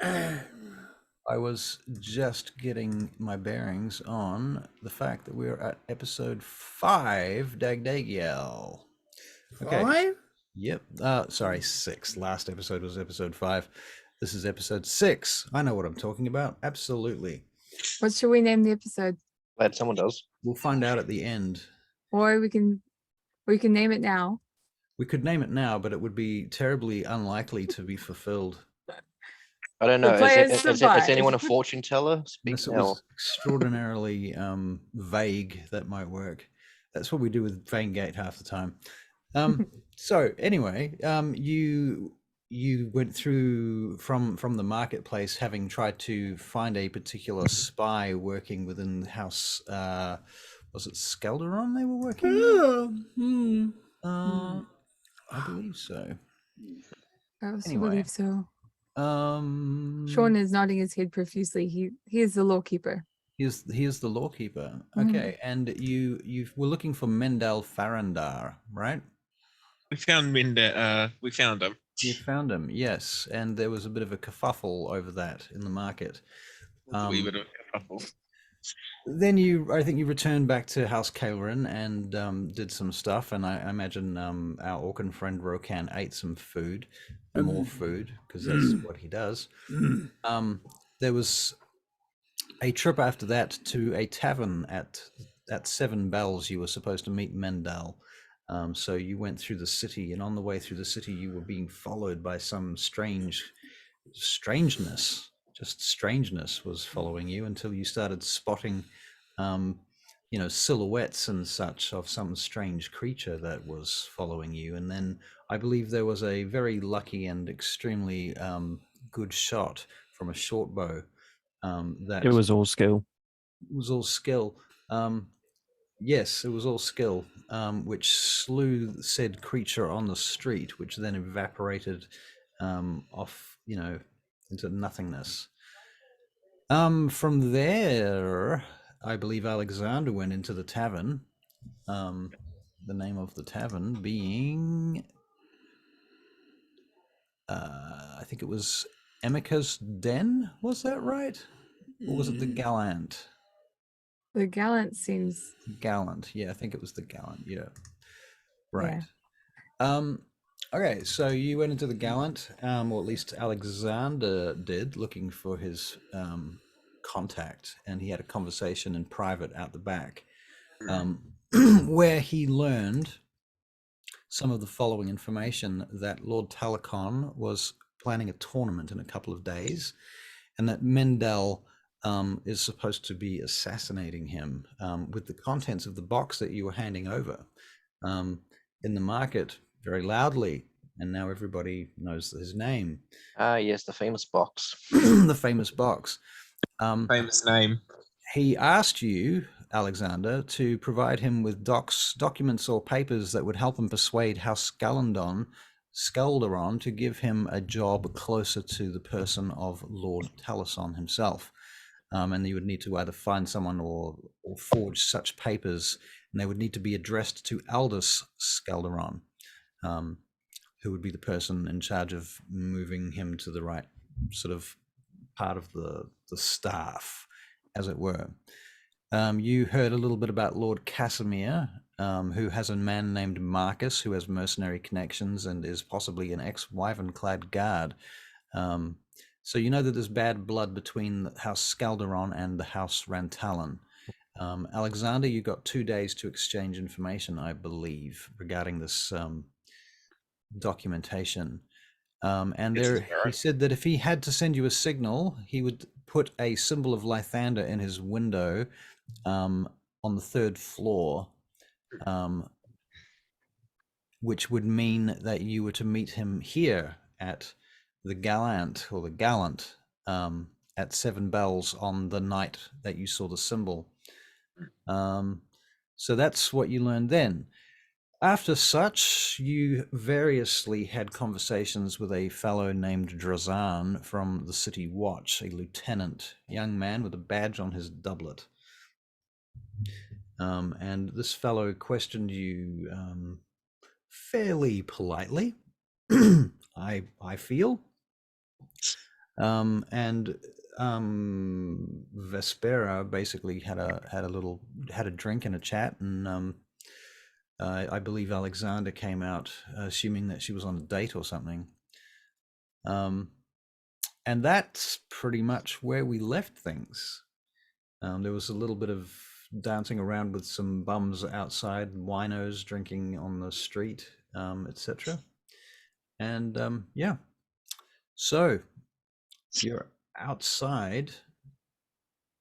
I was just getting my bearings on the fact that we're at episode 5, Dagdagiel. Okay. 5? Yep. Sorry, 6. Last episode was episode 5. This is episode 6. I know what I'm talking about. Absolutely. What should we name the episode? Glad someone does. We'll find out at the end. Or we can name it now. We could name it now, but it would be terribly unlikely to be fulfilled. I don't know. players Is survive. anyone a fortune teller? Speak Unless it now. was extraordinarily vague, that might work. That's what we do with Vaingate half the time. So anyway, you went through from the marketplace, having tried to find a particular spy working within the house. Was it Skelderon they were working with? I believe so. I also Anyway. believe so. Sean Sean is nodding his head profusely. He is the lawkeeper. He is the lawkeeper. Mhm. Okay, and you were looking for Mendel Farandar, right? We found Minder. We found him. You found him, yes, and there was a bit of a kerfuffle over that in the market. A wee bit of a couple. Then I think you returned back to House Kaelrin and did some stuff, and I imagine our Orcan friend Rokan ate some food, more food, because that's what he does. There was a trip after that to a tavern at 7 Bells. You were supposed to meet Mendel. So you went through the city, and on the way through the city, you were being followed by some strangeness. Just strangeness was following you until you started spotting, silhouettes and such of some strange creature that was following you. And then I believe there was a very lucky and extremely good shot from a short bow. That It was all skill. was all skill. Yes, it was all skill, which slew said creature on the street, which then evaporated off, into nothingness. From there, I believe Alexander went into the tavern. The name of the tavern being, I think it was Emika's Den. Was that right? Or was it the Gallant? The gallant seems Gallant, yeah, I think it was the Gallant, yeah. Right. Yeah. Okay, so you went into the Gallant, or at least Alexander did, looking for his contact, and he had a conversation in private out the back, where he learned some of the following information: that Lord Talakon was planning a tournament in a couple of days, and that Mendel is supposed to be assassinating him, with the contents of the box that you were handing over in the market very loudly, and now everybody knows his name. Yes, the famous box. The famous box. Famous name. He asked you, Alexander, to provide him with documents or papers that would help him persuade House Skelderon to give him a job closer to the person of Lord Taliesin himself. And you would need to either find someone or forge such papers, and they would need to be addressed to Aldous Skelderon, who would be the person in charge of moving him to the right sort of part of the staff, as it were. You heard a little bit about Lord Casimir, who has a man named Marcus, who has mercenary connections and is possibly an ex-wyvern-clad guard. So you know that there's bad blood between the House Skelderon and the House Rantalon. Alexander, you got 2 days to exchange information, I believe, regarding this documentation. And he said that if he had to send you a signal, he would put a symbol of Lythander in his window on the 3rd floor, which would mean that you were to meet him here at the Gallant at 7 Bells on the night that you saw the symbol. So that's what you learned then. After such, you variously had conversations with a fellow named Drazan from the City Watch, a lieutenant, young man with a badge on his doublet. And this fellow questioned you fairly politely, I feel. And Vespera basically had a drink and a chat, and I believe Alexander came out, assuming that she was on a date or something. And that's pretty much where we left things. There was a little bit of dancing around with some bums outside, winos drinking on the street, etc. And yeah, so you're outside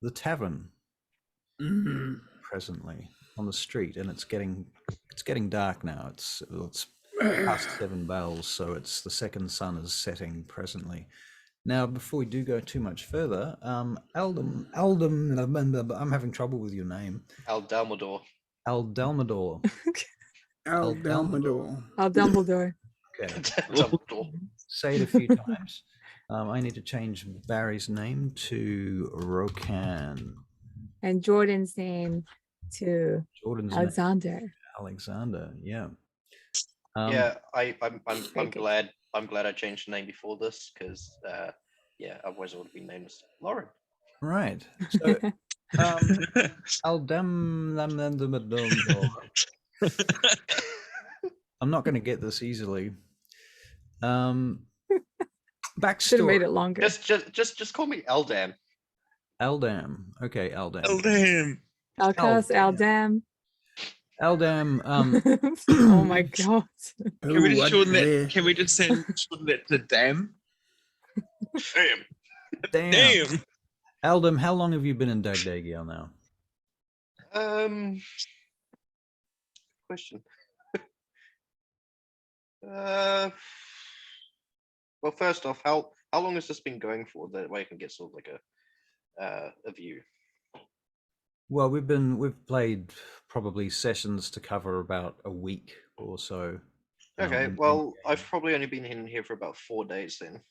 the tavern presently on the street, and it's getting dark now. It's past 7 bells, so it's the second sun is setting presently. Now, before we do go too much further, Eldam, I'm having trouble with your name. Aldalmador. Aldalmador. Aldalmador. Dumbledore. Okay, Dumbledore. say it a few times. I need to change Barry's name to Rokan. And Jordan's name to Jordan's name, Alexander. Alexander. Yeah. Yeah, I'm Very good. glad I changed the name before this because yeah, otherwise I would have been named as Lauren. Right. So, Aldam. I'm not going to get this easily. Should have Backstory. made it longer. Just call me Eldam. Eldam. Okay, Eldam. Oh damn! Alcas, Aldam. Aldam. Eldam. Oh my god. Can we Ooh, just shorten yeah. it? Can we just send shorten it to damn? Damn. Damn! Eldam, how long have you been in Dagdagiel now? Question. Well, first off, how long has this been going for? That way I can get sort of like a view. Well, we've played probably sessions to cover about a week or so. Okay, well, I've probably only been in here for about 4 days then.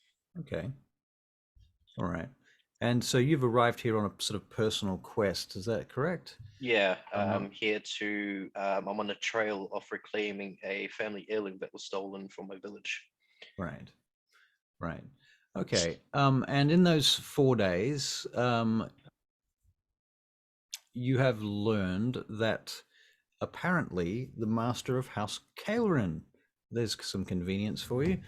Okay. All right. And so you've arrived here on a sort of personal quest, is that correct? Yeah, I'm here to. I'm on the trail of reclaiming a family heirloom that was stolen from my village. Right. Right. Okay. And in those 4 days, you have learned that apparently the master of House Caelrin, there's some convenience for you,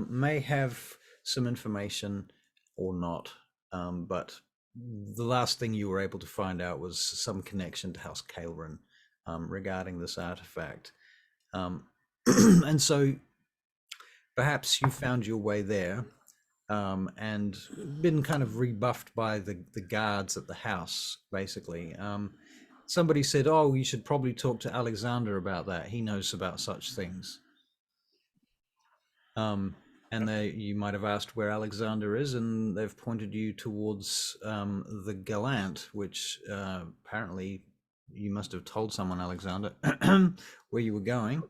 may have some information or not, but the last thing you were able to find out was some connection to House Caelrin regarding this artifact. And so perhaps you found your way there and been kind of rebuffed by the guards at the house, basically. Somebody said, oh, you should probably talk to Alexander about that. He knows about such things. And you might have asked where Alexander is, and they've pointed you towards the Gallant, which apparently you must have told someone, Alexander, where you were going.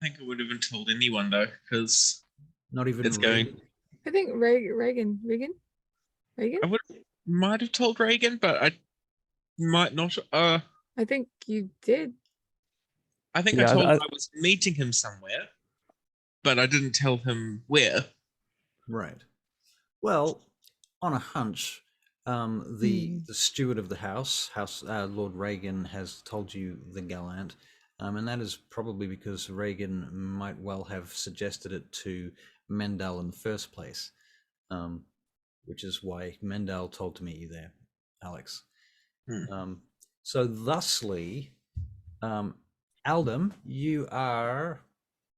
I think I would have been told anyone though, because Not even it's going. Regan. I think Reagan. Might have told Reagan, but I might not. I think you did. I think I told him I was meeting him somewhere, but I didn't tell him where. Right. Well, on a hunch, the steward of the house, Lord Reagan, has told you the Gallant, and that is probably because Reagan might well have suggested it to Mendel in the first place, which is why Mendel told to meet you there, Alex. So thusly, Aldam, you are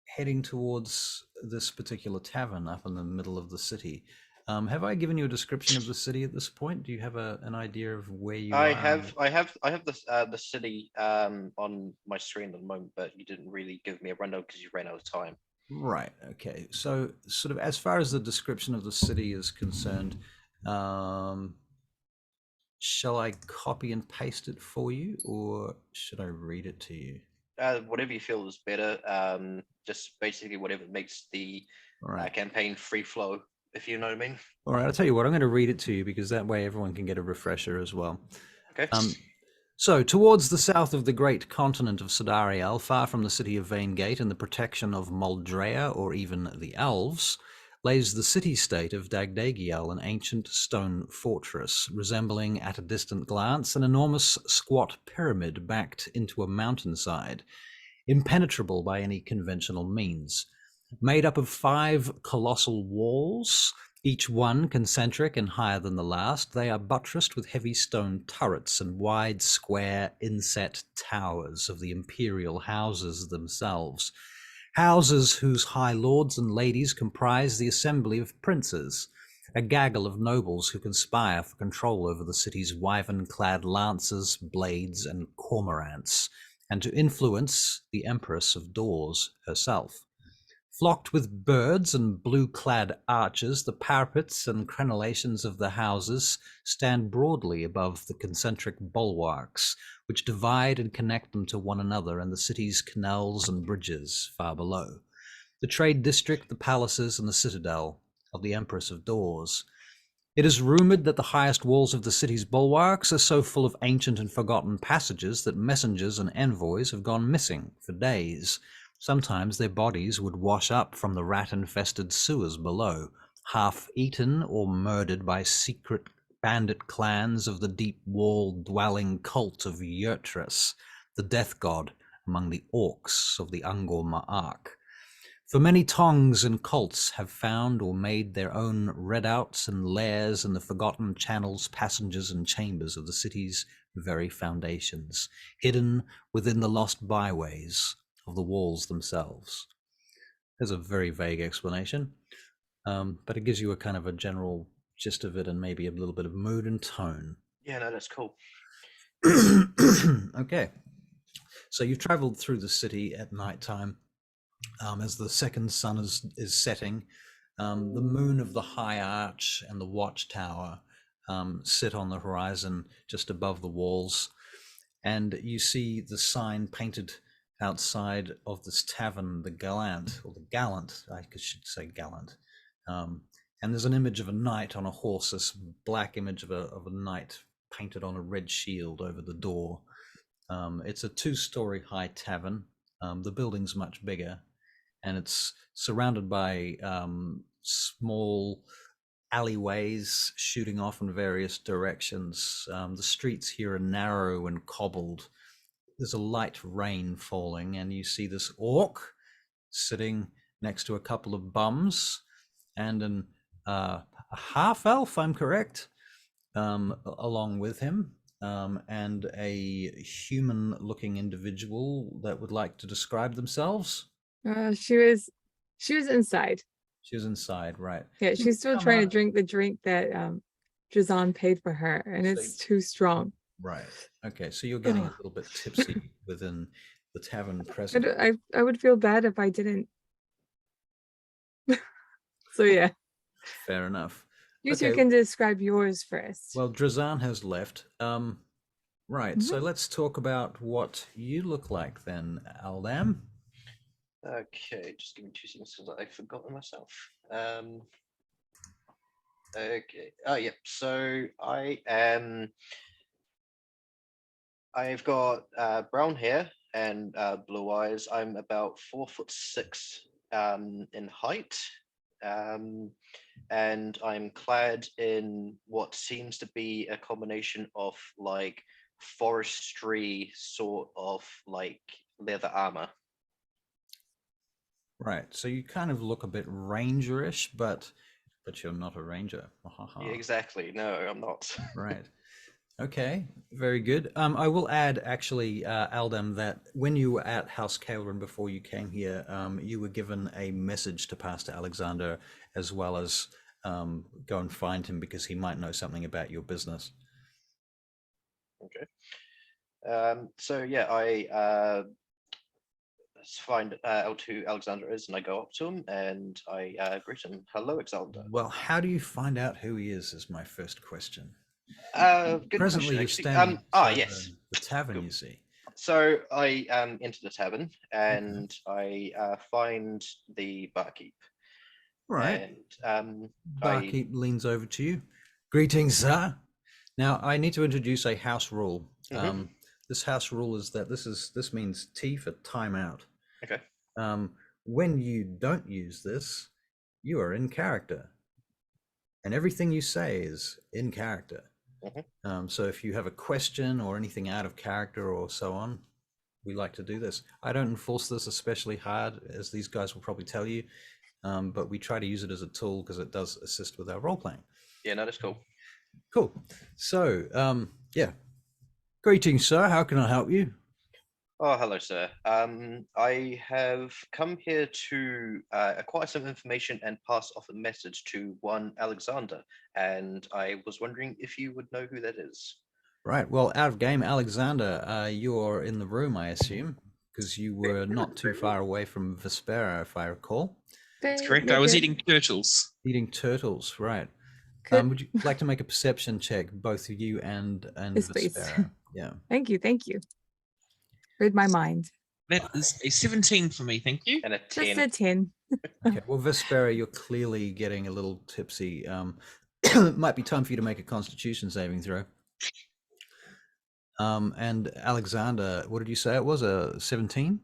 heading towards this particular tavern up in the middle of the city. Have I given you a description of the city at this point? Do you have an idea of where you are? I have the city on my screen at the moment, but you didn't really give me a rundown because you ran out of time. Right. Okay. So, sort of, as far as the description of the city is concerned, shall I copy and paste it for you, or should I read it to you? Whatever you feel is better. Just basically whatever makes the campaign free flow, if you know what I mean. All right, I'll tell you what, I'm going to read it to you because that way everyone can get a refresher as well. Okay. So, towards the south of the great continent of Sidariel, far from the city of Vaingate and the protection of Muldrea or even the elves, lays the city-state of Dagdagiel, an ancient stone fortress, resembling at a distant glance an enormous squat pyramid backed into a mountainside, impenetrable by any conventional means. Made up of 5 colossal walls, each one concentric and higher than the last, they are buttressed with heavy stone turrets and wide, square, inset towers of the imperial houses themselves. Houses whose high lords and ladies comprise the assembly of princes, a gaggle of nobles who conspire for control over the city's wyvern-clad lancers, blades, and cormorants, and to influence the Empress of Doors herself. Flocked with birds and blue-clad archers, the parapets and crenellations of the houses stand broadly above the concentric bulwarks, which divide and connect them to one another and the city's canals and bridges far below. The trade district, the palaces, and the citadel of the Empress of Doors. It is rumored that the highest walls of the city's bulwarks are so full of ancient and forgotten passages that messengers and envoys have gone missing for days. Sometimes their bodies would wash up from the rat-infested sewers below, half eaten or murdered by secret bandit clans of the deep wall-dwelling cult of Yurtress, the death god among the orcs of the Angor Ma'ark. For many tongs and cults have found or made their own redouts and lairs in the forgotten channels, passages, and chambers of the city's very foundations, hidden within the lost byways of the walls themselves. There's a very vague explanation, but it gives you a kind of a general gist of it and maybe a little bit of mood and tone. Yeah, no, that's cool. Okay, so you've traveled through the city at nighttime. As the second sun is setting, the moon of the high arch and the watchtower sit on the horizon just above the walls, and you see the sign painted outside of this tavern, the Gallant, I should say Gallant, and there's an image of a knight on a horse, this black image of a knight painted on a red shield over the door. It's a 2-story high tavern. The building's much bigger, and it's surrounded by small alleyways shooting off in various directions. The streets here are narrow and cobbled. There's a light rain falling, and you see this orc sitting next to a couple of bums and a half-elf, I'm correct, along with him, and a human-looking individual that would like to describe themselves. She was inside. She was inside, right? Yeah, she's still trying to drink the drink that Drazan paid for her, and it's too strong. Right. Okay, so you're getting a little bit tipsy within the tavern present. I would feel bad if I didn't. So yeah. Fair enough. You two can describe yours first. Well, Drazan has left. Right, so let's talk about what you look like then, Aldam. Okay, just give me 2 seconds because I've forgotten myself. Okay. Oh, yeah. So I've got brown hair and blue eyes. I'm about 4'6" in height, and I'm clad in what seems to be a combination of like forestry sort of like leather armor. Right, so you kind of look a bit rangerish, but you're not a ranger. Yeah, exactly. No, I'm not. Right. Okay, very good. I will add, actually, Aldam, that when you were at House Caelrin before you came here, you were given a message to pass to Alexander, as well as go and find him because he might know something about your business. Okay. So yeah, I find out who Alexander is, and I go up to him and I greet him. Hello, Alexander. Well, how do you find out who he is my first question. Good Presently, question, you're standing yes. the tavern, you see. So I enter the tavern and I find the barkeep. Right. And barkeep leans over to you. Greetings, sir. Now, I need to introduce a house rule. This house rule is that this means T for timeout. Okay. When you don't use this, you are in character, and everything you say is in character. So if you have a question or anything out of character or so on, we like to do this. I don't enforce this especially hard, as these guys will probably tell you, but we try to use it as a tool because it does assist with our role playing. Yeah, no, that's cool. Cool. So, yeah. Greetings, sir. How can I help you? Oh, hello, sir. I have come here to acquire some information and pass off a message to one Alexander, and I was wondering if you would know who that is. Right. Well, out of game, Alexander, you're in the room, I assume, because you were not too far away from Vespera, if I recall. That's correct. I was eating turtles. Eating turtles, right. Would you like to make a perception check, both of you and Yes, please. Vespera? Yeah. Thank you. Read my mind. That is a 17 for me, thank you. And a Just 10. a 10. Okay. Well, Vespera, you're clearly getting a little tipsy. It might be time for you to make a Constitution saving throw. And Alexander, what did you say it was? A 17?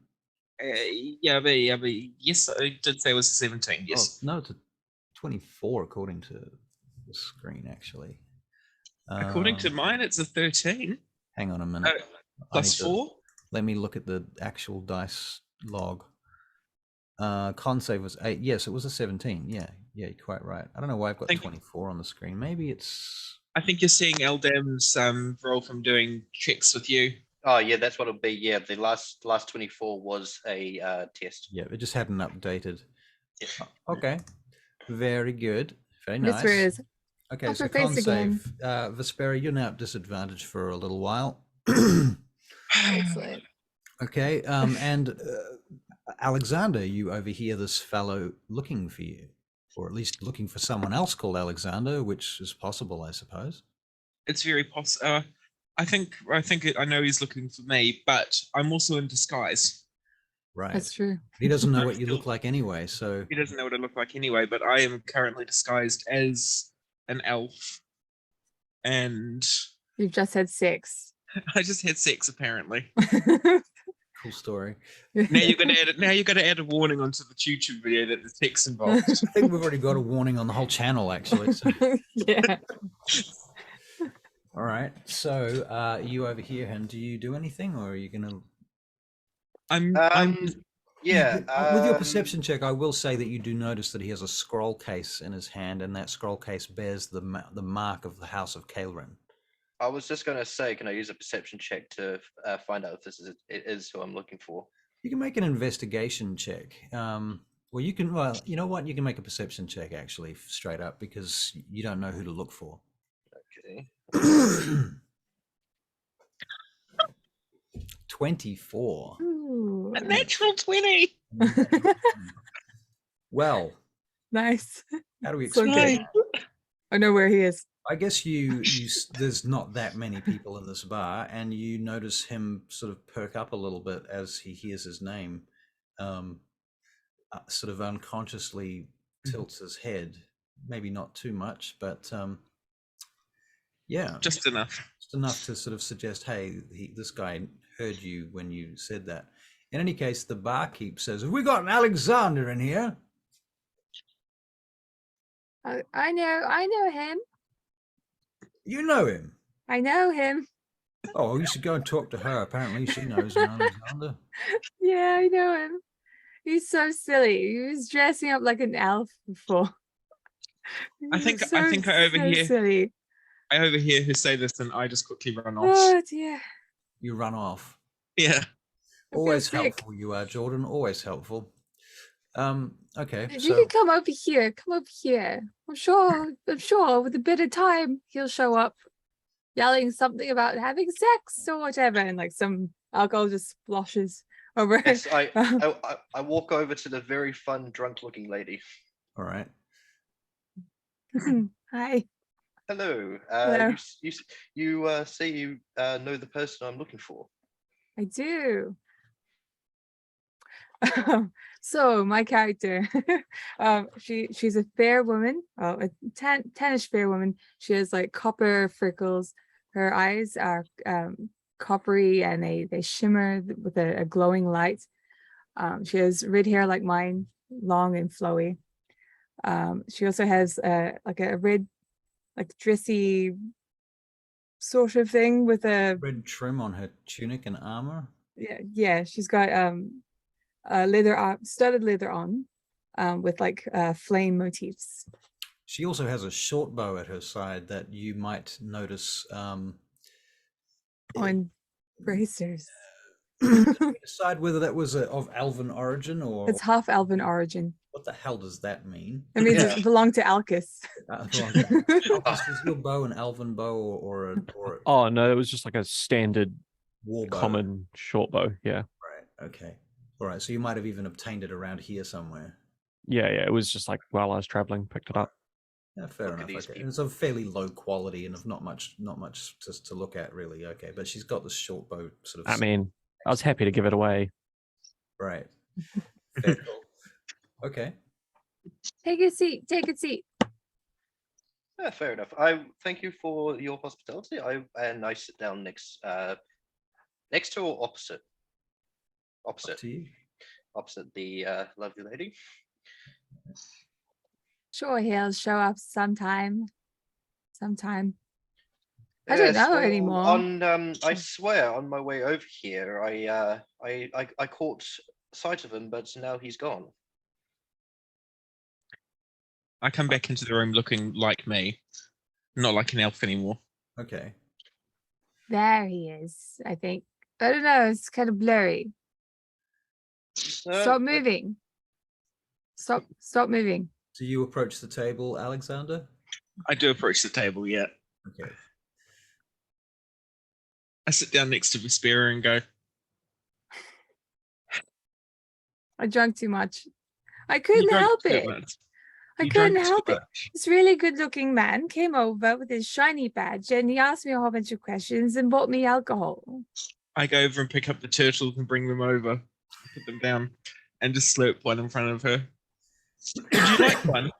Yeah, but yes, I did say it was a 17. Yes. Oh, no, it's a 24 according to the screen, actually. According to mine, it's a 13. Hang on a minute. Plus 4. Let me look at the actual dice log. Con save was 8. Yes, it was a 17. Yeah, you're quite right. I don't know why I've got 24 on the screen. Maybe it's... I think you're seeing Eldam's roll from doing checks with you. Oh, yeah, that's what it'll be. Yeah, the last 24 was a test. Yeah, it just hadn't updated. Yeah. Okay, very good. Very nice. Mr. Is Okay, so con save. Vespera, you're now at disadvantage for a little while. excellent. Okay, and Alexander, you overhear this fellow looking for you, or at least looking for someone else called Alexander, which is possible, I suppose. It's very possible. I think I know he's looking for me, but I'm also in disguise. Right. That's true. He doesn't know what you look like anyway, so... He doesn't know what I look like anyway, but I am currently disguised as an elf. And... You've just had sex. I just had sex, apparently. Cool story. Now you're gonna add a warning onto the YouTube video that there's sex involved. I think we've already got a warning on the whole channel, actually. So. Yeah. All right. So you over here, and do you do anything, or are you gonna? Yeah. With your perception check, I will say that you do notice that he has a scroll case in his hand, and that scroll case bears the mark of the House of Caelrin. I was just going to say, can I use a perception check to find out if it is who I'm looking for? You can make an investigation check. Well, you can. Well, you know what? You can make a perception check actually, straight up, because you don't know who to look for. Okay. 24. Ooh. A natural 20. Well, Nice. how do we So explain? good. I know where he is. I guess you there's not that many people in this bar, and you notice him sort of perk up a little bit as he hears his name, sort of unconsciously tilts his head, maybe not too much, but yeah, Just enough to sort of suggest, hey, this guy heard you when you said that. In any case, the barkeep says, have we got an Alexander in here? I know him. You know him? I know him. Oh, you should go and talk to her. Apparently she knows an Alexander. Yeah, I know him. He's so silly. He was dressing up like an elf before. I think I overhear silly. I overhear her say this and I just quickly run off. Oh dear. You run off. Yeah. Always sick. helpful you are, Jordan. Always helpful. Okay. You So can come over here. Come over here. I'm sure with a bit of time he'll show up yelling something about having sex or whatever, and like some alcohol just splashes over. Yes, I walk over to the very fun, drunk-looking lady. all right. Hi. Hello. Hello. You say you know the person I'm looking for. I do. So my character, she's a fair woman, a tannish fair woman. She has like copper freckles. Her eyes are coppery and they shimmer with a glowing light. She has red hair like mine, long and flowy. She also has like a red, like dressy sort of thing with a Red trim on her tunic and armor. yeah. She's got studded leather on, with like flame motifs. She also has a short bow at her side that you might notice. On bracers. Decide whether that was of elven origin or It's half elven origin. what the hell does that mean? It means Yeah. it belonged to Alcus. Alcus, is your bow an elven bow or a Oh no, it was just like a standard war bow? common short bow. Yeah. Right. Okay. All right. So you might have even obtained it around here somewhere. Yeah. It was just like while I was traveling, picked it up. Yeah, fair Look at enough. these Okay. people. It's of fairly low quality and of not much to look at really. Okay, but she's got the short bow sort of. I mean, I was happy to give it away. Right. Fair call. Okay. Take a seat. Take a seat. Yeah, fair enough. I thank you for your hospitality. I sit down next to or opposite? Up Opposite. to you. Opposite the lovely lady. Sure, he'll show up sometime. Sometime. I don't Yes, know well, anymore. I swear, on my way over here, I caught sight of him, but now he's gone. I come back into the room looking like me, not like an elf anymore. Okay. There he is, I think. I don't know, it's kind of blurry. Stop moving. Stop moving. Do you approach the table, Alexander? I do approach the table, yeah. Okay. I sit down next to Vespera and go, I drank too much. I couldn't "You drank help too it. much. I You couldn't drank too help it. much." This really good looking man came over with his shiny badge and he asked me a whole bunch of questions and bought me alcohol. I go over and pick up the turtles and bring them over, put them down, and just slurp one in front of her. Would you like one?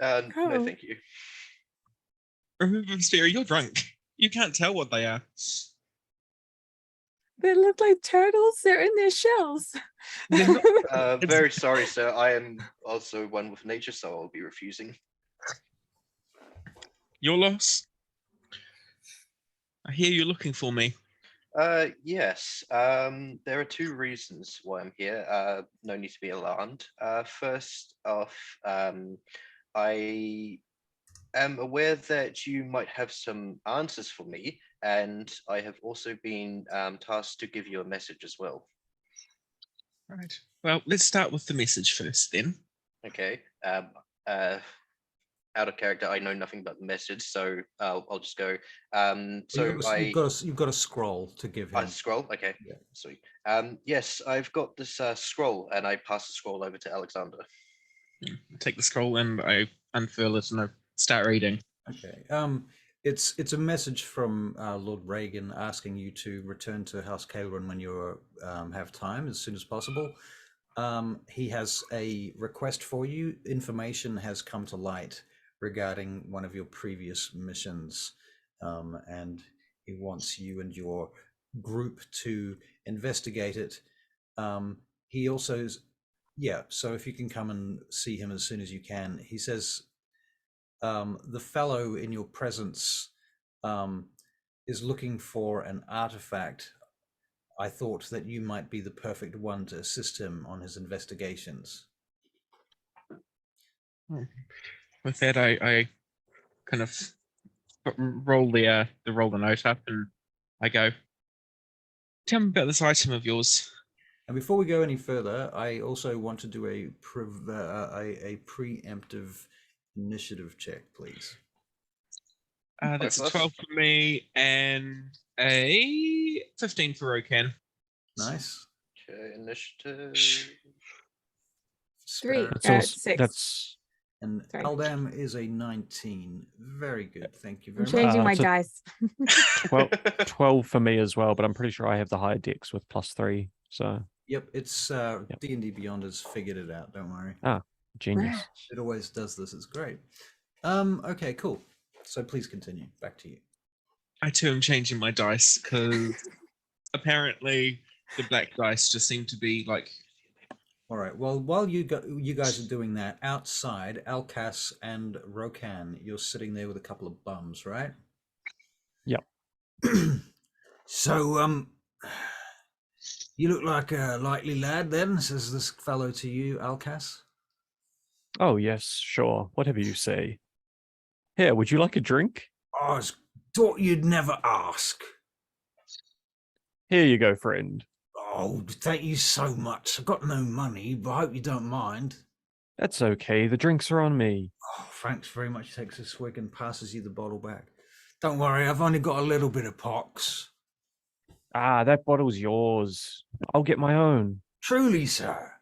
Oh. No, thank you. Remember, Vespera, you're drunk. You can't tell what they are. They look like turtles. They're in their shells. They're not- Very sorry, sir. I am also one with nature, so I'll be refusing. Your loss. I hear you're looking for me. Yes. There are two reasons why I'm here. No need to be alarmed. First off, I am aware that you might have some answers for me, and I have also been tasked to give you a message as well. Right. Well, let's start with the message first, then. Okay. Out of character, I know nothing about the message, so I'll just go. You've got a scroll to give him. Scroll. Okay. Yeah. Sweet. Yes, I've got this scroll, and I pass the scroll over to Alexander. I take the scroll and I unfurl it and I start reading. Okay. It's a message from Lord Reagan asking you to return to House Caelron when you have time as soon as possible. He has a request for you. Information has come to light regarding one of your previous missions, and he wants you and your group to investigate it. He also, so if you can come and see him as soon as you can. He says the fellow in your presence is looking for an artifact. I thought that you might be the perfect one to assist him on his investigations. With that, I kind of roll the note up and I go, "Tell me about this item of yours." And before we go any further, I also want to do a preemptive initiative check, please. That's a 12 for me and a 15 for Rokan. Nice. Okay, initiative. 3, That's also, 6. that's And Sorry. Aldam is a 19. Very good. Thank you I'm very much. changing my so- dice. 12 for me as well, but I'm pretty sure I have the higher dex with +3. So Yep, it's D&D Beyond has figured it out. Don't worry. genius. It always does this. It's great. Okay, cool. So please continue. Back to you. I too am changing my dice because apparently the black dice just seem to be like All right. Well, while you guys are doing that outside, Alcas and Rokan, you're sitting there with a couple of bums, right? Yep. So, you look like a likely lad, then, says this fellow to you, Alcas. Oh, yes, sure. Whatever you say. Here, would you like a drink? I thought you'd never ask. Here you go, friend. Oh, thank you so much. I've got no money, but I hope you don't mind. That's okay. The drinks are on me. Oh, thanks very much. He takes a swig and passes you the bottle back. Don't worry, I've only got a little bit of pox. Ah, that bottle's yours. I'll get my own. Truly, sir.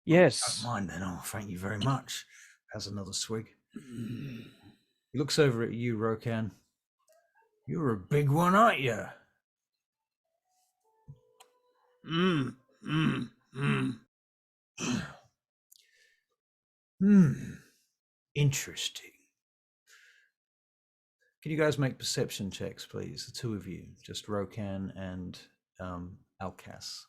Yes. Don't mind then. Oh, thank you very much. Has another swig. He looks over at you, Rokan. You're a big one, aren't you? Interesting. Can you guys make perception checks, please? The two of you, just Rokan and Alcas.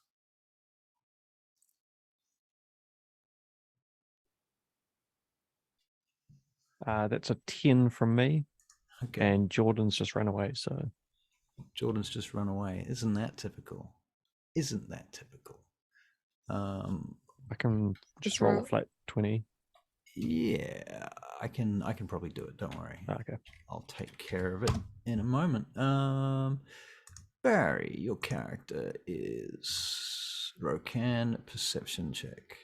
That's a 10 from me. Okay. And Jordan's just run away, so Jordan's just run away. Isn't that typical? Isn't that typical? I can just Roll. roll a flat 20. Yeah, I can probably do it. Don't worry. Okay. I'll take care of it in a moment. Barry, your character is Rokan. Perception check.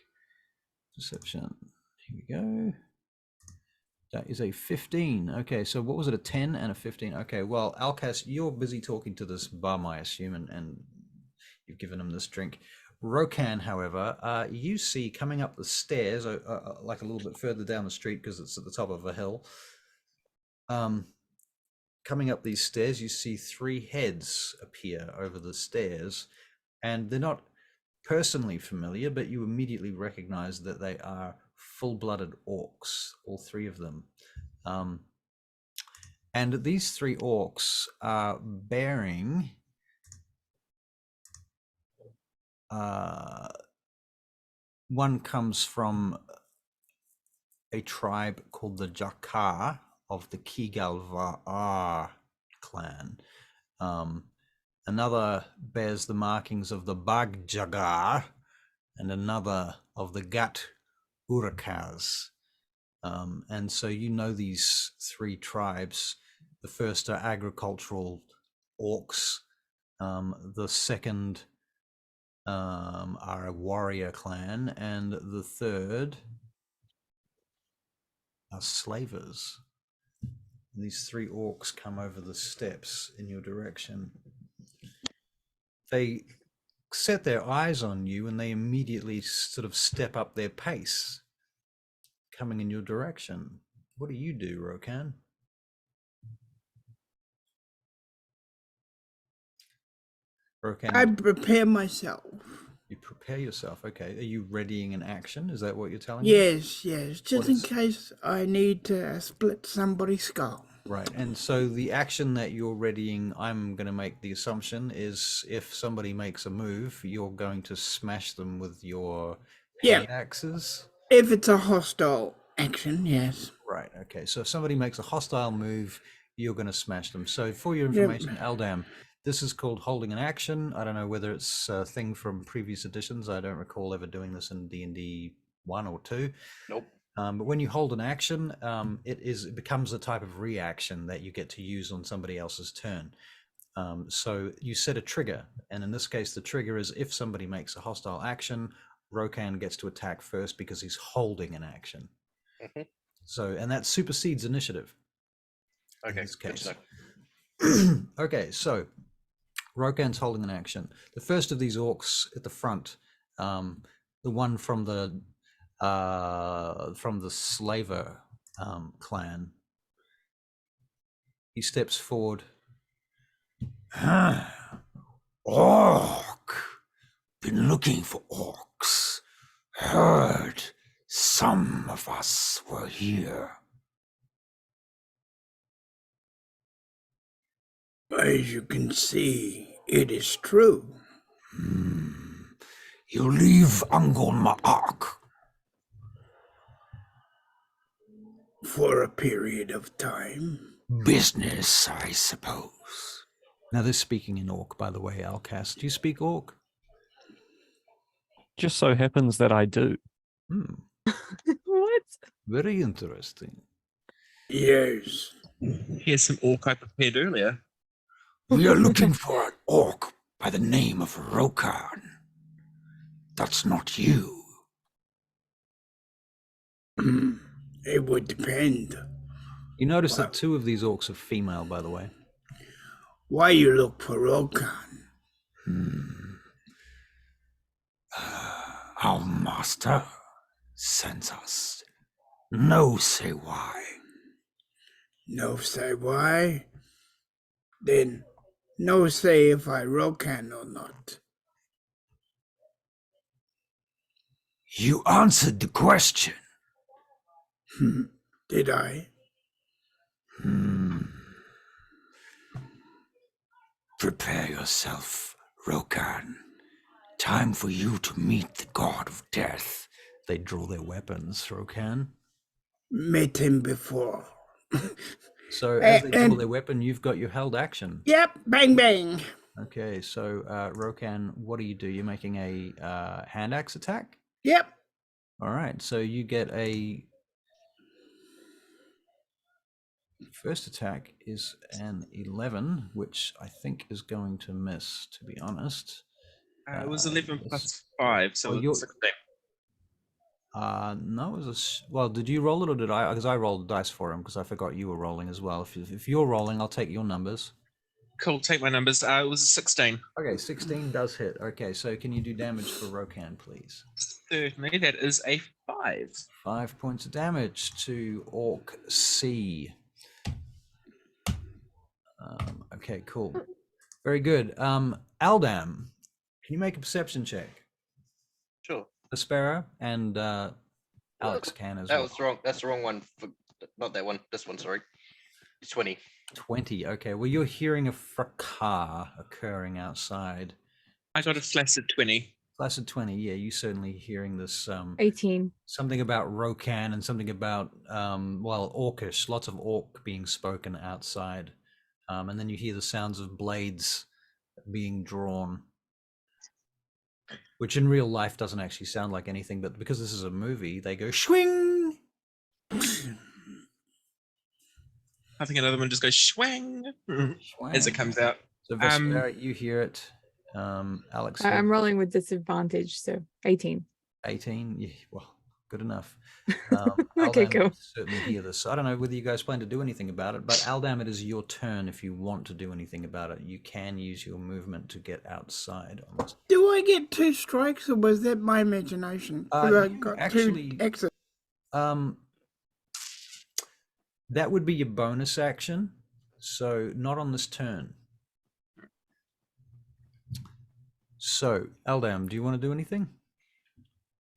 Perception. Here we go. That is a 15. Okay, so what was it? A 10 and a 15. Okay, well, Alcas, you're busy talking to this bum, I assume, and you've given him this drink. Rokan, however, you see coming up the stairs, like a little bit further down the street because it's at the top of a hill. Coming up these stairs, you see three heads appear over the stairs, and they're not personally familiar, but you immediately recognize that they are full-blooded orcs, all three of them. And these three orcs are bearing one comes from a tribe called the Jakar of the Kigalvar clan. Another bears the markings of the Bagjagar, and another of the Gat Urakaz. And so you know these three tribes. The first are agricultural orcs. The second are a warrior clan, and the third are slavers. And these three orcs come over the steps in your direction. They set their eyes on you and they immediately sort of step up their pace, coming in your direction. What do you do, Rokan? Rokan, I prepare myself. you prepare yourself. Okay. Are you readying an action? Is that what you're telling me? Yes, just What in is- case I need to split somebody's skull. Right. And so the action that you're readying, I'm going to make the assumption, is if somebody makes a move, you're going to smash them with your Yeah. hand axes. If it's a hostile action, yes. Right. Okay. So if somebody makes a hostile move, you're going to smash them. So for your information, Aldam, this is called holding an action. I don't know whether it's a thing from previous editions. I don't recall ever doing this in D&D 1 or 2. Nope. But when you hold an action, it becomes a type of reaction that you get to use on somebody else's turn. So you set a trigger, and in this case, the trigger is if somebody makes a hostile action, Rokan gets to attack first because he's holding an action. Mm-hmm. So, and that supersedes initiative. Okay. In this Good to case. know. Okay, so Rokan's holding an action. The first of these orcs at the front, the one from the slaver clan, he steps forward. Orc, been looking for orcs. Heard some of us were here. As you can see, it is true. You leave Angol-Ma'ak. For a period of time. Business, I suppose. Now, this speaking in Orc, by the way, Alcast. Do you speak Orc? Just so happens that I do. Hmm, What? very interesting. Yes. Here's some orc I prepared earlier. We are looking for an orc by the name of Rokan. That's not you. It would depend. You notice that 2 of these orcs are female, by the way. Why you look for Rokan? Our master sends us. No say why. No say why? Then no say if I Rokan or not. You answered the question. Did I? Prepare yourself, Rokan. Time for you to meet the god of death. They draw their weapons, Rokan. Met him before. So as they draw And- their weapon, you've got your held action. Yep, bang bang. Okay, so Rokan, what do? You're making a hand axe attack? Yep. All right, so you get a... First attack is an 11, which I think is going to miss, to be honest. It was 11 yes. plus 5, so Oh, it's you're- 16. No, it was well, did you roll it or did I? Because I rolled dice for him because I forgot you were rolling as well. If you're rolling, I'll take your numbers. Cool, take my numbers. It was a 16. Okay, 16 does hit. Okay, so can you do damage for Rokan, please? Certainly, that is a 5. 5 points of damage to Orc C. Okay, cool. Very good. Aldam, can you make a perception check? Sure. The Sparrow and Alex can as That well. was wrong. That's the wrong one. Not that one. This one. Sorry. 20. 20. Okay, well, you're hearing a fracas occurring outside. I got a flaccid 20. Flaccid 20, yeah, you certainly hearing this 18. something about Rokan and something about well, Orcish, lots of Orc being spoken outside. And then you hear the sounds of blades being drawn, which in real life doesn't actually sound like anything, but because this is a movie, they go swing. I think another one just goes swang as it comes out. So Vespera, you hear it. Alex, I'm rolling with disadvantage, so 18. 18. Yeah, well, good enough. Okay, Aldam cool. will certainly hear this. I don't know whether you guys plan to do anything about it, but Aldam, it is your turn if you want to do anything about it. You can use your movement to get outside on this. Do I get 2 strikes or was that my imagination? 'Cause I You got actually- 2 exits. That would be your bonus action, so not on this turn. So, Aldam, do you want to do anything?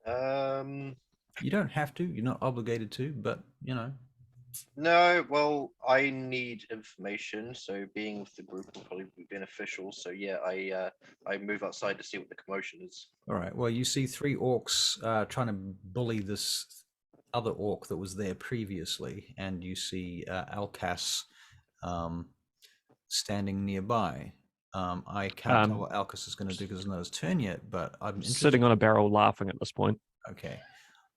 You don't have to. You're not obligated to, but you know. No. Well, I need information, so being with the group will probably be beneficial. So yeah, I move outside to see what the commotion is. All right. Well, you see 3 orcs trying to bully this other orc that was there previously, and you see Alcas standing nearby. I can't tell what Alcas is going to do because it's not his turn yet, but I'm interested. Sitting on a barrel laughing at this point. Okay.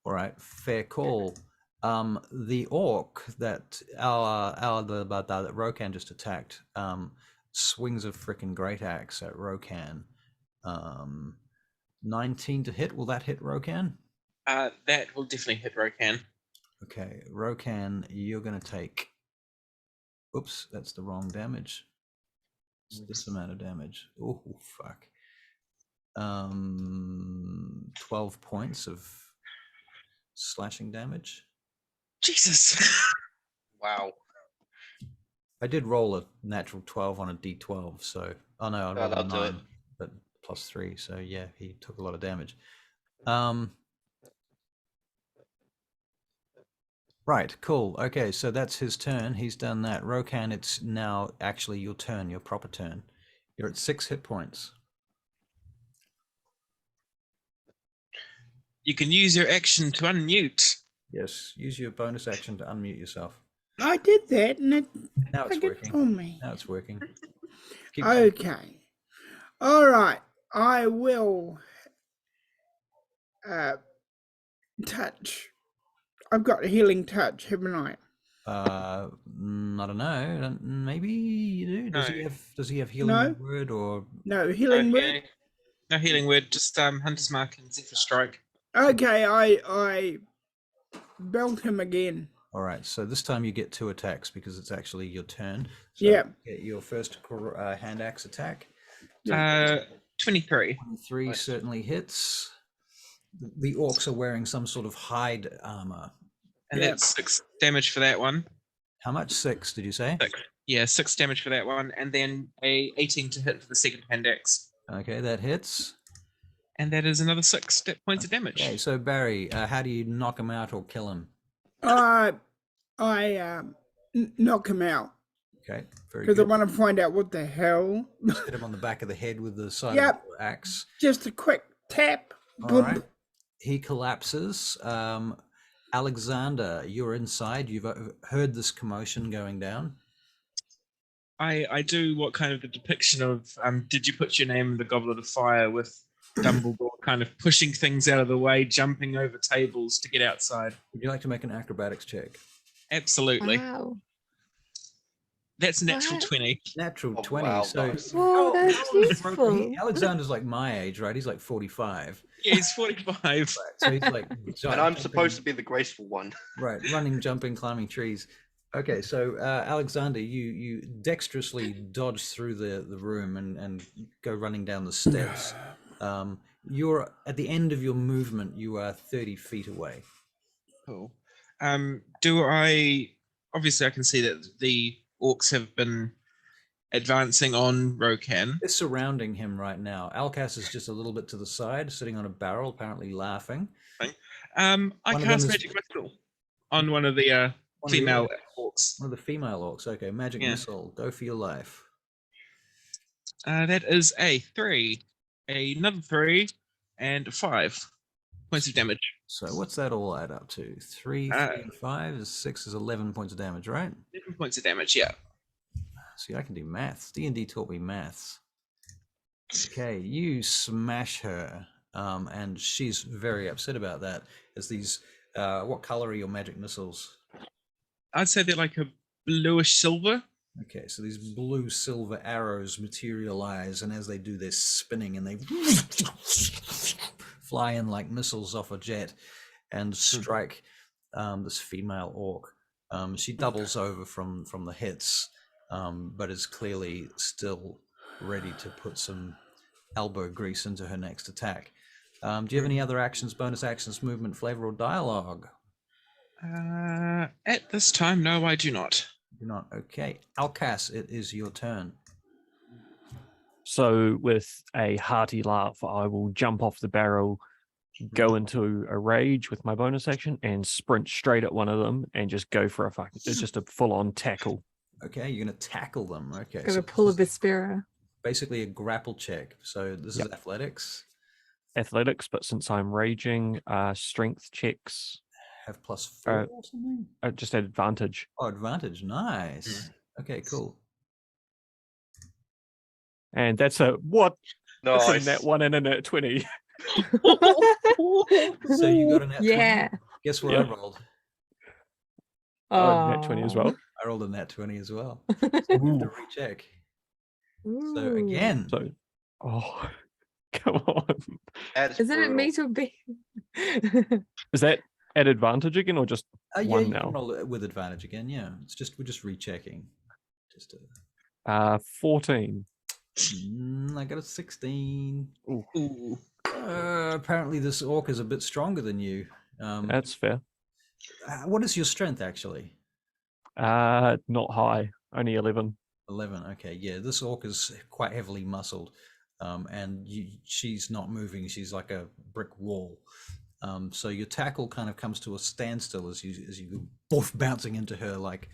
All right. Fair call. The orc that that Rokan just attacked swings a freaking great axe at Rokan. 19 to hit. Will that hit Rokan? That will definitely hit Rokan. Okay, Rokan, you're going to take... Oops, that's the wrong damage. It's this amount of damage. Oh, fuck. 12 points of slashing damage. Jesus. Wow. I did roll a natural 12 on a d12, so... Oh, no, I rolled a that'll do it. 9, but plus 3, so yeah, he took a lot of damage. Right, cool. Okay, so that's his turn. He's done that. Rokan, it's now actually your turn, your proper turn. You're at 6 hit points. You can use your action to unmute. Yes, use your bonus action to unmute yourself. I did that and it Now it's friggin' working. told me. Now it's working. Keep going. Okay. All right. I will touch. I've got a healing touch, haven't I? I don't know. Maybe you do. Does he No. have? Does he have healing No. word or? No, healing word. Okay. No healing word, just Hunter's Mark and Zephyr Strike. Okay, I belt him again. All right. So this time you get 2 attacks because it's actually your turn. So Yeah. Get your first hand axe attack. 23. 23 Nice. certainly hits. The orcs are wearing some sort of hide armor. And Yeah. that's 6 damage for that one. How much? 6? Did you say? 6. Yeah, 6 damage for that one. And then a 18 to hit for the second hand axe. Okay, that hits. And that is another 6 points of damage. Okay, so Barry, how do you knock him out or kill him? I knock him out Okay, very because I good. want to find out what the hell. Hit him on the back of the head with the side Yep. of the axe. Just a quick tap. All Boom. right. He collapses. Alexander, you're inside. You've heard this commotion going down. I do what kind of the depiction of did you put your name in the Goblet of Fire with Dumbledore kind of pushing things out of the way, jumping over tables to get outside. Would you like to make an acrobatics check? Absolutely. Wow. That's a natural What? 20. Natural Oh, 20. wow, so nice. Whoa, that's how old is beautiful. Alexander's like my age, right? He's like 45. Yeah, he's 45. Right. So he's like And I'm supposed to be the graceful one. right, running, jumping, climbing trees. Okay, so Alexander, you dexterously dodge through the room and go running down the steps. You're at the end of your movement. You are 30 feet away. Cool. Do I obviously I can see that the orcs have been advancing on Rokan. They're surrounding him right now. Alcas is just a little bit to the side, sitting on a barrel, apparently laughing. I One of them cast is- magic missile on one of the One of the female orcs. orcs. One of the female orcs. Okay, magic Yeah. missile. Go for your life. That is a 3, another 3, and a 5 points of damage. So what's that all add up to? 3, 5 is 6 is 11 points of damage, right? 11 points of damage, yeah. See, I can do maths. D&D taught me maths. Okay, you smash her, and she's very upset about that. As these, what color are your magic missiles? I'd say they're like a bluish silver. Okay, so these blue silver arrows materialize, and as they do, they're spinning, and they fly in like missiles off a jet, and strike this female orc. She doubles over from the hits, but is clearly still ready to put some elbow grease into her next attack. Do you have any other actions, bonus actions, movement, flavor, or dialogue? At this time, no, I do not. You're not. Okay. Alcas, it is your turn. So with a hearty laugh, I will jump off the barrel, go into a rage with my bonus action, and sprint straight at one of them and just go for it's just a full-on tackle. Okay, you're going to tackle them. Okay. Gonna so pull a this is Vespera. basically a grapple check. So this is athletics. Athletics, but since I'm raging, strength checks Have +4 or something? just at advantage. Oh, advantage. Nice. Okay, cool. And that's a what? That's a Nice. nat 1 and a nat 20. So you got a nat 20? Yeah. Guess what Yeah. I rolled? Oh, nat 20 as well. I rolled a nat 20 as well. So I have to recheck. So Ooh. again, So, oh, come on. That is Isn't it brutal. me to be? Is that at advantage again or just yeah, one you now? can roll it with advantage again. Yeah, we're just rechecking. Just 14. I got a 16. Ooh. Apparently, this orc is a bit stronger than you. That's fair. What is your strength actually? Not high, only 11. 11. Okay, yeah, this orc is quite heavily muscled, and she's not moving. She's like a brick wall. So your tackle kind of comes to a standstill as you go bouncing into her like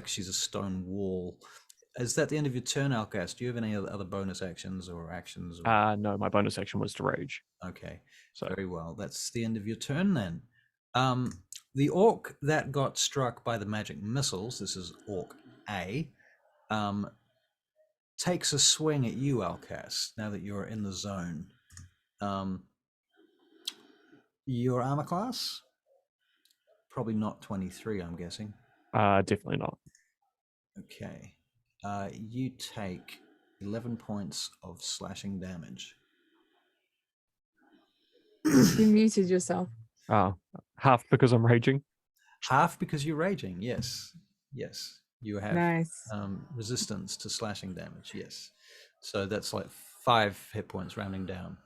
she's a stone wall. Is that the end of your turn, Alcas? Do you have any other bonus actions or actions? Or... No, my bonus action was to rage. Okay, So very well. That's the end of your turn then. The orc that got struck by the magic missiles, this is Orc A, takes a swing at you, Alcas, now that you're in the zone. Your armor class? Probably not 23, I'm guessing. definitely not. Okay. You take 11 points of slashing damage. You muted yourself. Half because I'm raging. Half because you're raging, yes. Yes. You have Nice. resistance to slashing damage, yes. So that's like 5 hit points rounding down.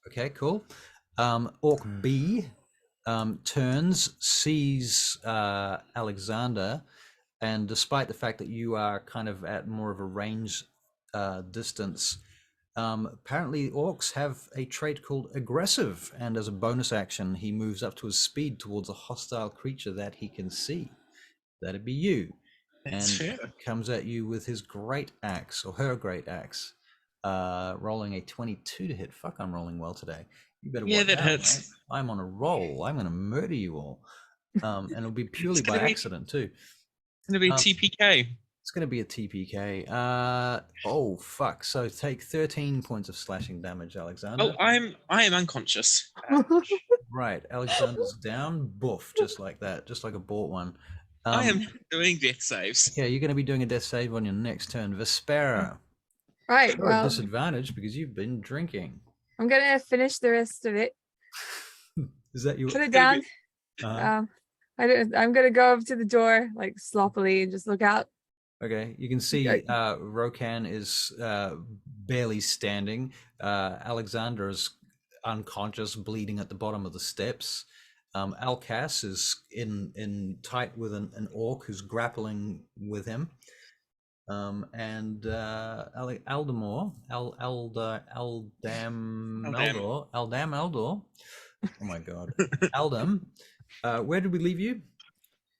Okay, cool. Orc B turns, sees Alexander, and despite the fact that you are kind of at more of a range distance, apparently orcs have a trait called aggressive, and as a bonus action, he moves up to his speed towards a hostile creature that he can see. That'd be you. That's And fair. comes at you with his great axe, or her great axe, rolling a 22 to hit. Fuck, I'm rolling well today. You better Yeah, watch that out, hits. mate. I'm on a roll. I'm going to murder you all. And it'll be purely by gonna be- accident, too. It's going to be Um, TPK. It's going to be a TPK. Oh, fuck. So take 13 points of slashing damage, Alexander. Oh, I am unconscious. Right. Alexander's down. Boof. Just like that. Just like a bought one. I am doing death saves. Yeah, you're going to be doing a death save on your next turn. Vespera. Right. You're at Well, disadvantage because you've been drinking. I'm gonna finish the rest of it. Is that you? Put it gonna down. Uh, I'm gonna go up to the door like sloppily and just look out. okay, you can see Rokan is barely standing. Alexander is unconscious, bleeding at the bottom of the steps. Alcas is in tight with an orc who's grappling with him. And Aldam Eldor. Oh my god, Aldam. Where did we leave you?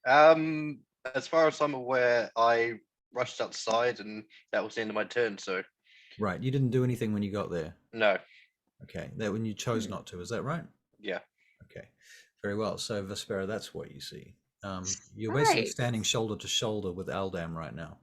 As far as I'm aware, I rushed outside, and that was the end of my turn. So Right, you didn't do anything when you got there. no, Okay, that when you chose not to, is that right? yeah. Okay, very well. So Vespera, that's what you see. You're All basically right. standing shoulder to shoulder with Aldam right now,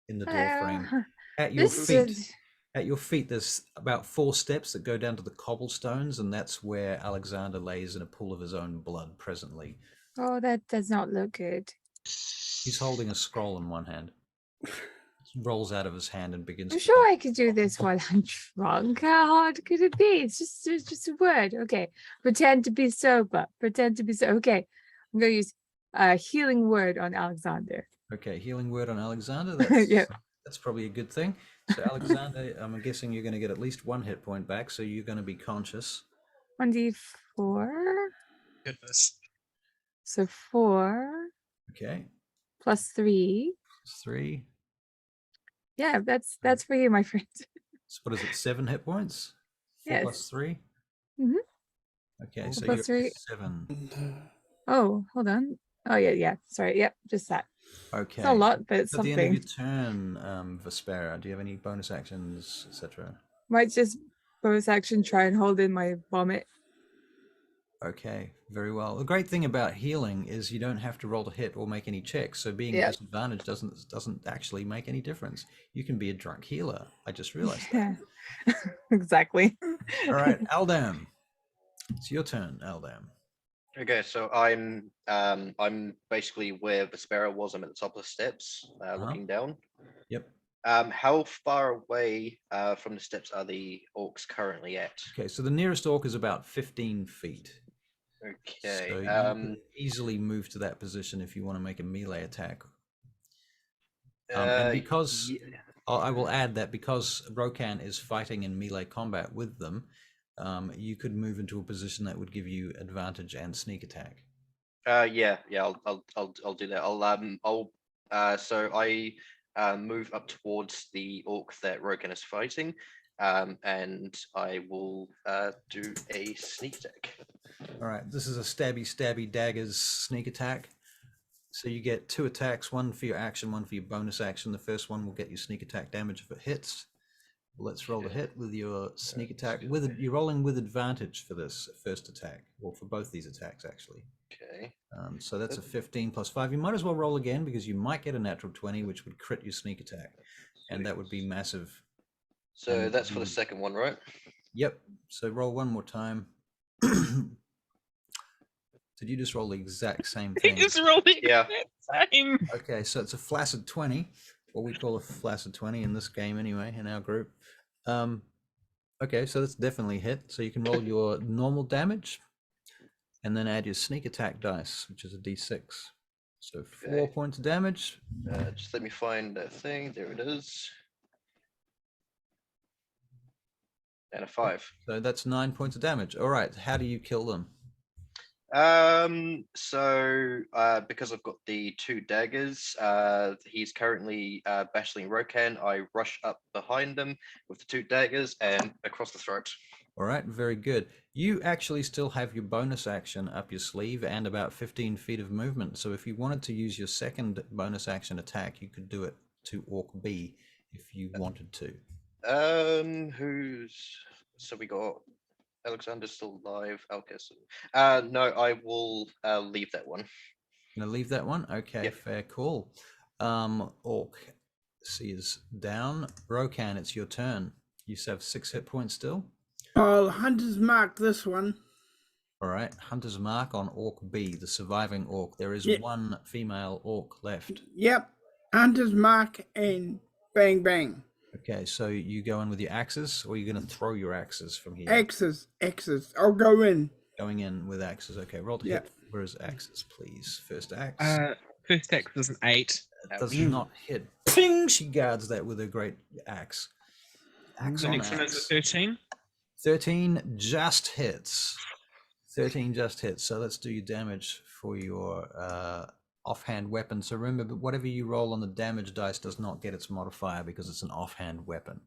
in the door frame. At your This feet. is At your feet, there's about 4 steps that go down to the cobblestones, and that's where Alexander lays in a pool of his own blood presently. oh, that does not look good. He's holding a scroll in one hand. Rolls out of his hand and begins. I'm sure I could do this while I'm drunk. How hard could it be? It's just a word. Okay. Pretend to be sober. Pretend to be so. Okay. I'm gonna use a healing word on Alexander. Okay, healing word on Alexander. That's Yep. that's probably a good thing. So Alexander, I'm guessing you're going to get at least 1 hit point back, so you're going to be conscious. 1d4. Goodness. So 4 Okay, plus 3. 3. Yeah, that's for you, my friend. So what is it? 7 hit points. 4 Yes. plus 3. Mhm. Okay, 4 so plus you're 3. 7. Oh, hold on. Oh yeah. Sorry. Yep, just that. Okay. It's not a lot, but it's At the end of your something. turn, Vespera, do you have any bonus actions, etc.? Might just bonus action try and hold in my vomit. Okay, very well. The great thing about healing is you don't have to roll to hit or make any checks. So being Yep. disadvantaged doesn't actually make any difference. You can be a drunk healer. I just realized that. Yeah. Exactly. All right, Aldam. It's your turn, Aldam. Okay, so I'm basically where Vespera was. I'm at the top of the steps, looking down. Yep. How far away from the steps are the orcs currently at? Okay, so the nearest orc is about 15 feet. Okay. So you can easily move to that position if you want to make a melee attack. And because I will add that because Rokan is fighting in melee combat with them, you could move into a position that would give you advantage and sneak attack. Yeah, I'll do that. So I move up towards the orc that Rokan is fighting, and I will do a sneak attack. All right, this is a stabby daggers sneak attack. So you get 2 attacks, 1 for your action, 1 for your bonus action. The first one will get you sneak attack damage if it hits. Let's roll the hit with your sneak attack. You're rolling with advantage for this first attack, or for both these attacks actually. Okay. So that's a 15 plus 5. You might as well roll again because you might get a natural 20, which would crit your sneak attack, and that would be massive. So And that's for the second one, right? Yep. So roll one more time. Did you just roll the exact same He thing? just rolled the Yeah. exact same. Okay, so it's a flaccid 20, what we call a flaccid 20 in this game anyway, in our group. Okay, so that's definitely hit. So you can roll your normal damage and then add your sneak attack dice, which is a d6. So 4 points of damage. Just let me find that thing. There it is. And a 5. So that's 9 points of damage. All right, how do you kill them? So because I've got the 2 daggers, he's currently battling Rokan. I rush up behind them with the 2 daggers and across the throat. All right, very good. You actually still have your bonus action up your sleeve and about 15 feet of movement. So if you wanted to use your second bonus action attack, you could do it to Orc B if you wanted to. So we got Alexander's still alive. Alcus. No, I will leave that one. Gonna leave that one? Okay, Yep. fair call. Orc C is down. Rokan, it's your turn. You have 6 hit points still. I'll Hunter's Mark this one. All right, Hunter's Mark on Orc B, the surviving Orc. There is Yep. 1 female Orc left. Yep. Hunter's Mark and bang bang. Okay, so you go in with your axes, or you're going to throw your axes from here? Axes. I'll go in. Going in with axes. Okay, roll to Yep. hit. Where's axes, please? First axe. First axe is an 8. It does not hit. Ping! She guards that with a great axe. Axe The on next one is a axe. 13. 13 just hits. 13 just hits. So let's do your damage for your offhand weapon. So remember, whatever you roll on the damage dice does not get its modifier because it's an offhand weapon.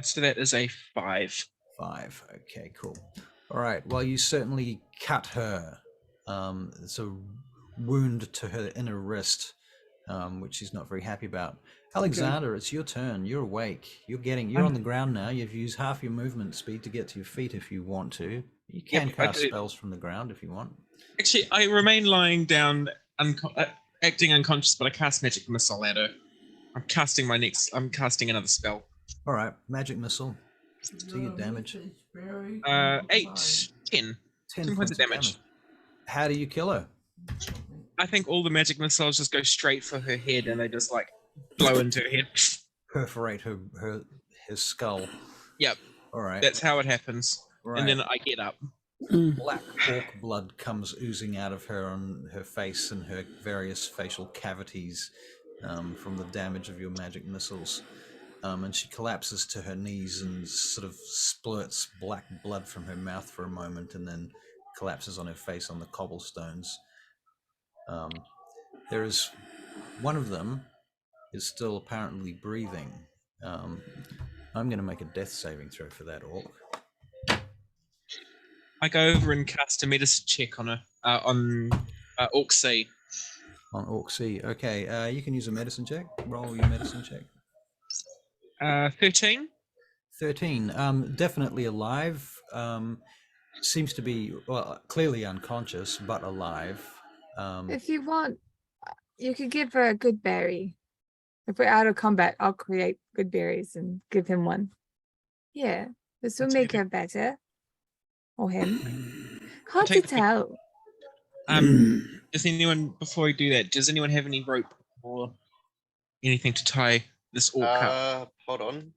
So that is a 5. 5. Okay, cool. All right. Well, you certainly cut her. It's a wound to her inner wrist, which she's not very happy about. Alexander, it's your turn. You're awake. You're on the ground now. You've used half your movement speed to get to your feet if you want to. You can cast spells from the ground if you want. Actually, I remain lying down, acting unconscious, but I cast magic missile at her. I'm casting another spell. All right, magic missile. Do your damage. 8, 10. 10 points of damage. How do you kill her? I think all the magic missiles just go straight for her head, and they just like blow into her head. Perforate her skull. Yep. All right. That's how it happens. Right. And then I get up. Black orc blood comes oozing out of her on her face and her various facial cavities from the damage of your magic missiles. And she collapses to her knees and sort of splurts black blood from her mouth for a moment and then collapses on her face on the cobblestones. There is one of them is still apparently breathing. I'm going to make a death saving throw for that orc. I go over and cast a medicine check on her, on Orc C. On Orc C. Okay, you can use a medicine check. Roll your medicine check. 13. 13. Definitely alive. Seems to be, well, clearly unconscious, but alive. If you want, you could give her a good berry. If we're out of combat, I'll create good berries and give him one. Yeah, this will That's make good. her better. Or him. Hard to take the- tell. Does anyone, before we do that, does anyone have any rope or anything to tie this orc up? Hold on.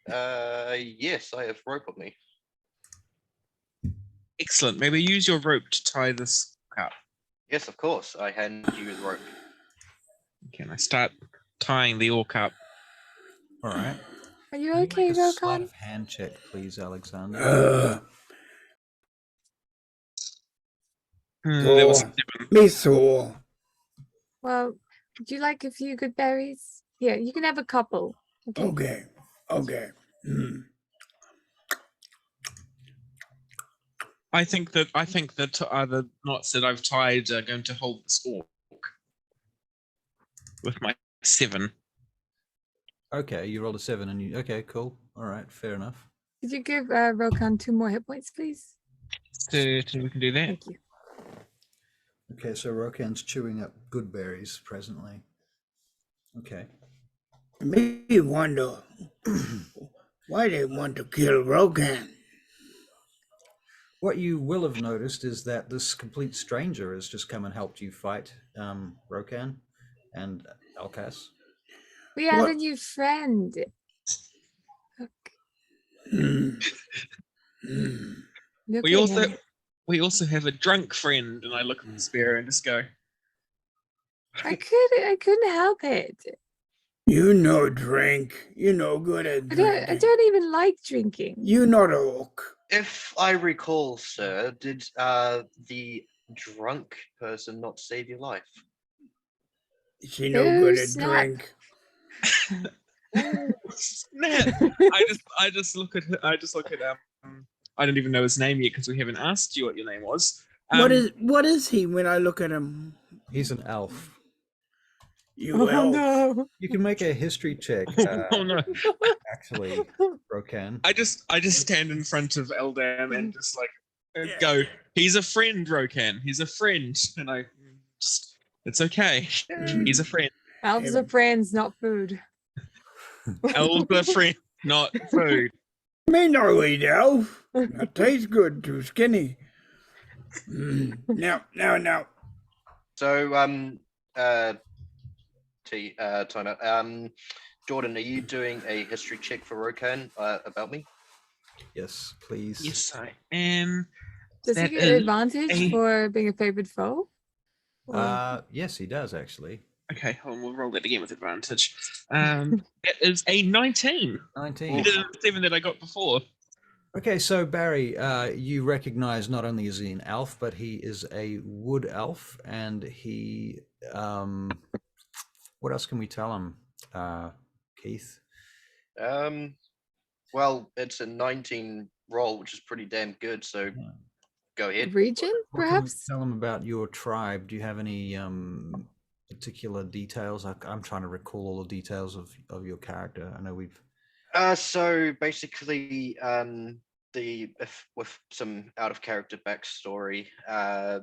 Yes, I have rope on me. Excellent. Maybe use your rope to tie this orc up. Yes, of course. I hand you the rope. Okay, and I start tying the orc up. All right. Are you Can you okay, make a sleight Rokan? of hand check, please, Alexander? That was a 7. Me so. Well, would you like a few good berries? Here, you can have a couple. Okay. Okay. I think that the knots that I've tied are going to hold this orc with my 7. Okay, you rolled a 7 and you. Okay, cool. All right, fair enough. Could you give Rokan 2 more hit points, please? Certainly, we can do that. Thank you. Okay, so Rokan's chewing up good berries presently. Okay. Me wonder why they want to kill Rogan. What you will have noticed is that this complete stranger has just come and helped you fight Rokan and Alcas. We have a What? new friend. Mm. Mm. Look We at also him. we also have a drunk friend, and I look at the spear and just go, I couldn't help it. You no drink. You no good at I drinking. don't even like drinking. You not a orc. If I recall, sir, did the drunk person not save your life? She no good Oh, at snap. drink. snap. I just look at I don't even know his name yet because we haven't asked you what your name was. What is he when I look at him? He's an elf. You Oh elf. no. You can make a history check, Oh no. actually, Rokan. I just stand in front of Eldam and just like Yeah. go, he's a friend, Rokan. He's a friend. And I just, it's okay. He's a friend. Elves are friends, not food. Elves are friend, not food. Me no eat elf. That tastes good, too skinny. Now. So, time out. Jordan, are you doing a history check for Rokan about me? Yes, please. Yes, I am. Does he That get is advantage a- for being a favored foe? Yes, he does actually. Okay, hold on, we'll roll that again with advantage. It is a 19. 19. You did a 7 that I got before. Okay, so Barry, you recognize not only is he an elf, but he is a wood elf, and he. What else can we tell him, Keith? Well, it's a 19 roll, which is pretty damn good. So, go ahead. Region, What can we perhaps? tell him about your tribe? Do you have any particular details? I'm trying to recall all the details of your character. I know we've. So basically, with some out of character backstory.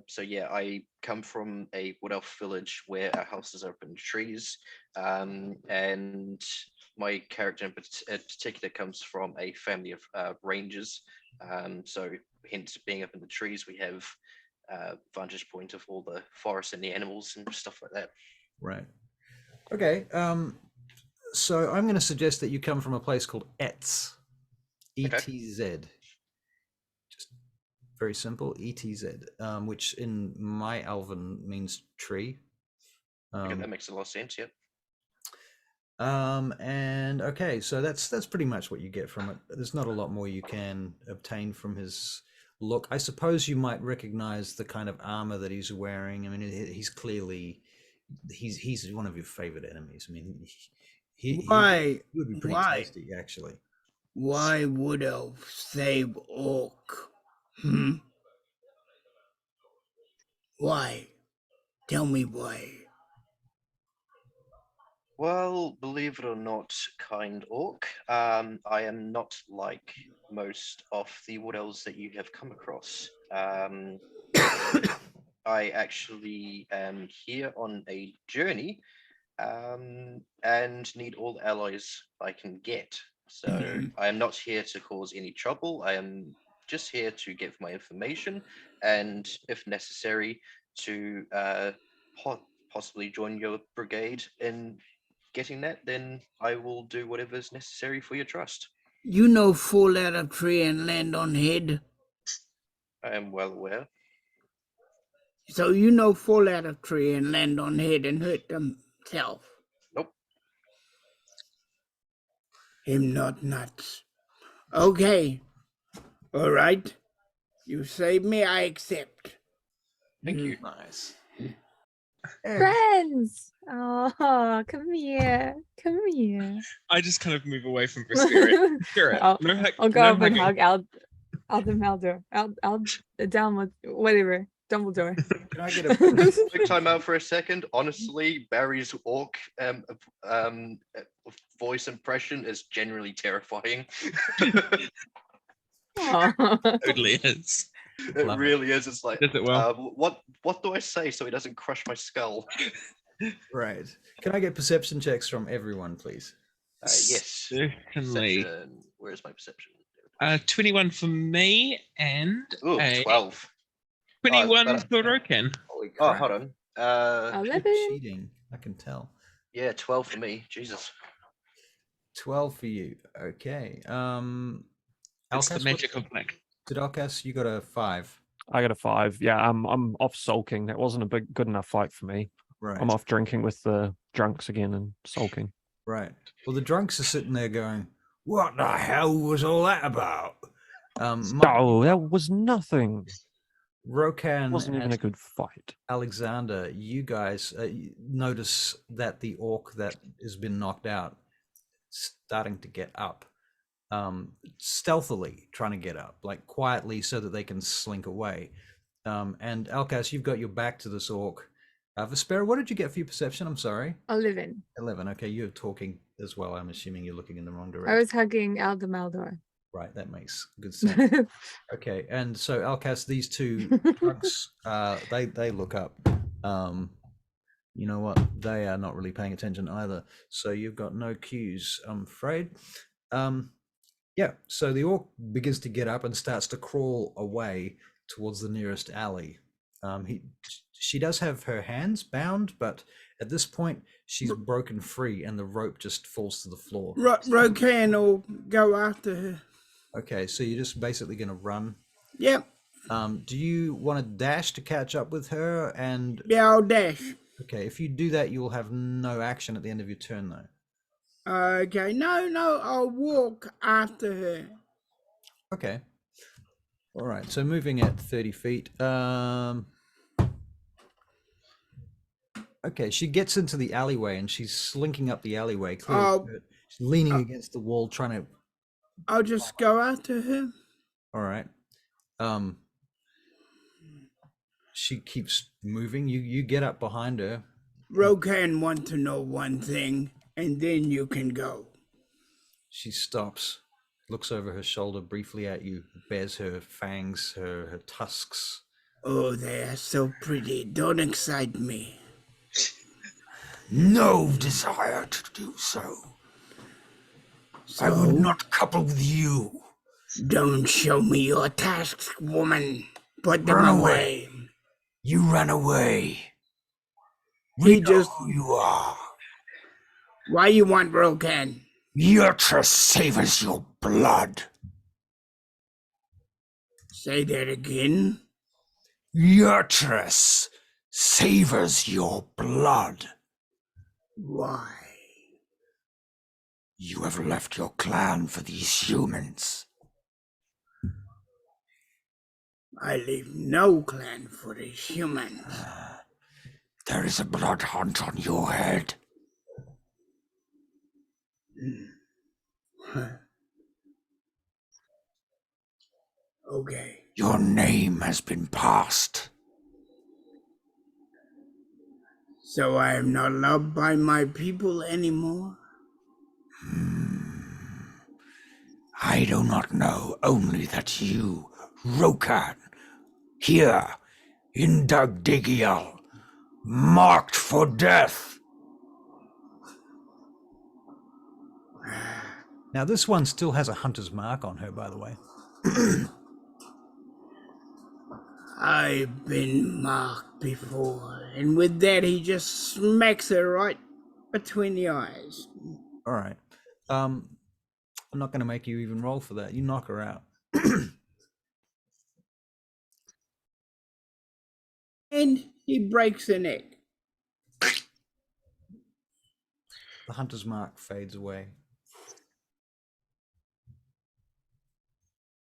So yeah, I come from a wood elf village where our houses are up in trees, and my character in particular comes from a family of rangers. So hence being up in the trees, we have vantage point of all the forest and the animals and stuff like that. Right. Okay. So I'm going to suggest that you come from a place called Etz. ETZ. Just very simple. ETZ, which in my Elven means tree. Okay, that makes a lot of sense. Yep. And okay, so that's pretty much what you get from it. There's not a lot more you can obtain from his look. I suppose you might recognize the kind of armor that he's wearing. I mean, he's clearly he's one of your favorite enemies. I mean, he would be pretty tasty, actually. Why would elf save orc? Why? Tell me why. Well, believe it or not, kind orc, I am not like most of the wood elves that you have come across. I actually am here on a journey and need all the allies I can get. So I am not here to cause any trouble. I am just here to give my information and, if necessary, to possibly join your brigade in getting that. Then I will do whatever is necessary for your trust. You know fall out of tree and land on head? I am well aware. So you know fall out of tree and land on head and hurt themself? Nope. Him not nuts. Okay. All right. You saved me, I accept. Thank you. Nice. Friends! Oh, come here. Come here. I just kind of move away from Spirit. Spirit. I'll No hug- go no up and hugging. hug Aldemeldor. Whatever. Dumbledore. Can I get a Quick time out for a second. Honestly, Barry's orc voice impression is generally terrifying. Aw. Totally is. It Love it. really is. It's like, Does it well. what do I say so he doesn't crush my skull? right? Can I get perception checks from everyone, please? Yes. Certainly. Perception. Where's my perception? 21 for me and Ooh, a 12. 21 better. for Rokan. Holy Oh, crap! hold on. You're 11. cheating. I can tell. Yeah, 12 for me. Jesus. 12 for you. Okay. It's the Alcas, magic of Nick. did Alcas? You got a 5. I got a 5. Yeah, I'm off sulking. That wasn't a good enough fight for me. Right. I'm off drinking with the drunks again and sulking. Right. Well, the drunks are sitting there going, What the hell was all that about? Oh, that was nothing. Rokan It wasn't even and a good fight. Alexander, you guys notice that the orc that has been knocked out starting to get up, stealthily trying to get up, like quietly so that they can slink away. And Alcas, you've got your back to this orc. Vespera, what did you get for your perception? I'm sorry. 11. 11. Okay, you're talking as well. I'm assuming you're looking in the wrong I direction. was hugging Aldemeldor. Right, that makes good sense. Okay, and so Alcas, these two drunks, they look up. You know what? They are not really paying attention either. So you've got no cues, I'm afraid. Yeah. So the orc begins to get up and starts to crawl away towards the nearest alley. She does have her hands bound, but at this point she's broken free, and the rope just falls to the floor. Rokan will go after her. Okay, so you're just basically going to run. Yep. Do you want to dash to catch up with her? And Yeah, I'll dash. okay, if you do that, you will have no action at the end of your turn, though. Okay, no, I'll walk after her. Okay. All right. So moving at 30 feet. Okay, she gets into the alleyway and she's slinking up the alleyway. Clearly, she's leaning against the wall, trying to. I'll just go after her. All right. She keeps moving. You get up behind her. Rokan want to know one thing, and then you can go. She stops, looks over her shoulder briefly at you, bares her fangs, her tusks. Oh, they are so pretty. Don't excite me. No desire to do so. I would not couple with you. Don't show me your tasks, woman. Put them Run away. away. You ran away. He We know just... who you are. Why you want Rokan? Yurtra savors your blood. Say that again. Yurtress savors your blood. Why? You have left your clan for these humans. I leave no clan for the humans. There is a blood hunt on your head. Okay. Your name has been passed. So I am not loved by my people anymore? I do not know, only that you, Rokan, here in Dagdagiel, marked for death. Now, this one still has a hunter's mark on her, by the way. I've been marked before, and with that he just smacks her right between the eyes. All right. I'm not going to make you even roll for that. You knock her out. And he breaks her neck. The hunter's mark fades away.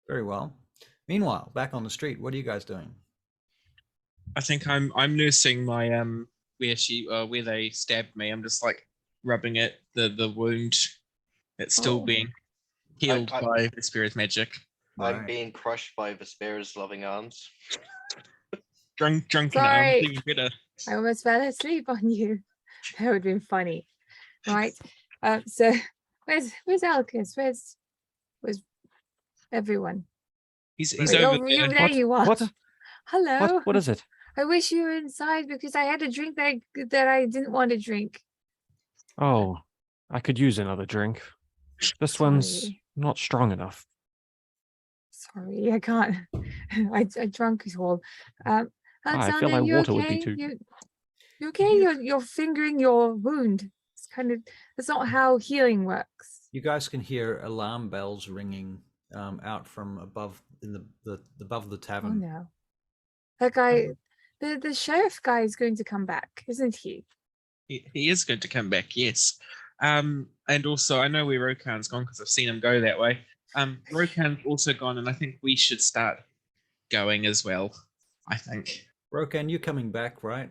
Very well. Meanwhile, back on the street, what are you guys doing? I think I'm nursing my where they stabbed me. I'm just like rubbing the wound that's still being healed by the spirit magic. I'm Right. being crushed by Vespera's loving arms. Drunk in arms, Sorry. even better. I almost fell asleep on you. That would have been funny. Right. So where's Alcus? Where's everyone? He's Wait, over oh, there. there you are. What? Hello. What is it? I wish you were inside because I had a drink that I didn't want to drink. Oh, I could use another drink. This one's Sorry. not strong enough. Sorry, I can't. I drunk it all. I Alexander, feel like you water okay? would be too. You okay? You're fingering your wound. It's that's not how healing works. You guys can hear alarm bells ringing out from above in the above the Oh tavern. no. That guy, the sheriff guy is going to come back, isn't he? He is going to come back, yes. And also, I know where Rokan's gone because I've seen him go that way. Rokan's also gone, and I think we should start going as well, I think. Rokan, you're coming back, right?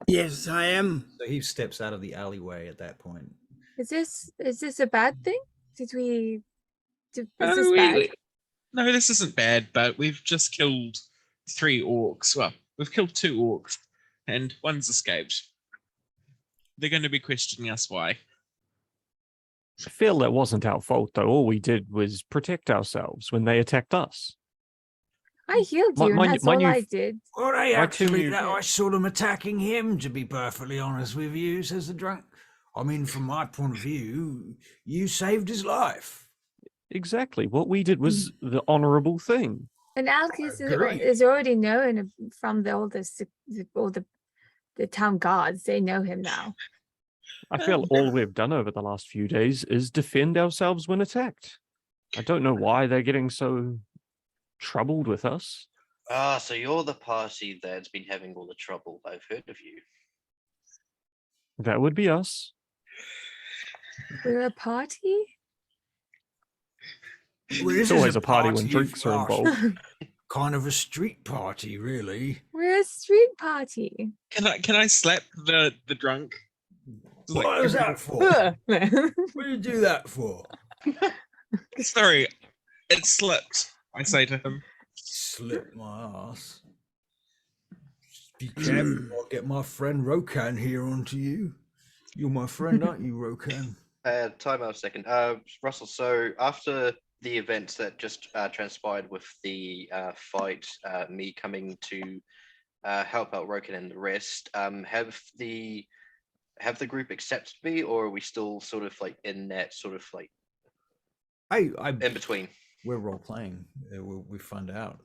Yes, I am. So he steps out of the alleyway at that point. Is this a bad thing? Is this No, bad? no, this isn't bad, but we've just killed 3 orcs. Well, we've killed 2 orcs, and one's escaped. They're going to be questioning us why. I feel that wasn't our fault, though. All we did was protect ourselves when they attacked us. I healed you, and that's all I did. Well, Why couldn't you- I saw them attacking him, to be perfectly honest with you, says the drunk. I mean, from my point of view, you saved his life. Exactly. What we did was the honourable thing. And Alcus Great. is already known from all the town guards. They know him now. I feel all we've done over the last few days is defend ourselves when attacked. I don't know why they're getting so troubled with us. Ah, so you're the party that's been having all the trouble. I've heard of you. That would be us. We're a party? Well, It's this is always a party when of drinks are us. involved. Kind of a street party, really. We're a street party. Can I slap the drunk? It's like, What is that for? What do you do that for? sorry, it slipped, I say to him. Slip my ass. Be careful, I'll get my friend Rokan here onto you. You're my friend, aren't you, Rokan? Time out a second. Russell, so after the events that just transpired with the fight, me coming to help out Rokan and the rest, have the group accepted me, or are we still sort of like in that sort of like in between? We're role playing. We find out.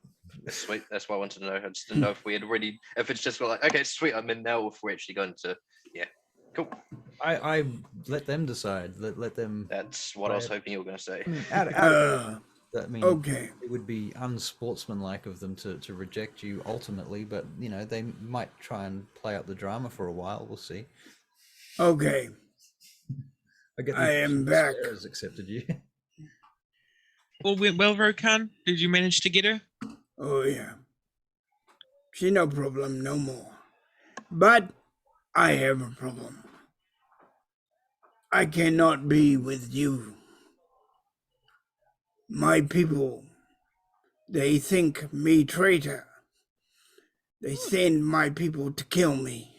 Sweet. That's what I wanted to know. I just didn't know if we had already, if it's just like, okay, sweet, I'm in now, or if we're actually going to, yeah, cool. I let them decide. Let them. That's what I was hoping you were going to say. I mean, Okay. it would be unsportsmanlike of them to reject you ultimately, but you know they might try and play up the drama for a while. We'll see. Okay. I am back. Sarah's accepted you. All went well, Rokan? Did you manage to get her? Oh, yeah. She no problem no more. But I have a problem. I cannot be with you. My people, they think me traitor. They send my people to kill me.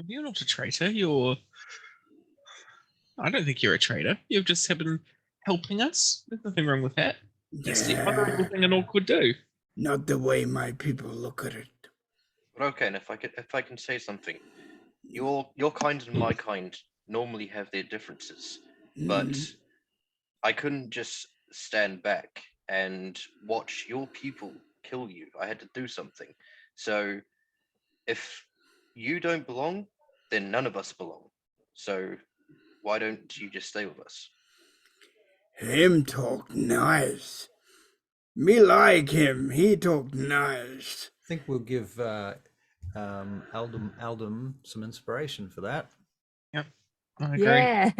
You're not a traitor. I don't think you're a traitor. You've just been helping us. There's nothing wrong with that. That's the honorable thing an orc would do. Not the way my people look at it. But okay, and if I can say something, your kind and my kind normally have their differences, but I couldn't just stand back and watch your people kill you. I had to do something. So if you don't belong, then none of us belong. So why don't you just stay with us? Him talk nice. Me like him. He talk nice. I think we'll give Aldum some inspiration for that. Yep, I agree. Yeah.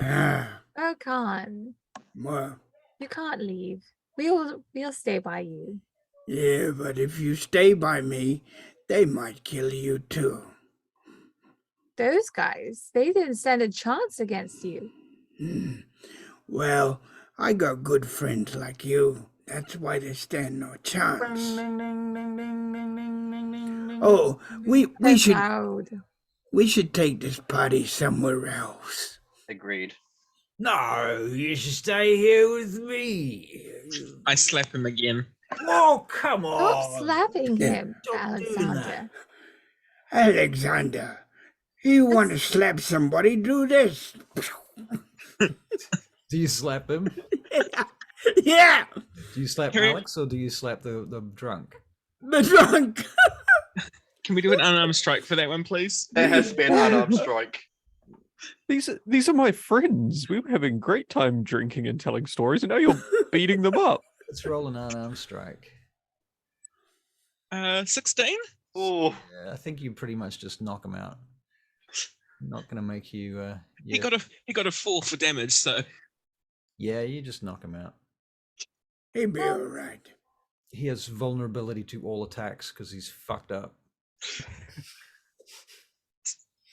Ah, Rokan, well, you can't leave. We'll stay by you. yeah, but if you stay by me, they might kill you too. Those guys, they didn't stand a chance against you. Well, I got good friends like you. That's why they stand no chance. Oh, we That's should loud. take this party somewhere else. Agreed. No, you should stay here with me. I slap him again. Oh, come Stop on. slapping him, Stop doing Alexander. Alexander, you want to slap somebody? Do this. Do you slap him? Yeah, Do you slap Harry- Alex or do you slap the drunk? the drunk. Can we do an unarmed strike for that one, please? There has been an unarmed strike. These are my friends. We were having a great time drinking and telling stories, and now you're beating them up. Let's roll an unarmed strike. 16? Oh, Yeah, I think you pretty much just knock him out. Not gonna make you. He got a 4 for damage, so Yeah, you just knock him out. He'd be all right. He has vulnerability to all attacks because he's fucked up.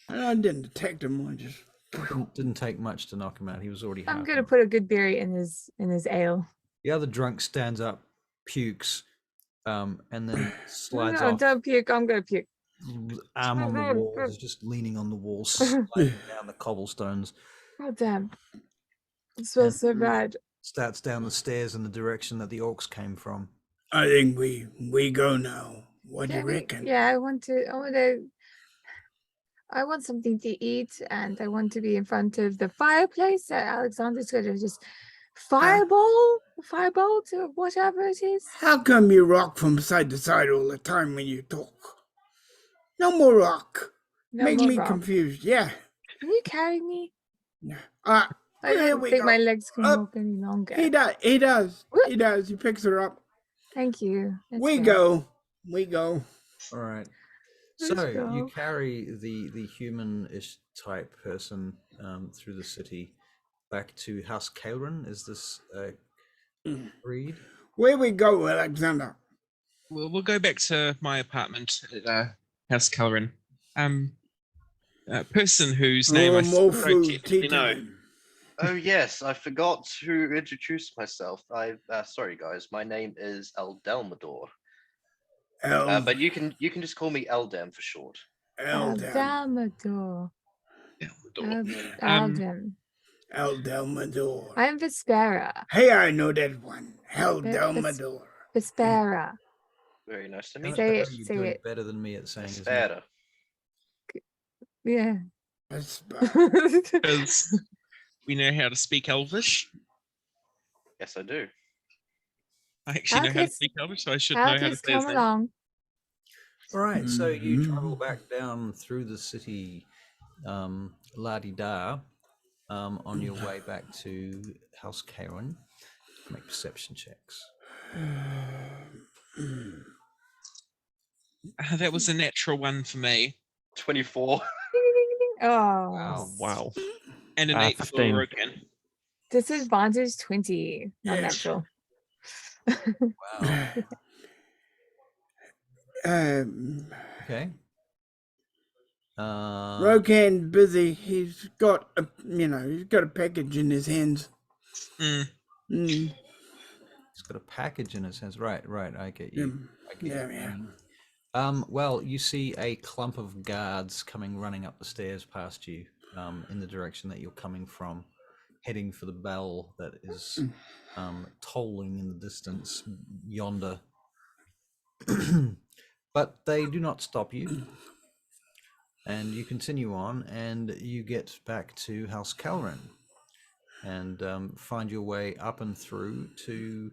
I didn't detect him. I just. Didn't take much to knock him out. He was already. I'm half gonna knocked. put a good berry in his ale. The other drunk stands up, pukes, and then slides No, off. don't puke. I'm gonna puke. Arm on the walls, just leaning on the walls, sliding down the cobblestones. Oh damn! It smells so bad. Starts down the stairs in the direction that the orcs came from. I think we go now. What do you reckon? Yeah, I want something to eat, and I want to be in front of the fireplace that Alexander's gonna just fireball to whatever it is. How come you rock from side to side all the time when you talk? No more rock. No Make more me rock. confused. Yeah. Can you carry me? Uh, I Here don't we think my go. legs can Up. walk any longer. he does. He does. Whoop. He does. He picks her up. Thank you. That's We fair. go. We go. All right. Let's So you go. carry the human-ish type person through the city back to House Kaelrin. Is this agreed? Where we go, Alexander? we'll go back to my apartment at House Colorin. Person whose name I more don't food, technically tea know. time. oh yes, I forgot to introduce myself. Sorry guys, my name is Eldelmador. But you can just call me Eldam for short. Aldamador. Elmador. Aldem. Eldelmador. I am Vespera. Hey, I know that one. Eldelmador. Vespera. Very nice to How meet much Say better it, are you say doing it. better than me at saying you. his name? Better. Yeah. Because we know how to speak Elvish. Yes, I do. I actually know how to Alkis- speak Elvish, so I should know how to Alkis, say his come name. along. All right, so you Mhm. travel back down through the city, la-di-da, on your way back to House Kaelrin. Make perception checks. That was a natural one for me. 24. Oh, Wow. Wow. And an 8 for 15. Rokan. disadvantage 20. Not Yeah. natural. Wow. Okay. Rokan's busy. He's got a package in his hands. Mm. Mm. He's got a package in his hands. Right. I get you. I get Yeah, you. yeah. Well, you see a clump of guards coming running up the stairs past you, in the direction that you're coming from, heading for the bell that is tolling in the distance yonder. But they do not stop you. And you continue on, and you get back to House Kaelrin, and find your way up and through to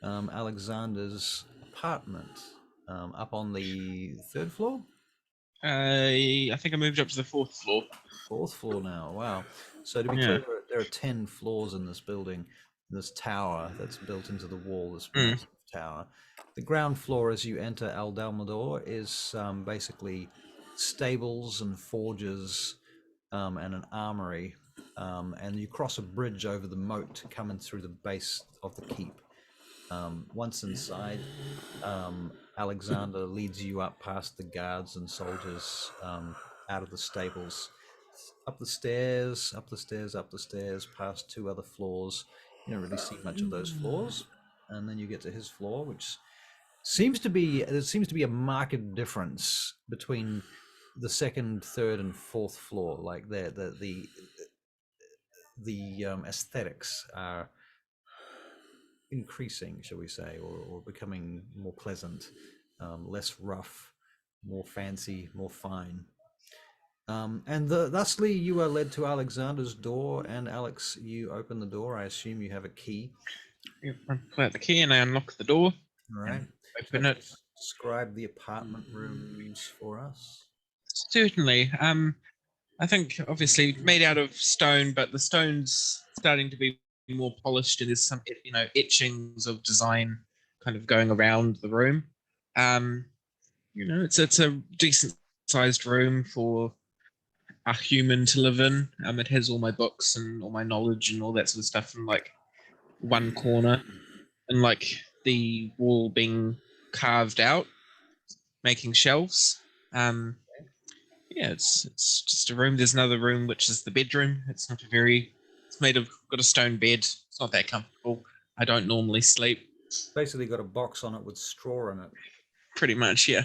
Alexander's apartment, up on the 3rd floor? I think I moved up to the 4th floor. 4th floor now, wow. So to be Yeah. clear, there are 10 floors in this building, this tower that's built into the wall, this Mm. massive tower. The ground floor as you enter Aldalmador is basically stables and forges and an armory, and you cross a bridge over the moat coming through the base of the keep. Once inside, Alexander leads you up past the guards and soldiers out of the stables up the stairs, up the stairs, up the stairs, past 2 other floors. You don't really see much of those floors, and then you get to his floor, which seems to be a marked difference between the 2nd, 3rd, and 4th floor. Like the aesthetics are increasing, shall we say, or becoming more pleasant, less rough, more fancy, more fine. And thusly, you are led to Alexander's door, and Alex, you open the door. I assume you have a key. I pull out the key and I unlock the door. All right. Open it. Describe the apartment rooms for us. Certainly. I think obviously made out of stone, but the stone's starting to be more polished, and there's some, etchings of design kind of going around the room. It's a decent sized room for a human to live in. It has all my books and all my knowledge and all that sort of stuff in like one corner, and like the wall being carved out, making shelves. It's just a room. There's another room which is the bedroom. It's got a stone bed. It's not that comfortable. I don't normally sleep. Basically got a box on it with straw in it. Pretty much, yeah.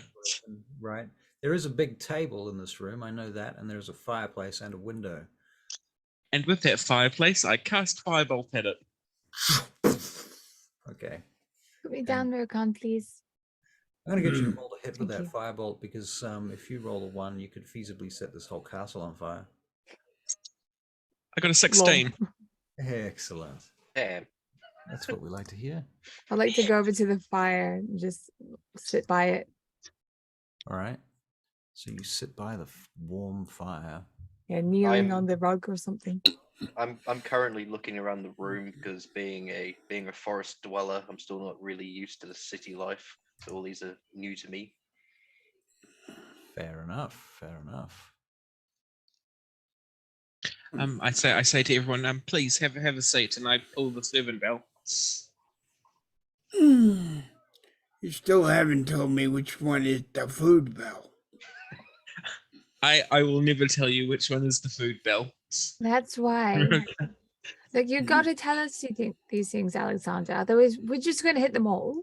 Right. There is a big table in this room, I know that, and there's a fireplace and a window. And with that fireplace, I cast firebolt at it. Okay. Put me down, Rokan, please. I'm going to get you to roll the hit with Thank that you. firebolt, because if you roll a 1, you could feasibly set this whole castle on fire. I got a 16. Excellent. Damn. That's what we like to hear. I'd like to go over to the fire and just sit by it. All right. So you sit by the warm fire. Yeah, kneeling I'm- on the rug or something. I'm currently looking around the room because being a forest dweller, I'm still not really used to the city life. So all these are new to me. Fair enough. Fair enough. I say to everyone, please have a seat, and I pull the servant bell. You still haven't told me which one is the food bell. I will never tell you which one is the food bell. That's why. Like, you got to tell us these things, Alexander. Otherwise, we're just going to hit them all.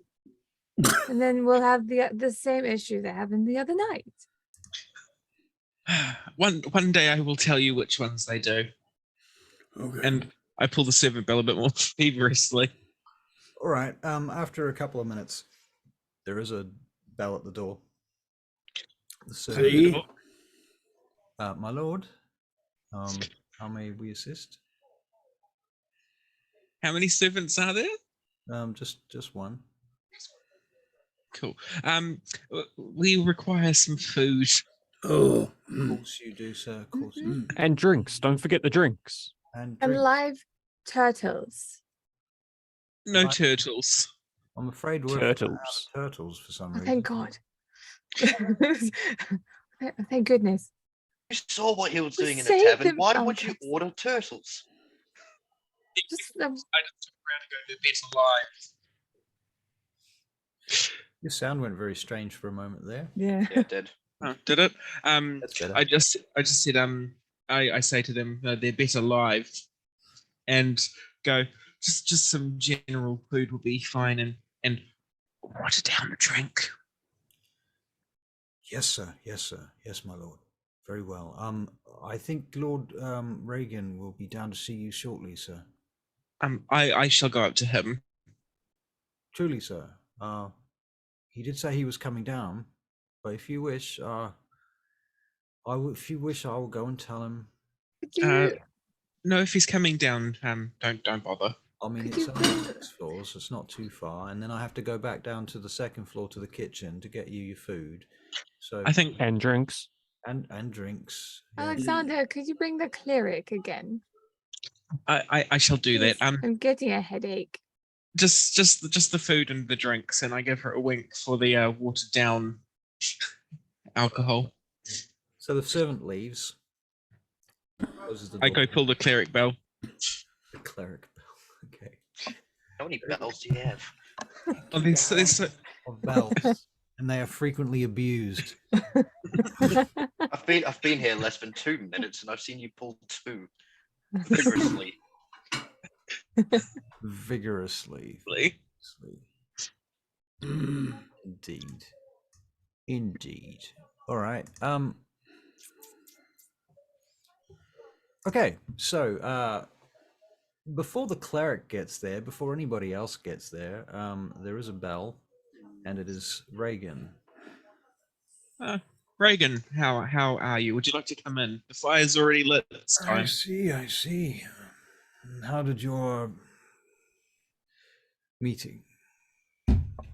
And then we'll have the same issue that happened the other night. One day I will tell you which ones they do. Okay. And I pull the servant bell a bit more feverishly. All right. After a couple of minutes, there is a bell at the door. The servant, See? my lord, how may we assist? How many servants are there? Just one. Cool. We require some food. Oh. Of course you do, sir. Of course you do. And drinks. Don't forget the drinks. And And drink. live turtles. No Right. turtles. I'm afraid we're Turtles. out of turtles for some Oh, reason. thank God. Thank goodness. You saw what he was We doing in the saved tavern. him. Why Oh, would you God. order turtles? Just I just took around to go to bed alive. Your sound went very strange for a moment there. yeah. Yeah, it did. Oh, did it? That's better. I just said I say to them they're better live, and go just some general food will be fine, and water down the drink. Yes, sir. Yes, sir. Yes, my lord. Very well. I think Lord Reagan will be down to see you shortly, sir. I shall go up to him. Truly, sir. He did say he was coming down, but if you wish, if you wish, I will go and tell him. Could you, No, if he's coming down, don't bother. I mean, Could it's you only bring- 6 floors, it's not too far, and then I have to go back down to the 2nd floor to the kitchen to get you your food. So I think And drinks. and drinks. yeah. Alexander, could you bring the cleric again? I shall do that. Please, I'm getting a headache. Just the food and the drinks, and I give her a wink for the watered down alcohol. So the servant leaves. Closes the I door. go pull the cleric bell. The cleric bell. Okay. How many bells do you have? Oh, there's Of bells, and they are frequently abused. I've been here less than 2 minutes, and I've seen you pull 2 vigorously. Vigorously. Really? Indeed. Indeed. All right. Okay, so before the cleric gets there, before anybody else gets there, there is a bell, and it is Reagan. Reagan, how are you? Would you like to come in? The fire's already lit this time. I see. And how did your meeting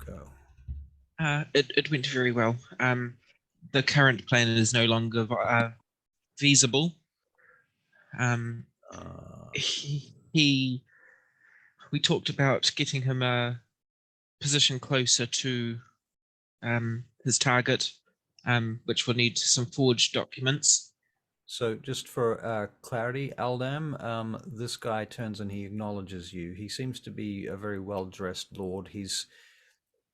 go? It went very well. The current plan is no longer feasible. We talked about getting him a position closer to his target, which will need some forged documents. So just for clarity, Aldam, this guy turns and he acknowledges you. He seems to be a very well-dressed lord. He's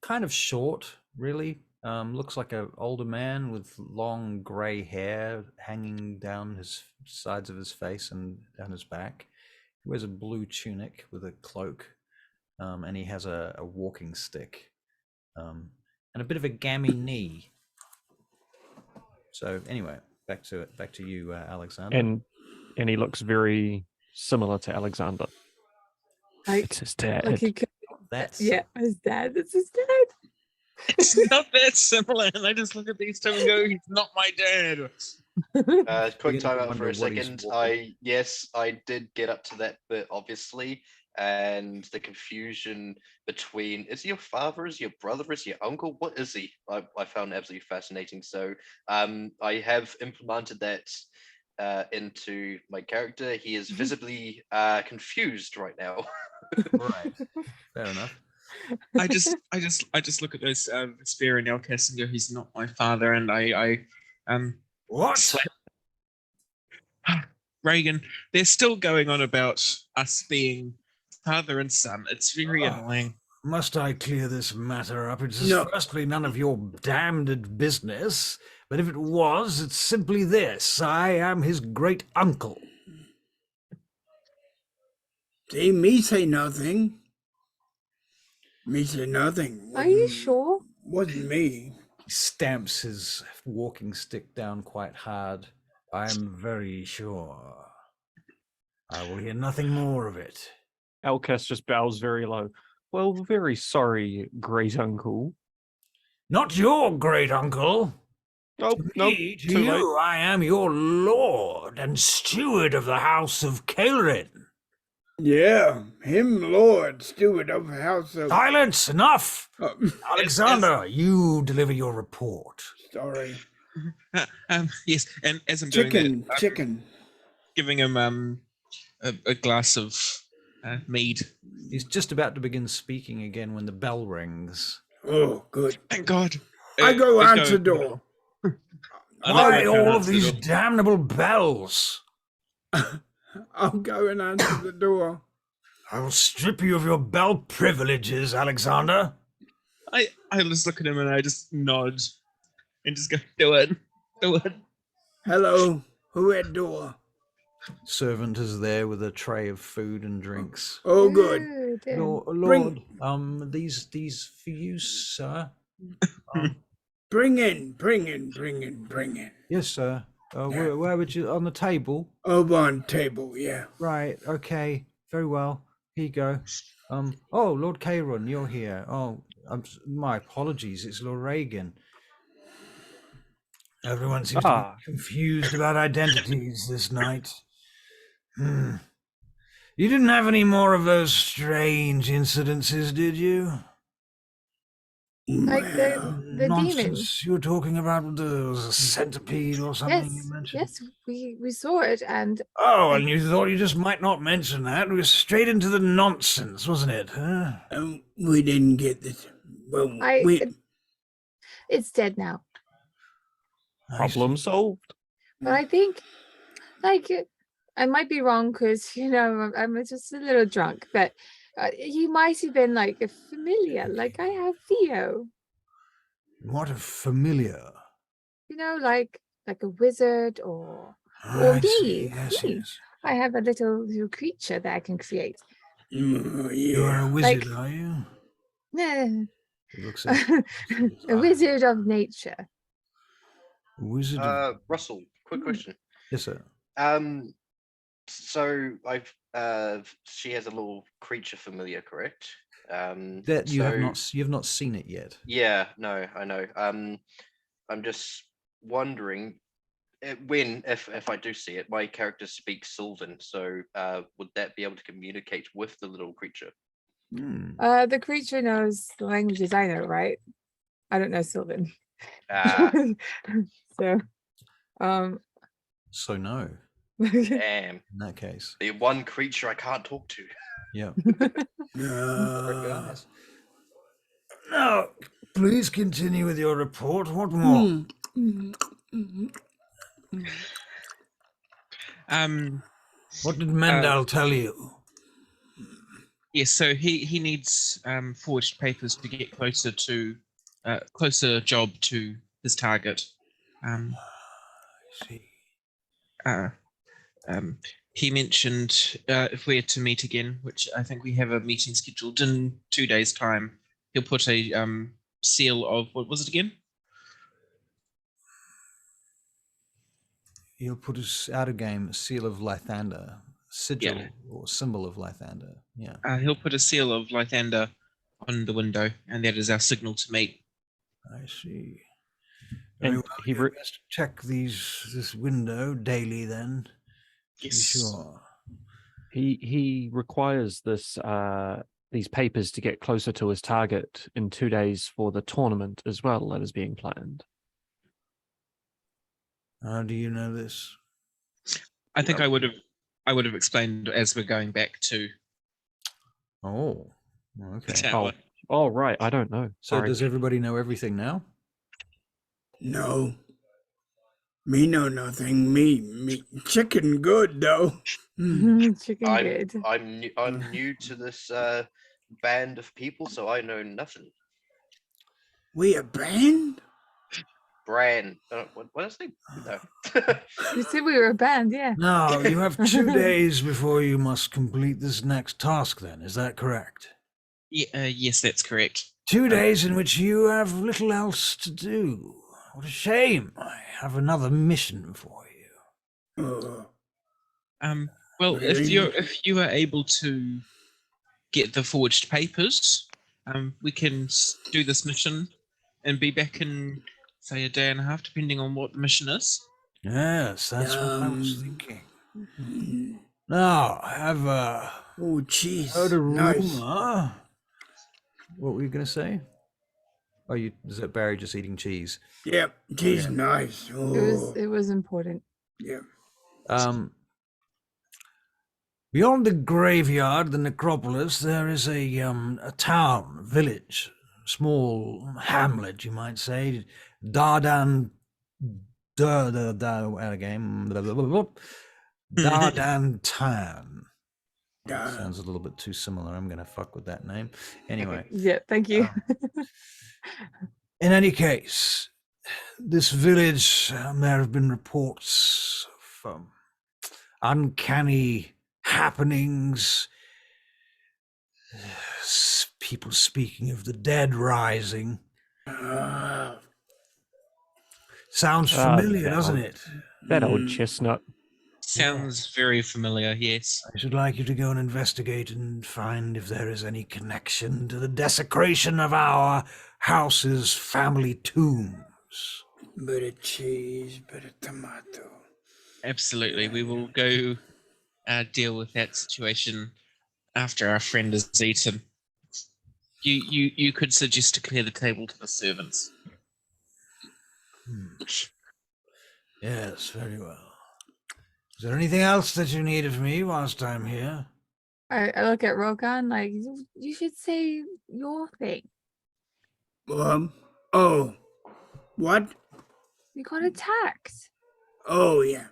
kind of short, really. Looks like an older man with long grey hair hanging down his sides of his face and down his back. He wears a blue tunic with a cloak, and he has a walking stick, and a bit of a gammy knee. So anyway, back to you, Alexander. And he looks very similar to Alexander. It's his dad. Like he could, That's his dad. It's his dad. It's not that similar, and I just look at these two and go, "He's not my dad." Quick time out wonder for a what he's second. walking. I did get up to that bit, obviously, and the confusion between is he your father, is he your brother, is he your uncle, what is he? I found absolutely fascinating. So I have implemented that into my character. He is visibly confused right now. right. Fair enough. I just look at those Spear and Elcas and go, "He's not my father," and I What? slap Reagan. They're still going on about us being father and son. It's very annoying. Must I clear this matter up? It's No. firstly none of your damned business, but if it was, it's simply this. I am his great uncle. See, me say nothing. Me say nothing. Are you sure? Wasn't me. He stamps his walking stick down quite hard. I am very sure. I will hear nothing more of it. Elcas just bows very low. Well, very sorry, great uncle. Not your great uncle. Nope, nope. Me, to Too late. you, I am your lord and steward of the house of Caelrin. Yeah, him Lord, steward of House of... Silence! Enough! Oh, Alexander, you deliver your report. sorry. Yes, and as I'm doing Chicken, that, chicken. giving him a glass of mead. He's just about to begin speaking again when the bell rings. Oh, good. Thank God. I go answer door. Why all of these damnable bells? I'll go and answer the door. I will strip you of your bell privileges, Alexander. I just look at him and I just nod and just go, "Do it, do it." Hello, who at door? Servant is there with a tray of food and drinks. Oh, good. Lord, these for you, sir. Bring in. Yes, sir. Where would you, on the table? Over on table, yeah. Right, okay, very well. Here you go. Oh, Lord Caelrin, you're here. Oh, my apologies, it's Lord Reagan. Everyone seems to be confused about identities this night. You didn't have any more of those strange incidences, did you? Like the Nonsense demons. you were talking about, there was a centipede or something you mentioned? Yes, we saw it, and Oh, and you thought you just might not mention that? It was straight into the nonsense, wasn't it? Huh? We didn't get this. Well, it's dead now. Problem solved. But I think, like, I might be wrong because I'm just a little drunk, but you might have been like a familiar, like I have Theo. What a familiar. You know, like a wizard or I see. me. Yes, Me. yes. I have a little creature that I can create. You're a Yeah. wizard, Like- are you? Nah. He looks at A wizard of nature. Wizard of... Russell, quick question. yes, sir. So she has a little creature familiar, correct? That you have not seen it yet. Yeah, no, I know. I'm just wondering if I do see it, my character speaks Sylvan, so would that be able to communicate with the little creature? The creature knows the languages I know, right? I don't know Sylvan. So, So no, Damn, in that case. the one creature I can't talk to. Yeah. Uh, Now, please continue with your report. What more? What did Mendel tell you? Yes, so he needs forged papers to get closer job to his target. I see. He mentioned if we're to meet again, which I think we have a meeting scheduled in 2 days' time, he'll put a seal of, what was it again? He'll put his out of game seal of Lathander, sigil or symbol of Lathander. Yeah. He'll put a seal of Lythander on the window, and that is our signal to meet. I see. And Very well. he You best check this window daily then. To be Yes. sure. he requires these papers to get closer to his target in 2 days for the tournament as well that is being planned. How do you know this? I think I would have explained as we're going back to Oh. the Okay. tower. Oh, right. I don't know. So Sorry. does everybody know everything now? no. Me know nothing. Me chicken good though. Chicken good. I'm new to this band of people, so I know nothing. We a band? Bran, what is it? No. You said we were a band, yeah. Now, you have 2 days before you must complete this next task then, is that correct? Yeah, yes, that's correct. 2 days in which you have little else to do. What a shame. I have another mission for you. Well, Really? if you are able to get the forged papers, we can do this mission and be back in, say, a day and a half, depending on what the mission is. Yes, that's what I was thinking. Now, I have Oh, cheese. heard a Nice. rumor. What were you going to say? Oh, is that Barry just eating cheese? Yep, cheese nice. Oh, It was important. yeah. Beyond the graveyard, the necropolis, there is a town, village, small hamlet, you might say. Dardan Tan. Sounds a little bit too similar. I'm going to fuck with that name. Anyway. Yeah, thank you. In any case, this village, there have been reports of uncanny happenings, people speaking of the dead rising. Sounds familiar, doesn't it? That old chestnut. Sounds very familiar, yes. I should like you to go and investigate and find if there is any connection to the desecration of our house's family tombs. Bit of cheese, bit of tomato. Absolutely. We will go deal with that situation after our friend is eaten. You could suggest to clear the table to the servants. Yes, very well. Is there anything else that you need of me whilst I'm here? I look at Rokan like, you should say your thing. Oh, what? You got attacked. Oh, yeah.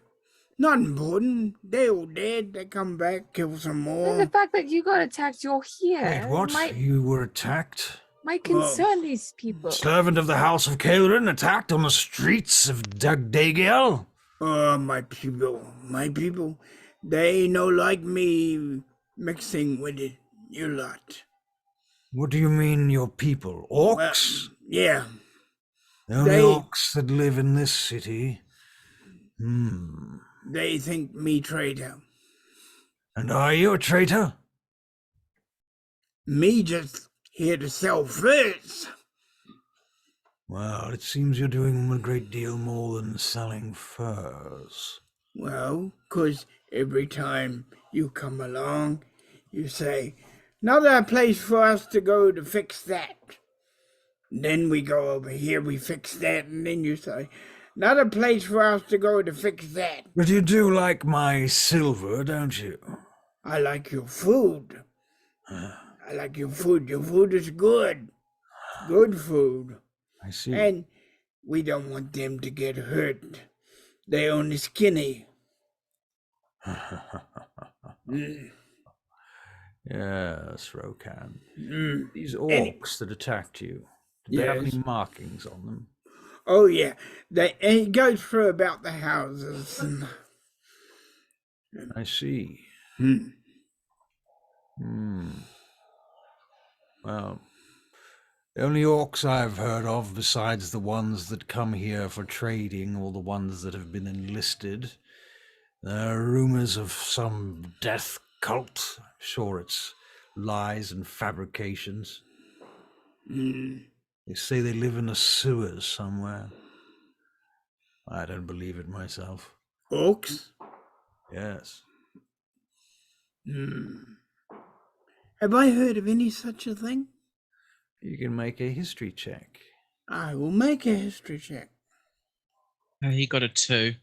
Not important. They all dead. They come back, kill some And the more. fact that you got attacked, you're here. Wait, what? might- You were attacked? might concern these people. Servant of the House of Caelrin attacked on the streets of Dagdagiel? Oh, my people, they no like me mixing with it, you lot. What do you mean, your people? Orcs? Yeah, The only they- orcs that live in this city? they think me traitor. And are you a traitor? Me just here to sell furs. Well, it seems you're doing a great deal more than selling furs. Well, 'cause every time you come along, you say, another place for us to go to fix that. Then we go over here, we fix that, and then you say, another place for us to go to fix that. But you do like my silver, don't you? I like your food. I like your food. Your food is good. Good food. I see. And we don't want them to get hurt. They're only skinny. Yes, Rokan. Mm. These orcs that attacked you, did they have any Yes. markings on them? Oh, yeah. And he goes through about the houses. And, I see. Hmm. Well, the only orcs I've heard of, besides the ones that come here for trading or the ones that have been enlisted, there are rumors of some death cult. I'm sure it's lies and fabrications. They say they live in the sewers somewhere. I don't believe it myself. Orcs? Yes. Have I heard of any such a thing? You can make a history check. I will make a history check. He got a 2.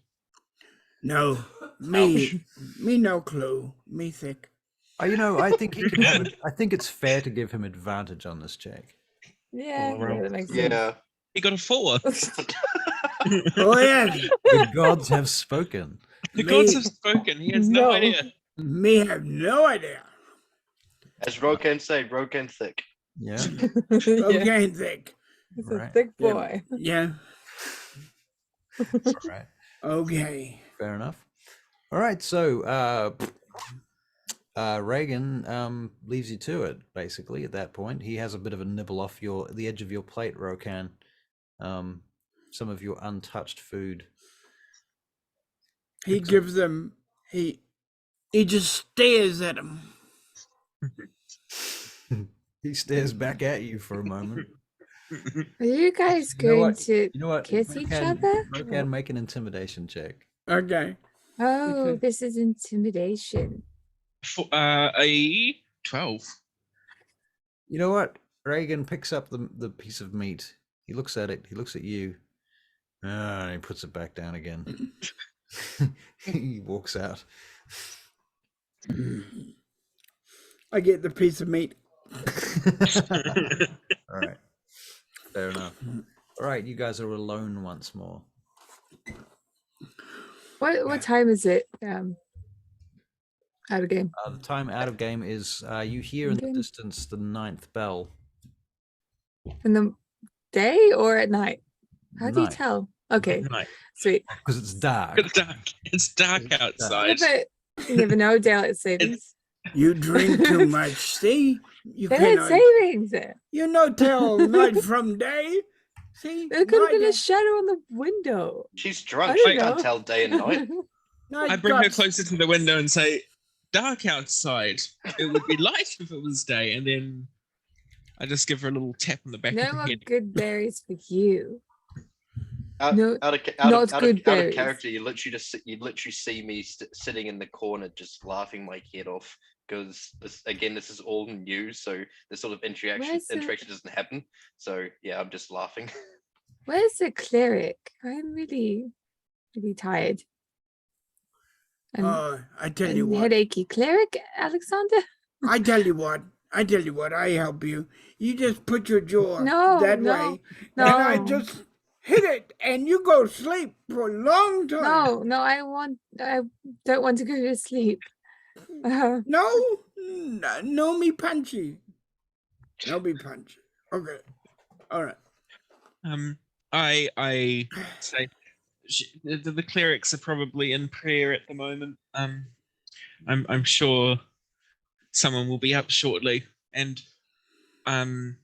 No, me no clue. Me thick. You know, I think he can have it. I think it's fair to give him advantage on this check. Yeah, Well, that makes sense. Yeah. He got a 4. Oh yes, The gods have spoken. The Me- gods have spoken. He has no No. idea. me have no idea. As Rokan said, Rokan thick. Yeah. Yeah, Okay, thick. he's Right. a thick Yeah. boy. Yeah. Right. Okay. Fair enough. All right. So Reagan leaves you to it. Basically, at that point, he has a bit of a nibble off the edge of your plate, Rokan. Some of your untouched food. He gives them. He just stares at him. He stares back at you for a moment. Are you guys You know going what? to You know what? kiss each other? Rokan, make an intimidation check. Okay. Oh, this is intimidation. A 12. You know what? Reagan picks up the piece of meat. He looks at it. He looks at you. And he puts it back down again. He walks out. I get the piece of meat. All right. Fair enough. All right, you guys are alone once more. What time is it? Out of game. The time out of game is you hear in the Okay. distance the 9th bell. In the day or at night? How do you Night. tell? Okay, Right. sweet. Because it's dark. It's dark. It's dark It's dark. outside. Yeah, but you never know daylight savings. You drink too much. See, you Daylight cannot. savings. You know, tell night from day. See, There could have been night a shadow on the window. She's I drunk. don't She can't know. tell day and night. night I bring her got- closer to the window and say, dark outside. It would be light if it was day. And then I just give her a little tap on the back No of the more head. good berries for you. Out, No, out, of, ca- not out, of, out, good of, out of berries. character, you literally see me sitting in the corner, just laughing my head off because this is all new, so this sort of Where's the- interaction doesn't happen. So yeah, I'm just laughing. Where's the cleric? I'm really, really tired. And, I tell you and what. headachy. Cleric, Alexander? I tell you what. I help you. You just put your jaw No, that no, way, and I no. just hit it, and you go sleep for a long time. No, I don't want to go to sleep. No, me punchy. No, me punchy. Okay. All right. I say the clerics are probably in prayer at the moment. I'm sure someone will be up shortly, and I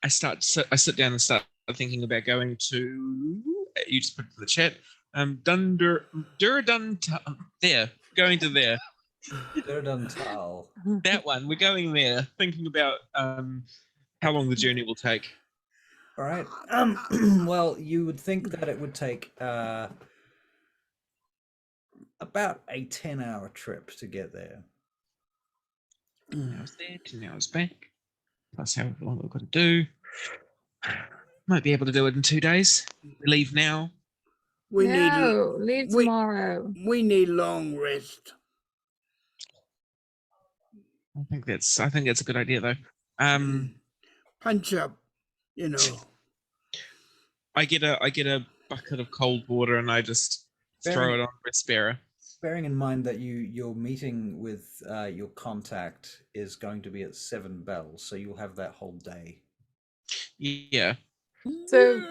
sit down and start thinking about going to. You just put it to the chat. There, going to there. Durduntal. That one. We're going there. Thinking about how long the journey will take. All right. Well, you would think that it would take about a 10-hour trip to get there. 10 hours there, 10 hours back. That's how long we've got to do. Might be able to do it in 2 days. We leave now. We No, leave we- tomorrow. we need long rest. I think that's a good idea though. Punch up, you know. I get a bucket of cold water and I just throw it on Respera. Bearing in mind that your meeting with your contact is going to be at 7 bells, so you'll have that whole day. Yeah. So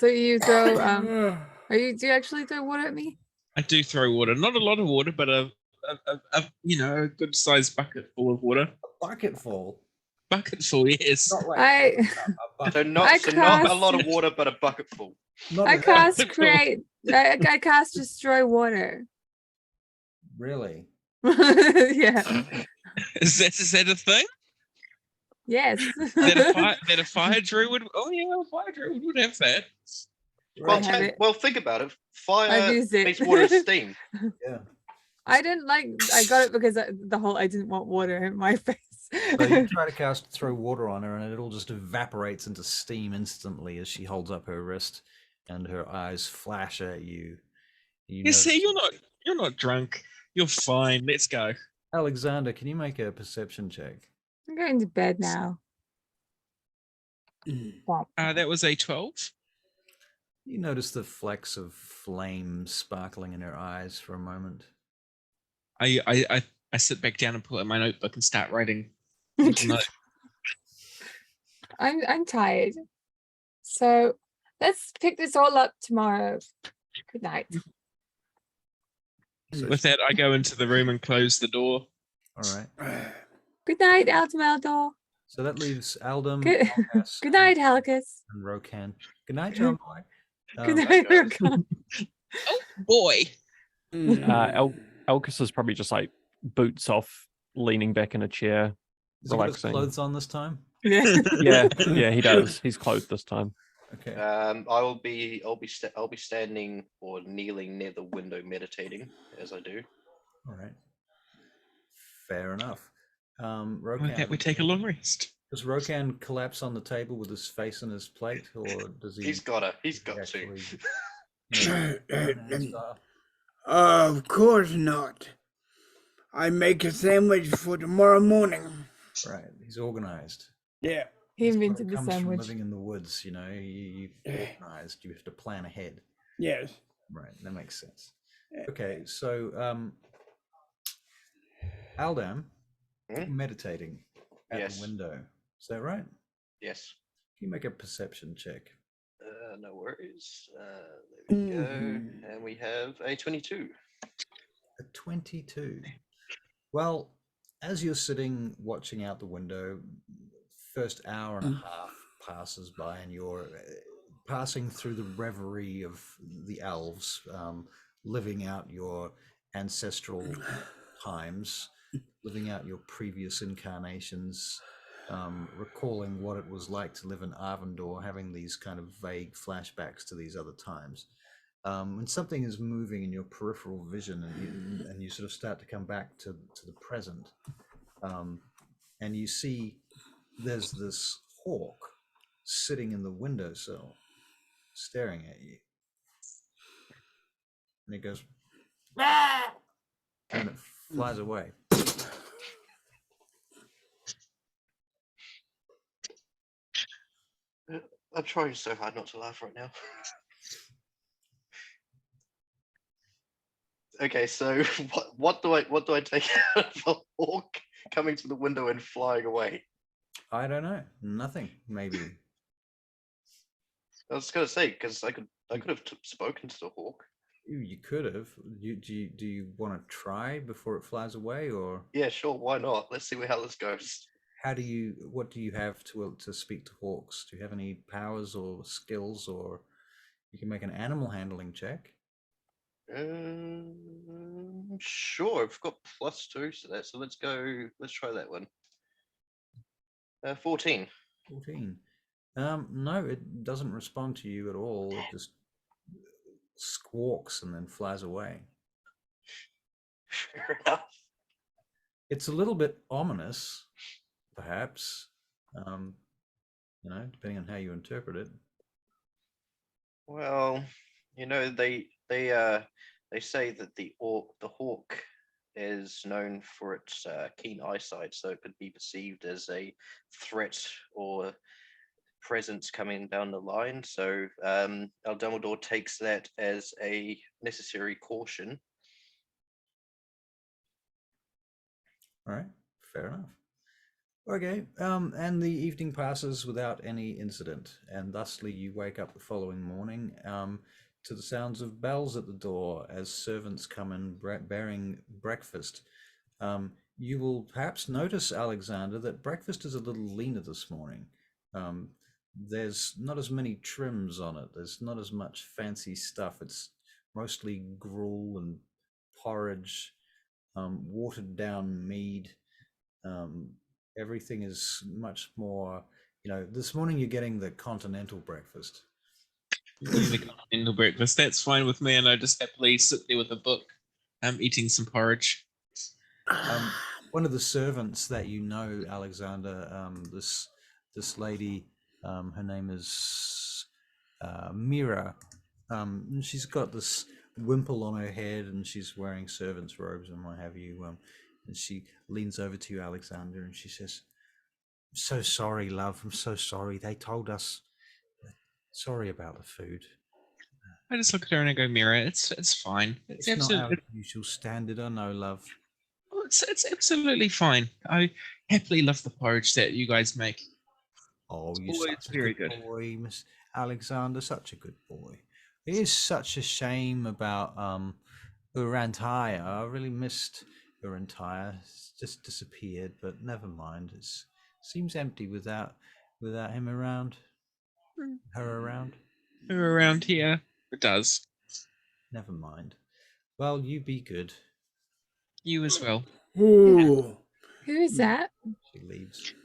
you throw do you actually throw water at me? I do throw water. Not a lot of water, but a good sized bucket full of water. A bucket full. Bucket full, yes. Not like I a bucket. So not a lot of water, but a bucket full. Not I a- cast create. I cast destroy water. Really? Yeah. Is that a thing? Yes. That a fire druid? Oh yeah, a fire druid would have that. Well, I have it. well, think about it. I've Fire used it. makes water steam. Yeah. I didn't like. I got it because I didn't want water in my face. So you try to throw water on her, and it all just evaporates into steam instantly as she holds up her wrist, and her eyes flash at you. You see, you're not drunk. You're fine. Let's go. Alexander, can you make a perception check? I'm going to bed now. That was a 12. You notice the flecks of flame sparkling in her eyes for a moment. I sit back down and pull out my notebook and start writing. a little note. I'm tired. So let's pick this all up tomorrow. Good night. So With that, I go into the room and close the door. all right. Good night, Aldemaldor. So that leaves Aldum, Good, Alcas, good night, Halkus. and Rokan. Good night, John Boy. Good Um, night, guys. Rokan. Boy. Elkis is probably just like boots off, leaning back in a chair, Has he got his relaxing. clothes on this time? Yeah. Yeah, he does. He's clothed this time. Okay. I'll be standing or kneeling near the window, meditating as I do. All right. Fair enough. With Rokan, that, we take a long rest. does Rokan collapse on the table with his face in his plate, or does he? He's got to. actually, you know, style? Of course not. I make a sandwich for tomorrow morning. Right. He's organized. Yeah. He That's what invented the comes from sandwich. living in the woods, you know. You organized. You have to plan ahead. Yes. Right. That makes sense. Okay. So, Aldam, you're meditating at Yes. the window. Is that right? Yes. Can you make a perception check? No worries. There we go. Mhm. And we have a 22. A 22. Well, as you're sitting watching out the window, first hour and a half passes by, and you're passing through the reverie of the elves, living out your ancestral times, living out your previous incarnations, recalling what it was like to live in Arvindor, having these kind of vague flashbacks to these other times. When something is moving in your peripheral vision, and you sort of start to come back to the present, and you see there's this hawk sitting in the windowsill, staring at you, and it goes, "Ah!" and it flies away. I'm trying so hard not to laugh right now. Okay, so what do I take out of a hawk coming to the window and flying away? I don't know. Nothing. Maybe. I was gonna say because I could have spoken to the hawk. You could have. Do you want to try before it flies away, or Yeah, sure. Why not? Let's see how this goes. what do you have to speak to hawks? Do you have any powers or skills, or you can make an animal handling check? Sure. I've got +2 to that, so let's go. Let's try that one. 14. 14. No, it doesn't respond to you at all. It just squawks and then flies away. Fair enough. It's a little bit ominous, perhaps. Depending on how you interpret it. Well, they say that the hawk is known for its keen eyesight, so it could be perceived as a threat or presence coming down the line. So El Dumbledore takes that as a necessary caution. All right, fair enough. Okay, and the evening passes without any incident, and thusly you wake up the following morning to the sounds of bells at the door as servants come in bearing breakfast. You will perhaps notice, Alexander, that breakfast is a little leaner this morning. There's not as many trims on it. There's not as much fancy stuff. It's mostly gruel and porridge, watered down mead. Everything is much more, this morning you're getting the continental breakfast. The continental breakfast. That's fine with me, and I just happily sit there with a book, eating some porridge. One of the servants that you know, Alexander, this lady, her name is Mira. She's got this wimple on her head, and she's wearing servant's robes and what have you. And she leans over to you, Alexander, and she says, "I'm so sorry, love. I'm so sorry. They told us. Sorry about the food." I just look at her and I go, Mira, it's fine. It's not our usual standard, I know, love. It's absolutely fine. I happily love the porridge that you guys make. Oh, you're always such a very good good. boy, Miss Alexander. Such a good boy. It is such a shame about Urantaya. I really missed Urantaya. It's just disappeared, but never mind. It seems empty without him around. Her around. Her around here. It does. Never mind. Well, you be good. You as well. Ooh. Who is that? She leaves.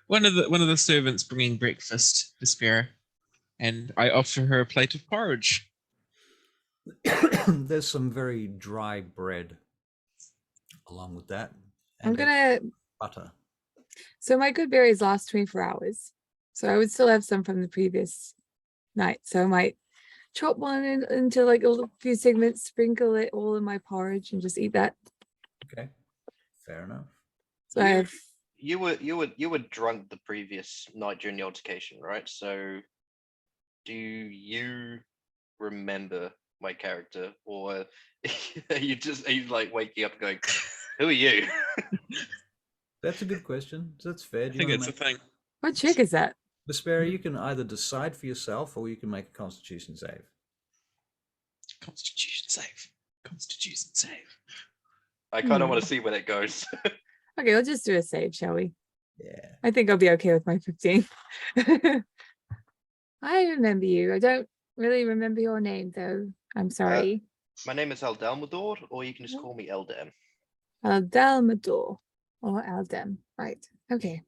One of the servants bringing breakfast to Spira, and I offer her a plate of porridge. There's some very dry bread along with that. I'm gonna butter. So my good berries last 24 hours. So I would still have some from the previous night. So I might chop one into like a few segments, sprinkle it all in my porridge, and just eat that. Okay, fair enough. So I have. You were drunk the previous night during the altercation, right? So, do you remember my character, or are you like waking up going, "Who are you?" That's a good question. That's fair. I think it's a thing. What trick is that? Vespera, you can either decide for yourself, or you can make a Constitution save. Constitution save. Constitution save. I kind of want to see where that goes. Okay, let's just do a save, shall we? Yeah. I think I'll be okay with my 15. I remember you. I don't really remember your name, though. I'm sorry. My name is Aldalmador, or you can just call me Eldem. Aldalmador or Eldem. Right. Okay.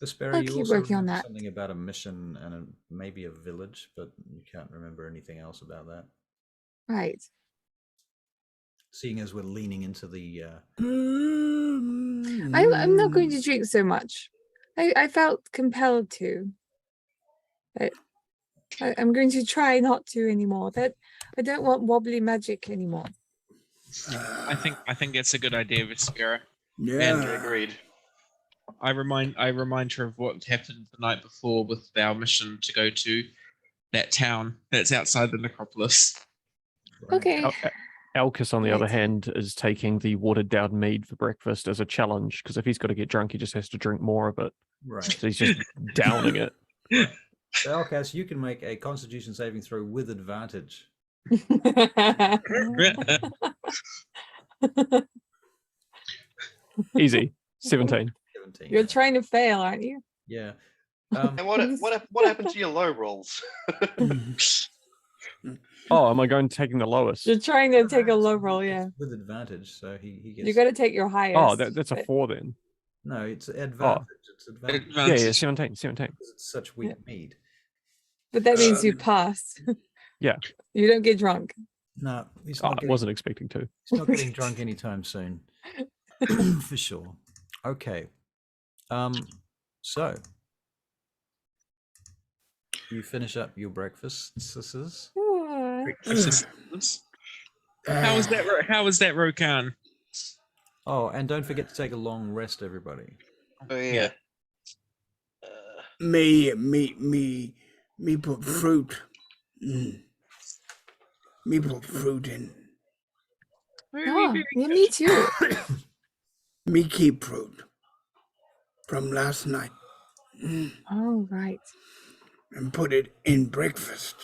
Vespera, I'll you keep also working on remember that. something about a mission and maybe a village, but you can't remember anything else about that. Right. Seeing as we're leaning into the I'm not going to drink so much. I felt compelled to. But I'm going to try not to anymore. That I don't want wobbly magic anymore. I think that's a good idea, Vespera. Yeah. And Agreed. I remind her of what happened the night before with our mission to go to that town that's outside the necropolis. Okay. Alcus, on the other Right. hand, is taking the watered down mead for breakfast as a challenge, because if he's got to get drunk, he just has to drink more of it. Right. So he's just downing it. So, Elkas, you can make a Constitution saving throw with advantage. Easy. 17. 17. You're trying to fail, aren't you? Yeah. And what happened to your low rolls? Oh, am I going taking the lowest? You're trying to take a low roll, yeah. With advantage, so he gets. You got to take your highest. Oh, that's a but- 4 then. No, it's advantage. It's advantage. Yeah, Advantage. 17. 17. Because it's such weak mead. But that means you pass. Yeah. You don't get drunk. No, he's Oh, not I getting, wasn't expecting to. he's not getting drunk anytime soon. For sure. Okay. So you finish up your breakfast, sisters. Ah. How was that? How was that, Rokan? Oh, and don't forget to take a long rest, everybody. Oh yeah. Me put fruit. Me put fruit in. Oh, yeah, me too. Me keep fruit from last night Oh, right. and put it in breakfast.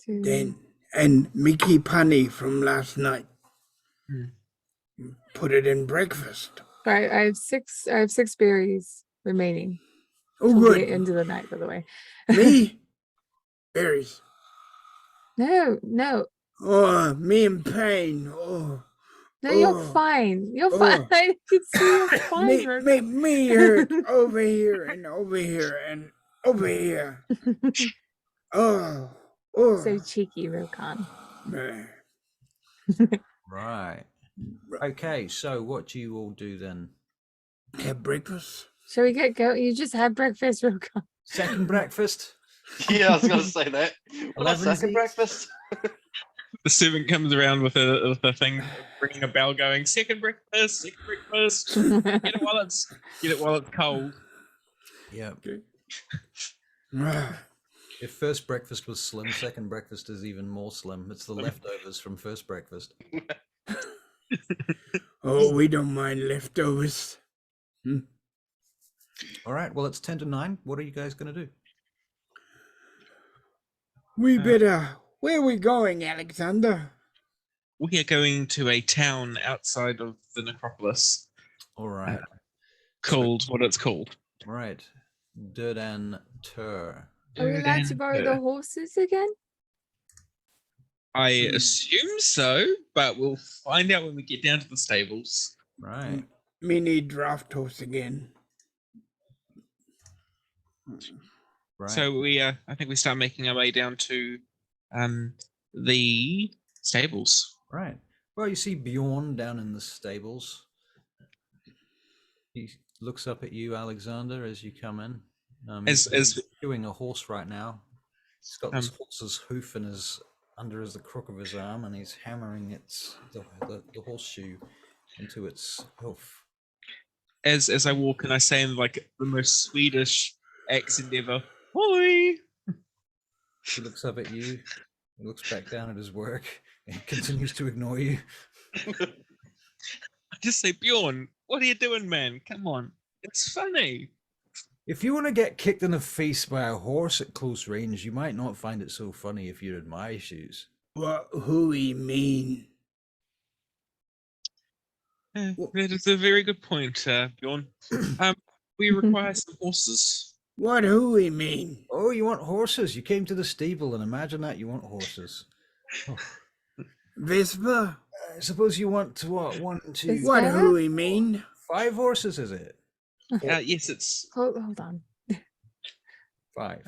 Two. Then and me keep honey from last night. Put it in breakfast. All right, I have six berries remaining. Oh, Till the good. end of the night, by the way. Me berries. No, Oh, me in pain. Oh, no, you're Oh. fine. You're Oh. fine. I can see you're fine. Rokan. me hurt over here and over here and over here. Oh, So cheeky, Rokan. man. Right. Okay, so what do you all do then? Have breakfast. Shall we get going? You just had breakfast, Rokan. Second breakfast? Yeah, I was gonna say that. What a 11 second seats? breakfast. The servant comes around with a thing, bringing a bell, going, "Second breakfast, second breakfast. Get it while it's cold." Yeah. Ah, If first breakfast was slim, second breakfast is even more slim. It's the leftovers from first breakfast. Oh, we don't mind leftovers. All right, well, it's 10 to 9. What are you guys going to do? We better. Where are we going, Alexander? We are going to a town outside of the necropolis All right. called what it's called. All right. Durdan Tur. Are we allowed to borrow the horses again? I assume so, but we'll find out when we get down to the stables. Right. Me need draft horse again. Right. So I think we start making our way down to the stables. Right. Well, you see Bjorn down in the stables. He looks up at you, Alexander, as you come in. As doing a horse right now. He's got this horse's hoof in under the crook of his arm, and he's hammering the horseshoe into its hoof. as I walk, and I say in like the most Swedish accent ever, "Hoi!" He looks up at you. He looks back down at his work and continues to ignore you. I just say, "Bjorn, what are you doing, man? Come on, it's funny." If you want to get kicked in the face by a horse at close range, you might not find it so funny if you're in my shoes. What? Who he mean? That is a very good point, Bjorn. We require some horses. What? Who he mean? Oh, you want horses? You came to the stable, and imagine that you want horses. Oh. Vespa? I suppose you want to what? 1, 2, Is What? that- Who he mean? 5 horses, is it? Yes, it's Hold on. 5.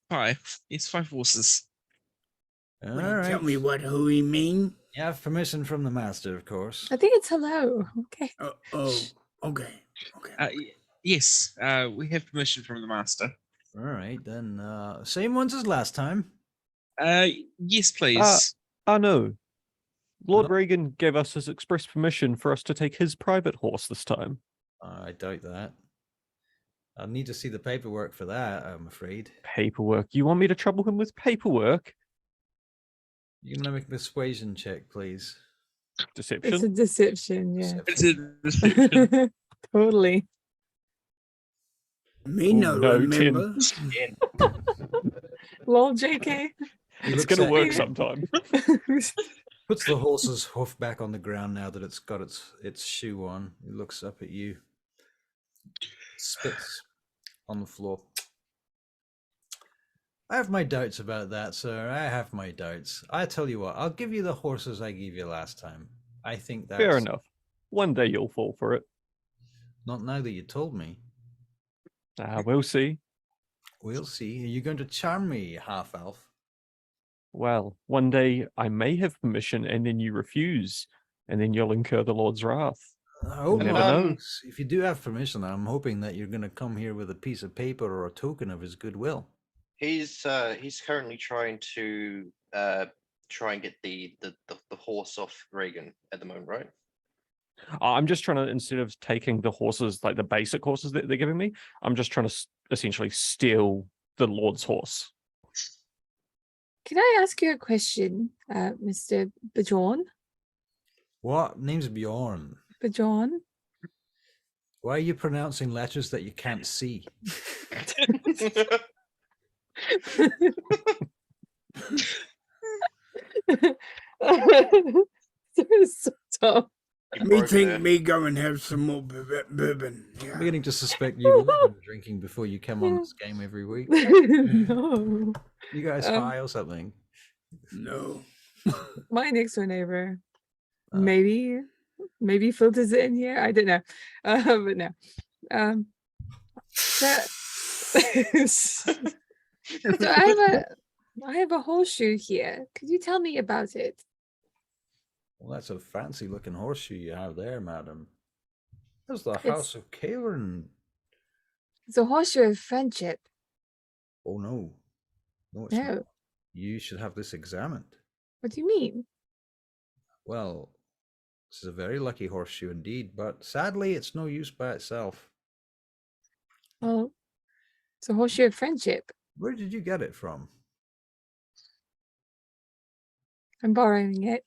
5. It's 5 horses. All Will you right. Tell me what? Who he mean? You have permission from the master, of course. I think it's hello. Okay. Okay. Yes, we have permission from the master. All right, then. Same ones as last time. Yes, please. Oh no. Lord No. Regan gave us his express permission for us to take his private horse this time. I doubt that. I'll need to see the paperwork for that, I'm afraid. Paperwork. You want me to trouble him with paperwork? You gonna make a persuasion check, please? It's a Deception. deception, yeah. It's a deception. Totally. Me Oh, no no, 10. remember. Lol, JK. He It's looks gonna at work you, sometime. puts the horse's hoof back on the ground now that it's got its shoe on. He looks up at you, spits on the floor. I have my doubts about that, sir. I have my doubts. I tell you what, I'll give you the horses I gave you last time. I think that's Fair enough. One day you'll fall for it. not now that you told me. We'll see. We'll see. Are you going to charm me, half elf? Well, one day I may have permission and then you refuse, and then you'll incur the Lord's wrath. Oh, You never no. know. If you do have permission, I'm hoping that you're going to come here with a piece of paper or a token of his goodwill. He's currently trying to try and get the horse off Reagan at the moment, right? I'm just trying to, instead of taking the horses, like the basic horses that they're giving me, I'm just trying to essentially steal the Lord's horse. Can I ask you a question, Mr. Bjorn? What? Name's Bjorn. Bjorn? Why are you pronouncing letters that you can't see? So dumb. Me think me go and have some more bourbon. I'm Yeah. beginning to suspect you've been drinking before you come on this game every week. No. You guys high or something? No. My next door neighbor. Oh. Maybe filters it in here. I don't know. But no. So, so I have a horseshoe here. Could you tell me about it? Well, that's a fancy looking horseshoe you have there, madam. That's the It's- House of Caelan. It's a horseshoe of friendship. Oh, no. No, it's No. not. You should have this examined. What do you mean? Well, this is a very lucky horseshoe indeed, but sadly, it's no use by itself. Well, it's a horseshoe of friendship. Where did you get it from? I'm borrowing it.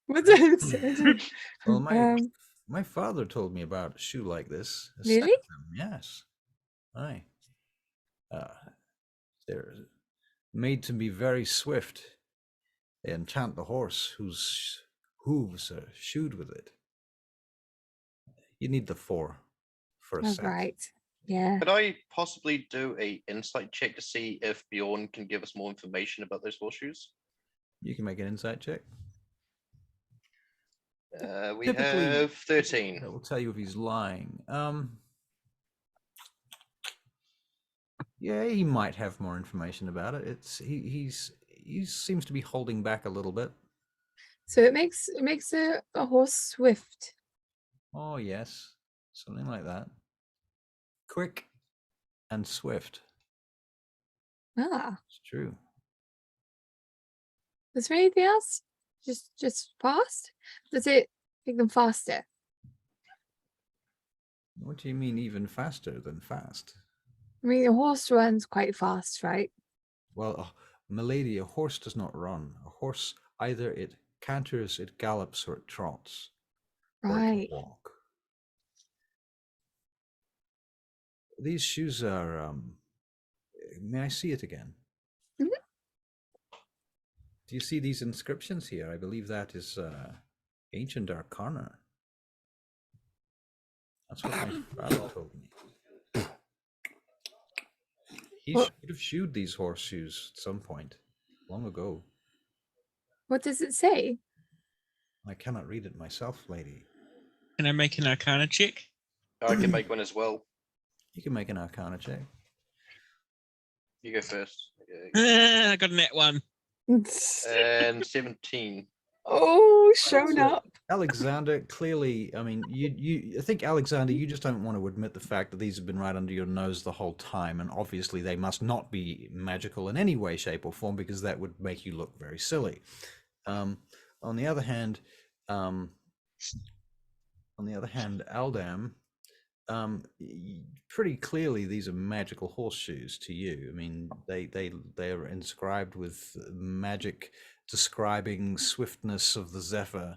What's it? Well, Um, my father told me about a shoe like this. A set Really? of them, yes. Aye. They're made to be very swift. They enchant the horse whose hooves are shoed with it. You need the 4 for a Oh, set. right. Yeah. Could I possibly do a insight check to see if Bjorn can give us more information about those horseshoes? You can make an insight check. We Typically- have 13. That will tell you if he's lying. Yeah, he might have more information about it. He seems to be holding back a little bit. So it makes a horse swift. Oh yes, something like that. Quick and swift. Ah, It's true. is there anything else? Just fast? Does it make them faster? What do you mean even faster than fast? I mean, a horse runs quite fast, right? Well, milady, a horse does not run. A horse, either it canters, it gallops, or it trots. Or it can Right. walk. These shoes are, may I see it again? Mhm. Do you see these inscriptions here? I believe that is ancient arcana. That's what my father told me. He Well- should have shoed these horseshoes at some point, long ago. What does it say? I cannot read it myself, lady. Can I make an Arcana check? I can make one as well. You can make an arcana check. You go first. Okay. I got a net one. And 17. Oh, shown So, up. Alexander, clearly, I mean, I think, Alexander, you just don't want to admit the fact that these have been right under your nose the whole time, and obviously they must not be magical in any way, shape, or form, because that would make you look very silly. On the other hand, Aldam, pretty clearly these are magical horseshoes to you. I mean, they are inscribed with magic describing swiftness of the zephyr,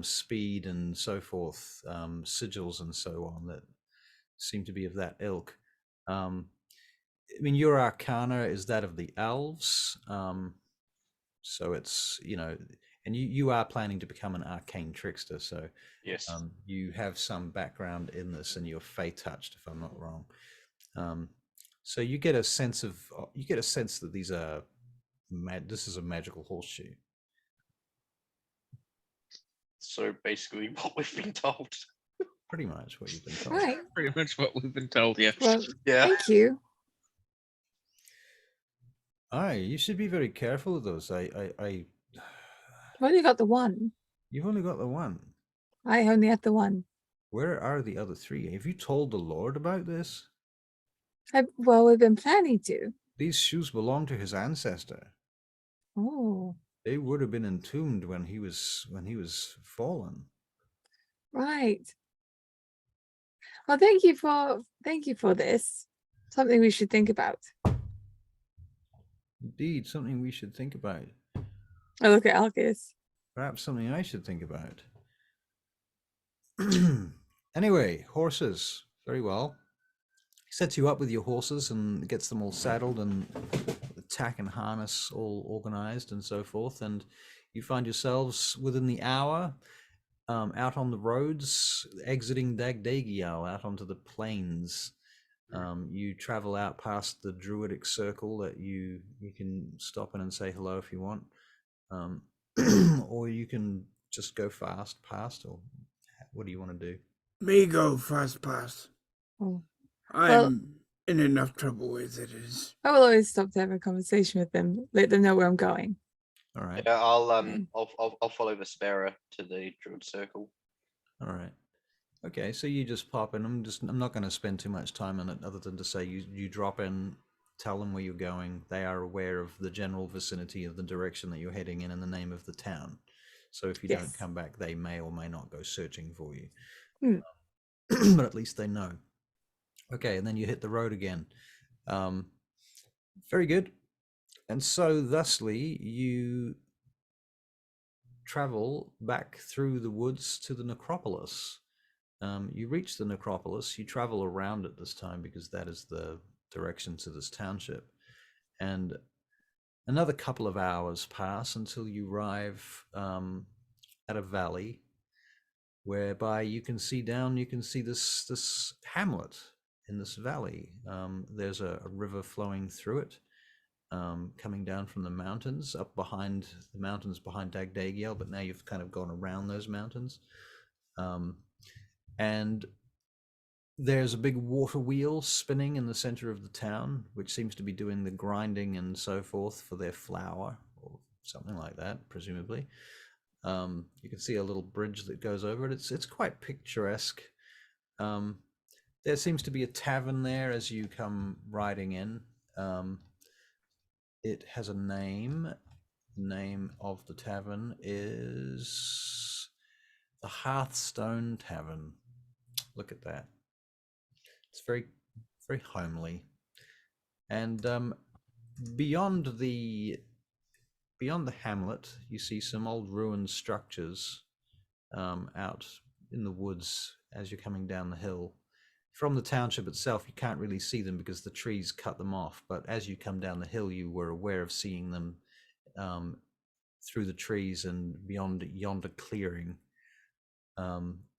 speed and so forth, sigils and so on that seem to be of that ilk. I mean, your arcana is that of the elves, so it's, you know, and you are planning to become an arcane trickster, so Yes. you have some background in this, and you're fey touched, if I'm not wrong. So you get a sense that these are this is a magical horseshoe. So basically, what we've been told. Pretty much what you've been told. Right. Pretty much what we've been told, yeah. Well, Yeah. thank you. Aye, you should be very careful of those. I've only got the one. You've only got the one. I only had the one. Where are the other three? Have you told the Lord about this? Well, we've been planning to. These shoes belong to his ancestor. Oh, They would have been entombed when he was fallen. right. Well, thank you for this. Something we should think about. Indeed, something we should think about. I look at Alcus. Perhaps something I should think about. Anyway, horses. Very well. He sets you up with your horses and gets them all saddled and the tack and harness all organized and so forth. And you find yourselves within the hour out on the roads, exiting Dagdagiel out onto the plains. You travel out past the druidic circle that you can stop in and say hello if you want. Or you can just go fast past, or what do you want to do? Me go fast pass. Oh. I'm in enough trouble as it is. I will always stop to have a conversation with them, let them know where I'm going. All right. Yeah, I'll follow the Sparrow to the druid circle. All right. Okay, so you just pop in. I'm not going to spend too much time on it, other than to say you drop in, tell them where you're going. They are aware of the general vicinity of the direction that you're heading in the name of the town. So if you don't Yes. come back, they may or may not go searching for you. Hmm. But at least they know. Okay, and then you hit the road again. Very good. And so thusly you travel back through the woods to the necropolis. You reach the necropolis. You travel around it this time because that is the direction to this township. And another couple of hours pass until you arrive at a valley whereby you can see this hamlet in this valley. There's a river flowing through it, coming down from the mountains up behind the mountains behind Dagdagiel, but now you've kind of gone around those mountains. And there's a big water wheel spinning in the center of the town, which seems to be doing the grinding and so forth for their flour or something like that, presumably. You can see a little bridge that goes over it. It's quite picturesque. There seems to be a tavern there as you come riding in. It has a name. The name of the tavern is the Hearthstone Tavern. Look at that. It's very, very homely. And beyond the hamlet, you see some old ruined structures out in the woods as you're coming down the hill. From the township itself, you can't really see them because the trees cut them off. But as you come down the hill, you were aware of seeing them through the trees and beyond yonder clearing.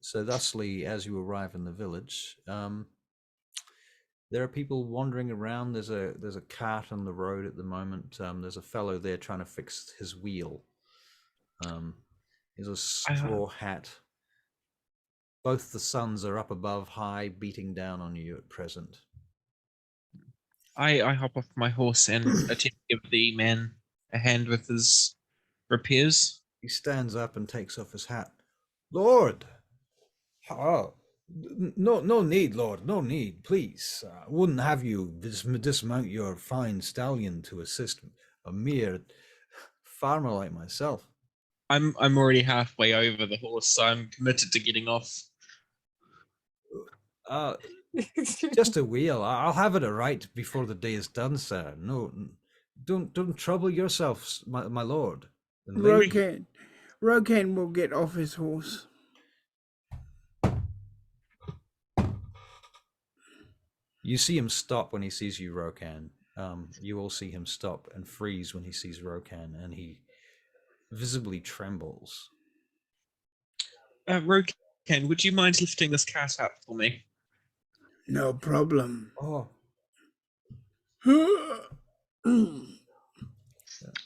So thusly, as you arrive in the village, there are people wandering around. There's a cart on the road at the moment. There's a fellow there trying to fix his wheel. He's a straw hat. Both the suns are up above high, beating down on you at present. I hop off my horse and attempt to give the man a hand with his repairs. He stands up and takes off his hat. Lord! Oh, no need, Lord, no need, please. I wouldn't have you dismount your fine stallion to assist a mere farmer like myself. I'm already halfway over the horse, so I'm committed to getting off. Just a wheel. I'll have it right before the day is done, sir. No, don't trouble yourself, my lord. then leave. Rokan will get off his horse. You see him stop when he sees you, Rokan. You all see him stop and freeze when he sees Rokan, and he visibly trembles. Rokan, would you mind lifting this cart up for me? No problem. Oh,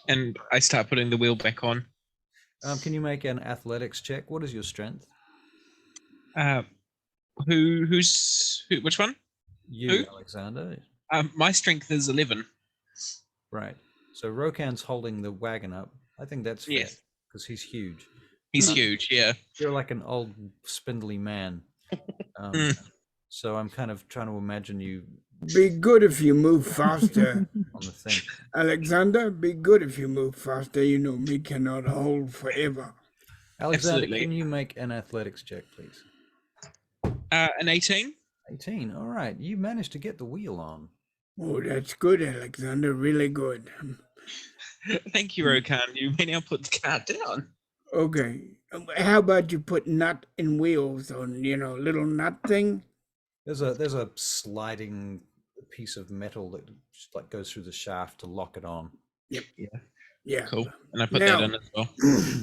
And I start putting the wheel back on. can you make an athletics check? What is your strength? Which one? You, Who? Alexander. My strength is 11. Right. So Rokan's holding the wagon up. I think that's fair Yes. because he's huge. He's huge, yeah. You're like an old spindly man. So I'm kind of trying to imagine you Be good if you move faster. on the thing. Alexander, be good if you move faster. You know me cannot hold forever. Alexander, Absolutely. can you make an athletics check, please? An 18? 18. All right. You managed to get the wheel on. Oh, that's good, Alexander. Really good. Thank you, Rokan. You may now put the cart down. Okay. How about you put nut and wheels on, little nut thing? There's a sliding piece of metal that just like goes through the shaft to lock it on. Yep. Yeah. Yeah. Cool. And I put Now- that in as well.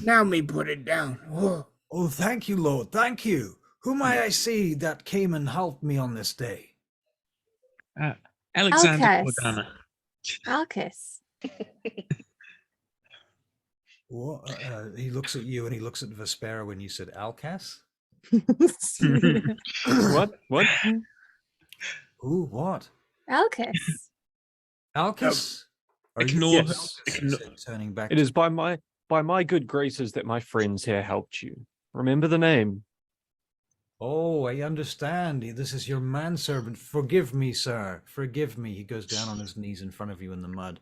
Now me put it down. Oh, Oh, thank you, Lord. Thank you. Who may I see that came and helped me on this day? Alexander Alcas. Cordana. Alcus. What? He looks at you and he looks at Vespera when you said Alcas. What? What? Ooh, what? Alcus. Alcas? Are you Ignore Yes. he said, turning back? It is by my good graces that my friends here helped you. Remember the name. Oh, I understand. This is your manservant. Forgive me, sir. Forgive me. He goes down on his knees in front of you in the mud.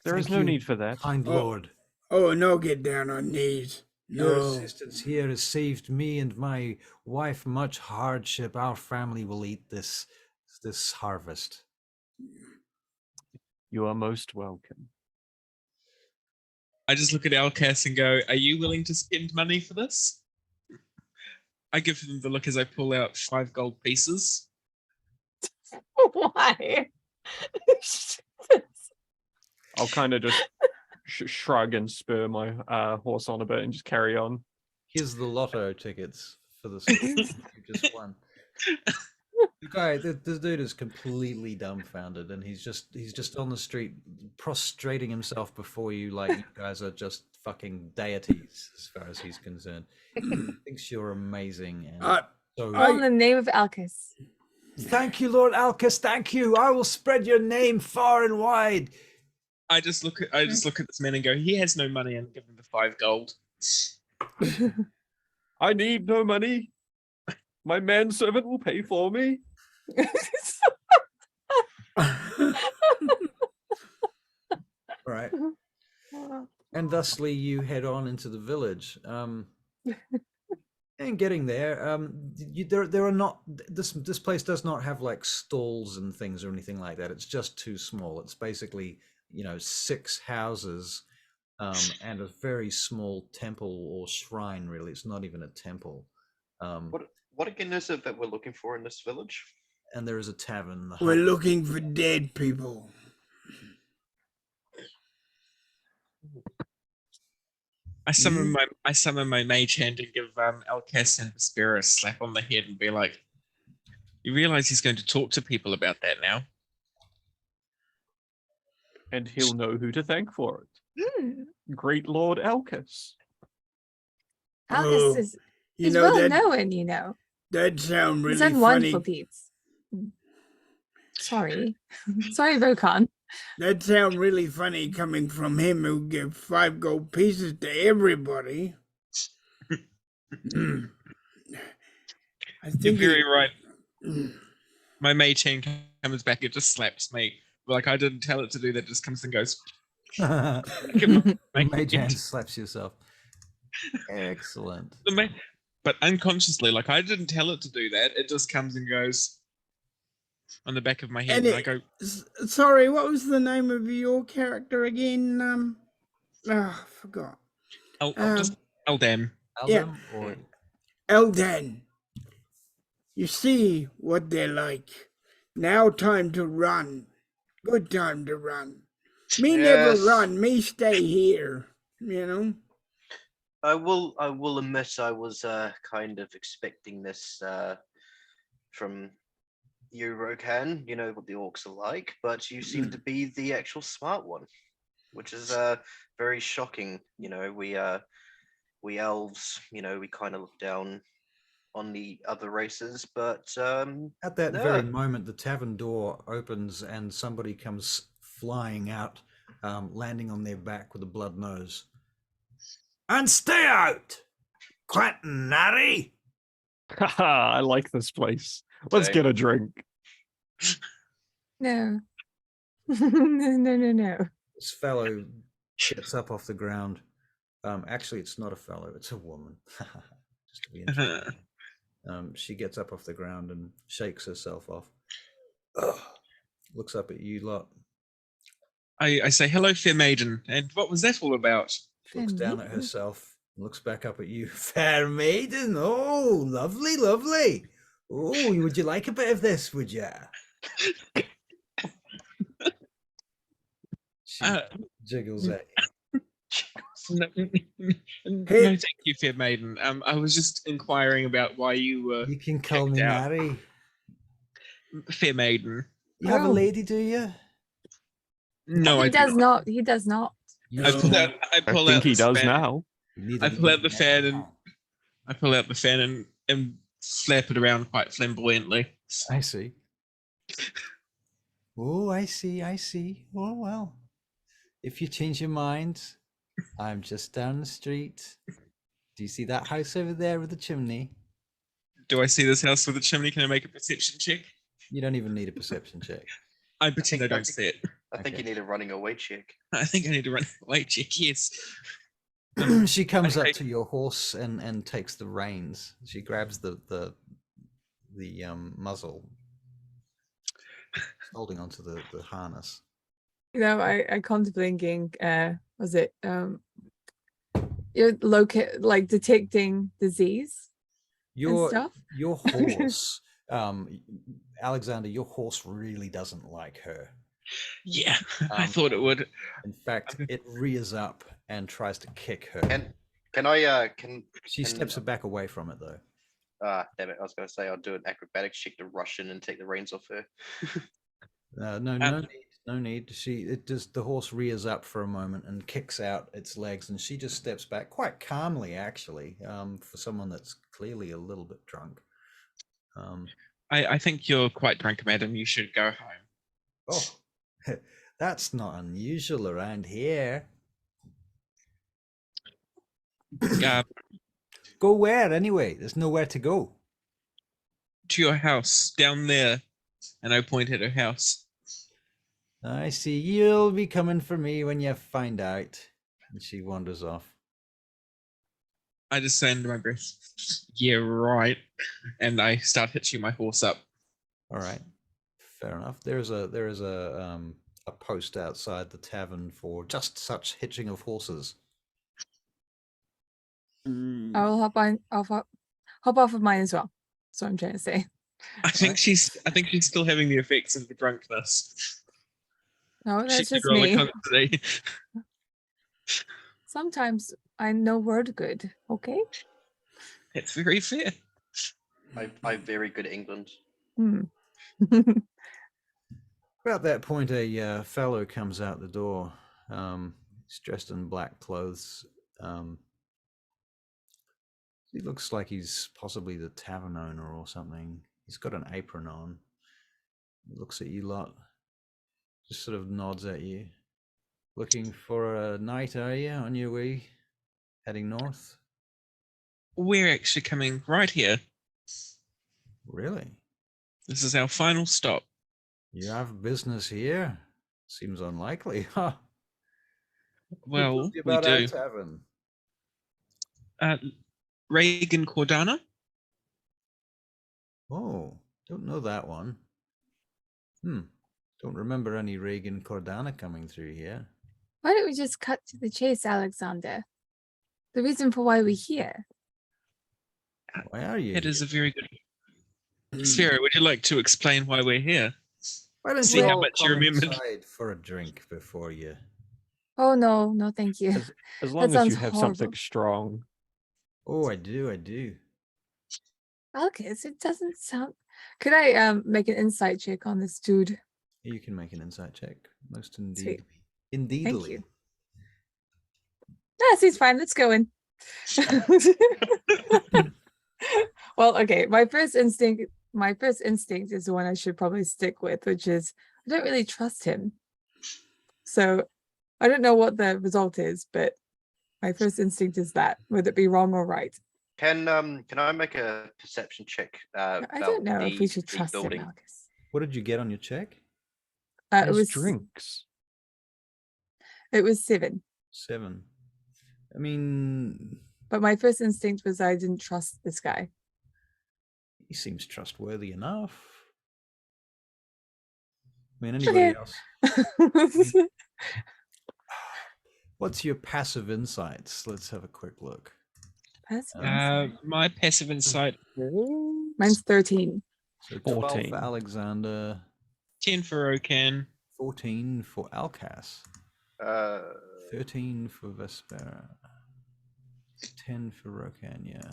There is Thank no you, need for that. kind Oh. Lord. oh, no, get down on knees. Your No. assistance here has saved me and my wife much hardship. Our family will eat this harvest. You are most welcome. I just look at Alcas and go, are you willing to spend money for this? I give them the look as I pull out 5 gold pieces. Why? I'll kind of just shrug and spur my horse on a bit and just carry on. Here's the lotto tickets for the you just won. The guy, this dude is completely dumbfounded, and he's just on the street prostrating himself before you, like you guys are just fucking deities as far as he's concerned. He thinks you're amazing, and so All in the name of Alcus. Thank you, Lord Alcus. Thank you. I will spread your name far and wide. I just look at this man and go, he has no money, and give him the 5 gold. I need no money. My manservant will pay for me. right. And thusly, you head on into the village. And getting there, there are not this place does not have like stalls and things or anything like that. It's just too small. It's basically 6 houses, and a very small temple or shrine. Really, it's not even a temple. What again is it that we're looking for in this village? And there is a tavern. We're looking for dead people. I summon my mage hand and give Alcas and Vespera a slap on the head and be like, you realize he's going to talk to people about that now? And he'll know who to thank for it. Hmm. Great Lord Alcus. Alcus is You he's know well that known, that sound He's really done funny. wonderful deeds. Sorry. Sorry, Vokan. That sound really funny coming from him who gives 5 gold pieces to everybody. I You're think very right. My mage hand comes back, it just slaps me. Like, I didn't tell it to do that, just comes and goes. Mage hand slaps yourself. Excellent. But unconsciously, like, I didn't tell it to do that. It just comes and goes on the back of my head. And And I go, Sorry, what was the name of your character again? Ah, forgot. Just Eldam. Yeah. Aldem or Elden, you see what they're like. Now time to run. Good time to run. Me never Yes. run, me stay here, you know? I will admit I was kind of expecting this from you, Rokan. You know what the orcs are like, but you seem to be the actual smart one, which is very shocking. You know, we elves, you know, we kind of look down on the other races, but at that no. very moment, the tavern door opens and somebody comes flying out, landing on their back with a blood nose. And stay out, Quentin Narry. Haha, I like this place. Let's Same. get a drink. No. No. This fellow gets up off the ground. Actually, it's not a fellow; it's a woman. Just to be interesting. She gets up off the ground and shakes herself off. Ugh. Looks up at you lot. I say, hello, fair maiden. And what was that all about? Looks Fair down at maiden? herself. Looks back up at you. Fair maiden. Oh, lovely, lovely. Oh, would you like a bit of this? Would you? She jiggles at you. No, no, thank you, fair maiden. I was just inquiring about why you were You can call me kicked out. Mary. Fair maiden. You have a Oh. lady, do you? No, I He do does not. not. He does not. You I pull out. I I pull think out he this does fan. now. You need I a pull out the lady fan now. I pull out the fan and flap it around quite flamboyantly. I see. Oh, I see. Oh, well. If you change your mind, I'm just down the street. Do you see that house over there with the chimney? Do I see this house with a chimney? Can I make a perception check? You don't even need a perception check. I pretend I don't see it. I think Okay. you need a running away check. I think I need to run away check. Yes. She comes up Okay. to your horse and takes the reins. She grabs the muzzle, holding onto the harness. You know, I come to blinking. Was it you're like detecting disease and Your stuff? your horse, Alexander, your horse really doesn't like her. Yeah, I Um, thought it would. In fact, it rears up and tries to kick her. Can I can She steps back away from it though. damn it, I was gonna say I'll do an acrobatics check to rush in and take the reins off her. No need. The horse rears up for a moment and kicks out its legs, and she just steps back quite calmly, actually, for someone that's clearly a little bit drunk. I think you're quite drunk, madam. You should go home. Oh, that's not unusual around here. Go where anyway? There's nowhere to go. To your house down there, and I point at her house. I see. You'll be coming for me when you find out. And she wanders off. I just say under my breath, "Yeah, right," and I start hitching my horse up. All right, fair enough. There is a post outside the tavern for just such hitching of horses. I will hop off of mine as well. That's what I'm trying to say. I think she's still having the effects of the drunkenness. No, She that's could just roll a me. con today. Sometimes I'm no word good. Okay. That's very fair. I'm very good at England. Hmm. About that point, a fellow comes out the door. He's dressed in black clothes. He looks like he's possibly the tavern owner or something. He's got an apron on. He looks at you lot. Just sort of nods at you. Looking for a night, are you, on your way? Heading north? We're actually coming right here. Really? This is our final stop. You have business here? Seems unlikely, huh? Well, Who told you we about our do. tavern? Reagan Cordana? Oh, don't know that one. Don't remember any Reagan Cordana coming through here. Why don't we just cut to the chase, Alexander? The reason for why we're here. Why are you? It is here? a very good. Sphera, would you like to explain why we're here? Why don't See you how all much you come remembered. inside for a drink before you? Oh no, no, thank you. As long as sounds you have horrible. something strong. Oh, I do. Alcus, it doesn't sound. Could I make an insight check on this dude? You can make an insight check. Most Sweet. indeed. Thank you. Yes, he's fine. Let's go in. Well, okay. My first instinct is the one I should probably stick with, which is I don't really trust him. So I don't know what the result is, but my first instinct is that, whether it be wrong or right. Can I make a perception check? I don't know if we should the trust him, building? Alcus. What did you get on your check? It As was drinks. It was 7. 7. I mean, But my first instinct was I didn't trust this guy. he seems trustworthy enough. I mean, anybody else? What's your passive insights? Let's have a quick look. Passive insight. My passive insight. Mine's 13. So 12 14. for Alexander, 10 for Rokan. 14 for Alcas, 13 for Vespera, 10 for Rokan, yeah.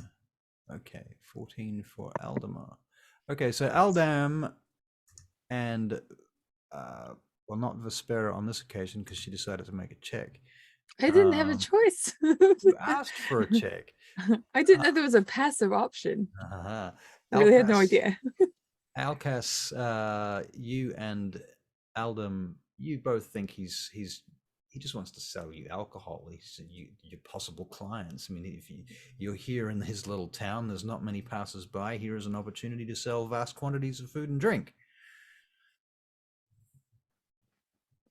Okay, 14 for Aldemar. Okay, so Aldam and, well, not Vespera on this occasion because she decided to make a check. I didn't have a choice. You asked for a check. I didn't know there was a passive option. Uh-huh. I really had no Alcas- idea. Alcas, you and Aldam, you both think he just wants to sell you alcohol. He's your possible clients. I mean, if you're here in his little town, there's not many passers-by. Here is an opportunity to sell vast quantities of food and drink.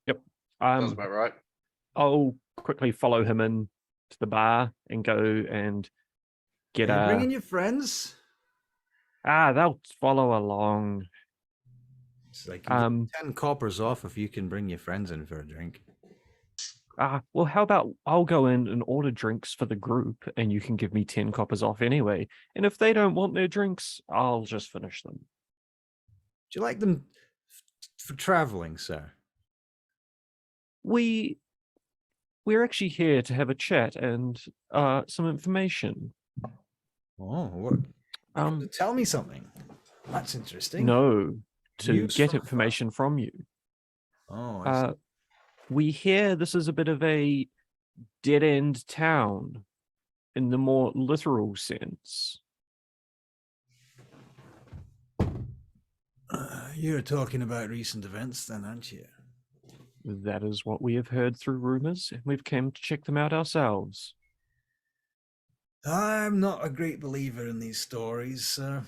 Yep. Sounds about right. I'll quickly follow him in to the bar and go and get Are you a. bringing your friends? They'll follow along. It's like you get 10 coppers off if you can bring your friends in for a drink. Well, how about I'll go in and order drinks for the group, and you can give me 10 coppers off anyway. And if they don't want their drinks, I'll just finish them. Do you like them for traveling, sir? We're actually here to have a chat and some information. Oh, what? Tell me something. That's interesting. No, to News get from information from you. Oh, I see. We hear this is a bit of a dead-end town in the more literal sense. You're talking about recent events then, aren't you? That is what we have heard through rumors, and we've come to check them out ourselves. I'm not a great believer in these stories, sir.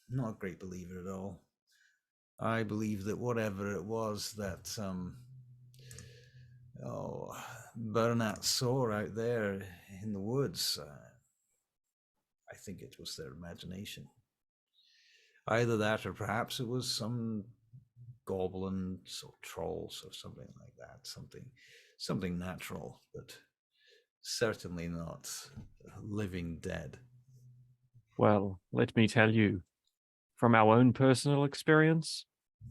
Not a great believer at all. I believe that whatever it was that Bernat saw out there in the woods, I think it was their imagination. Either that or perhaps it was some goblins or trolls or something like that, something natural, but certainly not living dead. Well, let me tell you, from our own personal experience,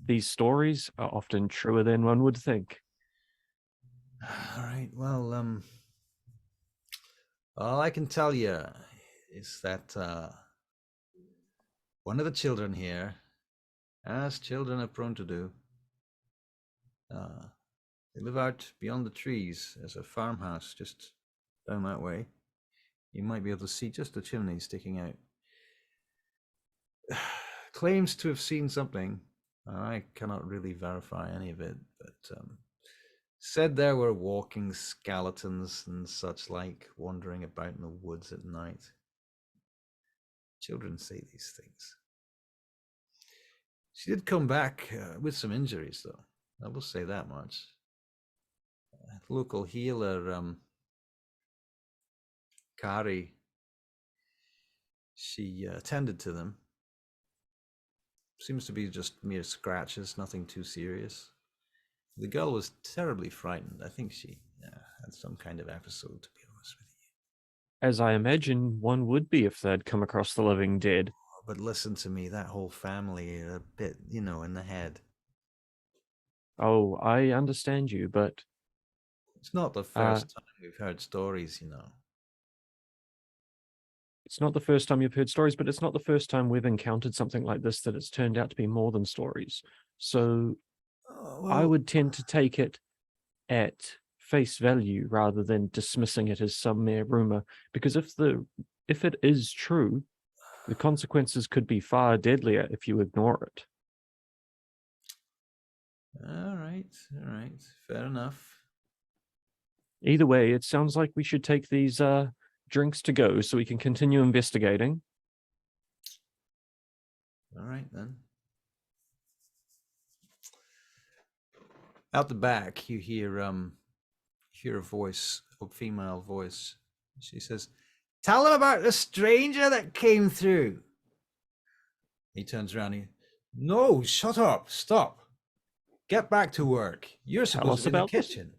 these stories are often truer than one would think. All right, well, all I can tell you is that one of the children here, as children are prone to do, they live out beyond the trees. There's a farmhouse just down that way. You might be able to see just the chimney sticking out. Claims to have seen something. I cannot really verify any of it, but said there were walking skeletons and such like wandering about in the woods at night. Children say these things. She did come back with some injuries, though. I will say that much. Local healer, Kari, she attended to them. Seems to be just mere scratches, nothing too serious. The girl was terribly frightened. I think she had some kind of episode, to be honest with you. As I imagine one would be if they'd come across the living dead. But listen to me, that whole family are a bit, in the head. Oh, I understand you, but It's not the first time we've heard stories, it's not the first time you've heard stories, but it's not the first time we've encountered something like this that it's turned out to be more than stories. So I would tend to take it at face value rather than dismissing it as some mere rumor, because if it is true, the consequences could be far deadlier if you ignore it. All right, fair enough. Either way, it sounds like we should take these drinks to go so we can continue investigating. All right, then. Out the back, you hear a voice, a female voice. She says, "Tell them about the stranger that came through." He turns around. No, shut up! Stop! Get back to work. You're Tell supposed us to be in the about this. kitchen.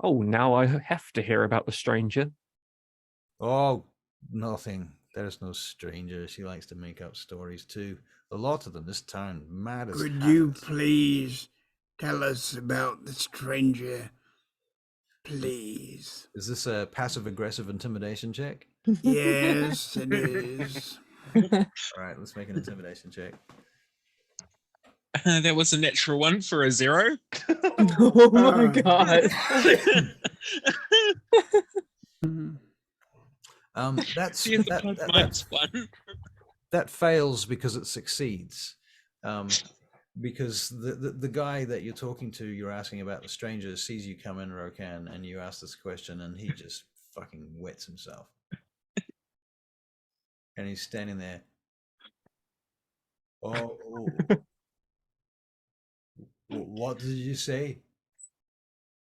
Oh, now I have to hear about the stranger. Oh, nothing. There's no stranger. She likes to make up stories too. A lot of them. This town, mad as Could you hatters. please tell us about the stranger? Please. Is this a passive-aggressive intimidation check? Yes, it is. All right, let's make an intimidation check. That was a natural one for a 0. Oh my god. That's See, the plus -1. that fails because it succeeds. Because the guy that you're talking to, you're asking about the stranger, sees you come in, Rokan, and you ask this question, and he just fucking wets himself. And he's standing there. Oh. What did you say?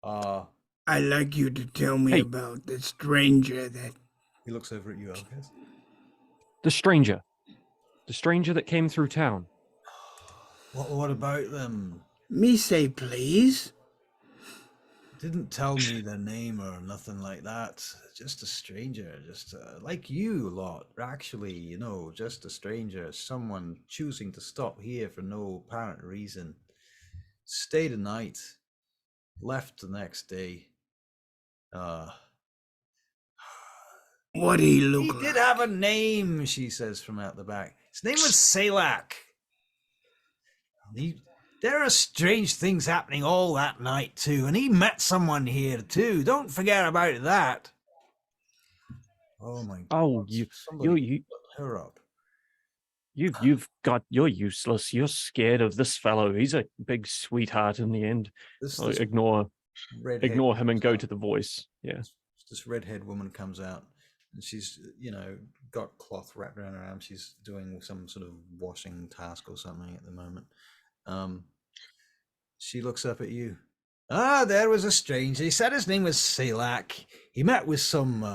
I'd like you to tell me Hey. about the stranger that... He looks over at you, Elvis. The stranger that came through town. What about them? Me say, please. Didn't tell me their name or nothing like that. Just a stranger, just like you lot. Actually, just a stranger. Someone choosing to stop here for no apparent reason. Stayed a night, left the next day. What he look He like? did have a name, she says from out the back. His name was Salak. There are strange things happening all that night too, and he met someone here too. Don't forget about that. Oh my God! Oh, Somebody put her up. You're useless. You're scared of this fellow. He's a big sweetheart in the end. This Ignore him and go to the voice. Yeah. This redhead woman comes out, and she's got cloth wrapped around her arm. She's doing some sort of washing task or something at the moment. She looks up at you. There was a stranger. He said his name was Salak. He met with some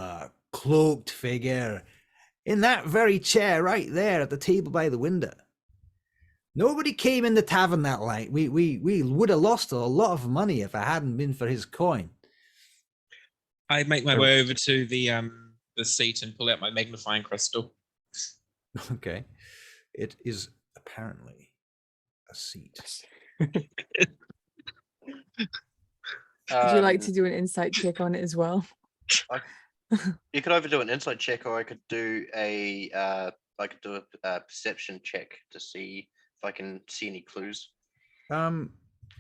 cloaked figure in that very chair right there at the table by the window. Nobody came in the tavern that night. We would have lost a lot of money if it hadn't been for his coin. I make my way over to the seat and pull out my magnifying crystal. Okay. It is apparently a seat. Would you like to do an insight check on it as well? You could either do an insight check, or I could do a perception check to see if I can see any clues.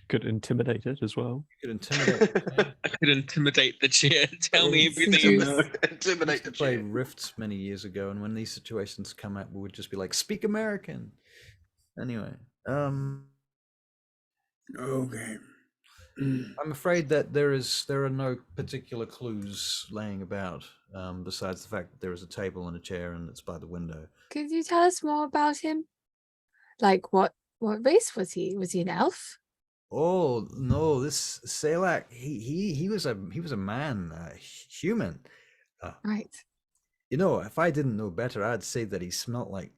Could intimidate it as well. You could intimidate. I could intimidate the chair. Tell me everything you Seduce. know. Intimidate the Play chair. Rifts many years ago, and when these situations come up, we would just be like, "Speak American." Anyway, Okay. I'm afraid that there are no particular clues laying about, besides the fact that there is a table and a chair, and it's by the window. Could you tell us more about him? Like what race was he? Was he an elf? Oh no, this Salak, he was a man, human. Right. If I didn't know better, I'd say that he smelt like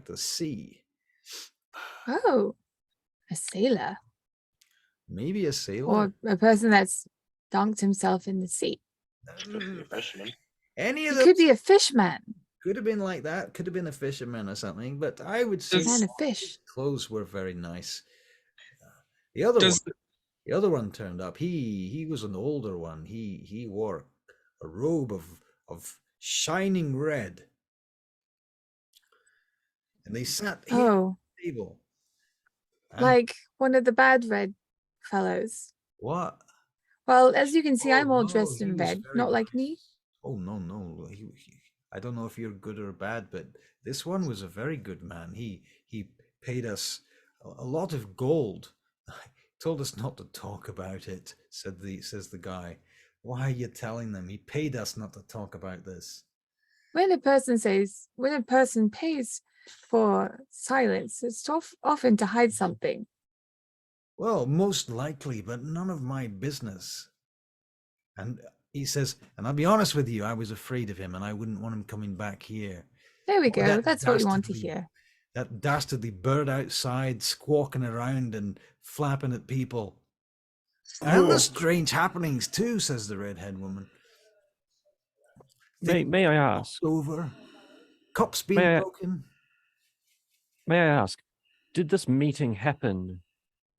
the sea. Oh, a sailor. Maybe a sailor. Or a person that's dunked himself in the sea. Could be a fisherman. Any He of could those be a fishman. could have been like that. Could have been a fisherman or something. But I would say Man Does- of fish. his clothes were very nice. The other one. Does The other one turned up. He was an older one. He wore a robe of shining red. And they sat here Oh, at the table. And like one of the bad red fellows. what? Well, as you can see, Oh, I'm all no, dressed he in was red, very not like nice. me. Oh no. I don't know if you're good or bad, but this one was a very good man. He paid us a lot of gold. Told us not to talk about it, says the guy. Why are you telling them? He paid us not to talk about this. When a person pays for silence, it's often to hide something. Well, most likely, but none of my business. And he says, and I'll be honest with you, I was afraid of him and I wouldn't want him coming back here. There we Oh, go. that That's what we want to dastardly- hear. That dastardly bird outside squawking around and flapping at people. And the Oh. strange happenings too, says the redhead woman. May I ask? Over. Cups being May I- broken. May I ask? Did this meeting happen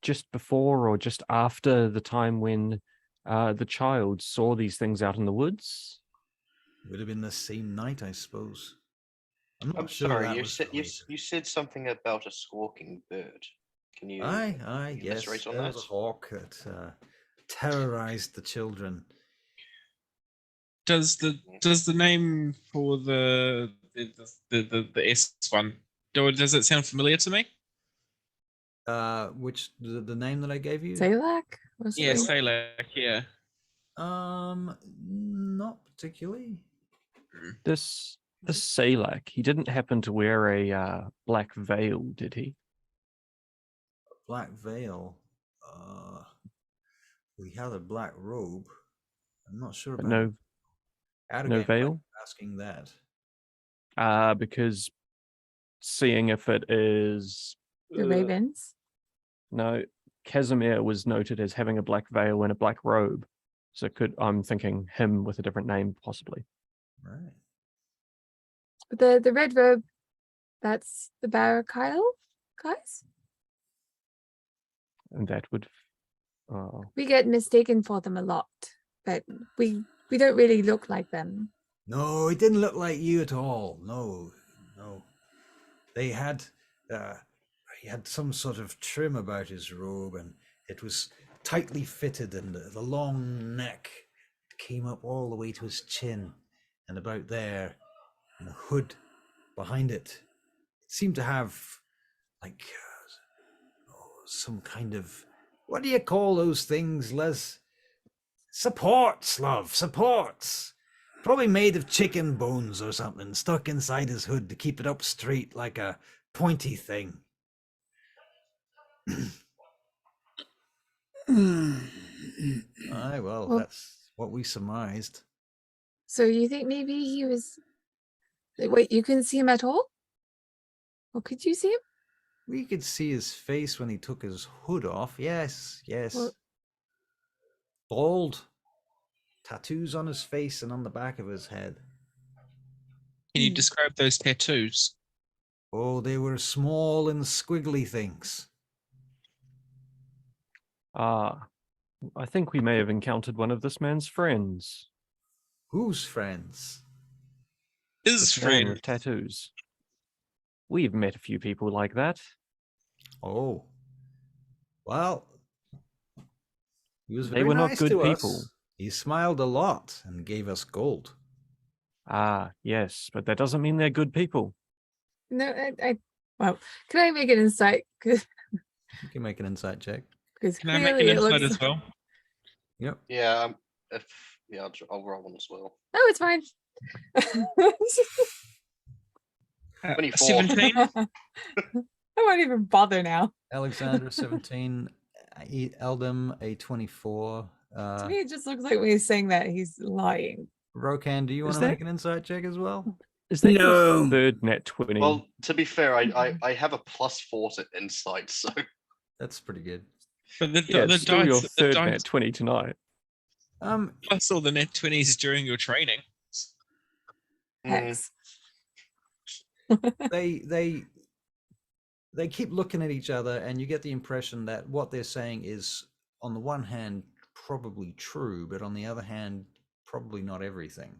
just before or just after the time when the child saw these things out in the woods? Would have been the same night, I suppose. I'm not I'm sure sorry, that you was said for later. you said something about a squawking bird. Can you? Aye, you yes. elaborate on There was that? a hawk that terrorized the children. does the name for the S one? Does it sound familiar to me? Which the name that I gave you? Salak? Or Yeah, something? Salak. Yeah. Not particularly. This Salak, he didn't happen to wear a black veil, did he? Black veil. We had a black robe. I'm not sure But about no, Out no again, why are veil? you asking that. Because seeing if it is The ravens? no, Casimir was noted as having a black veil and a black robe, so I'm thinking him with a different name possibly. Right. But the red robe, that's the Barakyle guys? And that would oh, We get mistaken for them a lot, but we don't really look like them. No, it didn't look like you at all. No. They had he had some sort of trim about his robe, and it was tightly fitted, and the long neck came up all the way to his chin, and about there, and the hood behind it. It seemed to have like some kind of, what do you call those things, Les? Supports, love, supports. Probably made of chicken bones or something, stuck inside his hood to keep it up straight like a pointy thing. Aye, well, Well- that's what we surmised. So you think maybe he was... Wait, you couldn't see him at all? Or could you see him? We could see his face when he took his hood off. Yes. Well- Bald. Tattoos on his face and on the back of his head. Can you describe those tattoos? Oh, they were small and squiggly things. I think we may have encountered one of this man's friends. Whose friends? His This man friend. with tattoos. We've met a few people like that. Oh. Well, he was They very were not nice good to people. us. He smiled a lot and gave us gold. Yes, but that doesn't mean they're good people. No, well, can I make an insight? Because You can make an insight check. Can I make clearly an it insight looks... as well? Yep. Yeah. I'll roll one as well. Oh, it's fine. 24. 17. I won't even bother now. Alexandra 17, Eldam a 24. To me, it just looks like when he's saying that, he's lying. Rokan, do you want Is to that- make an insight check as well? Is that your No. third net 20? Well, to be fair, I have a +4 to insight, so That's pretty good. But the, Yeah, the it's still your dice, the third dice nat 20 tonight. plus all the net 20s during your training. Hex. they keep looking at each other, and you get the impression that what they're saying is, on the one hand, probably true, but on the other hand, probably not everything.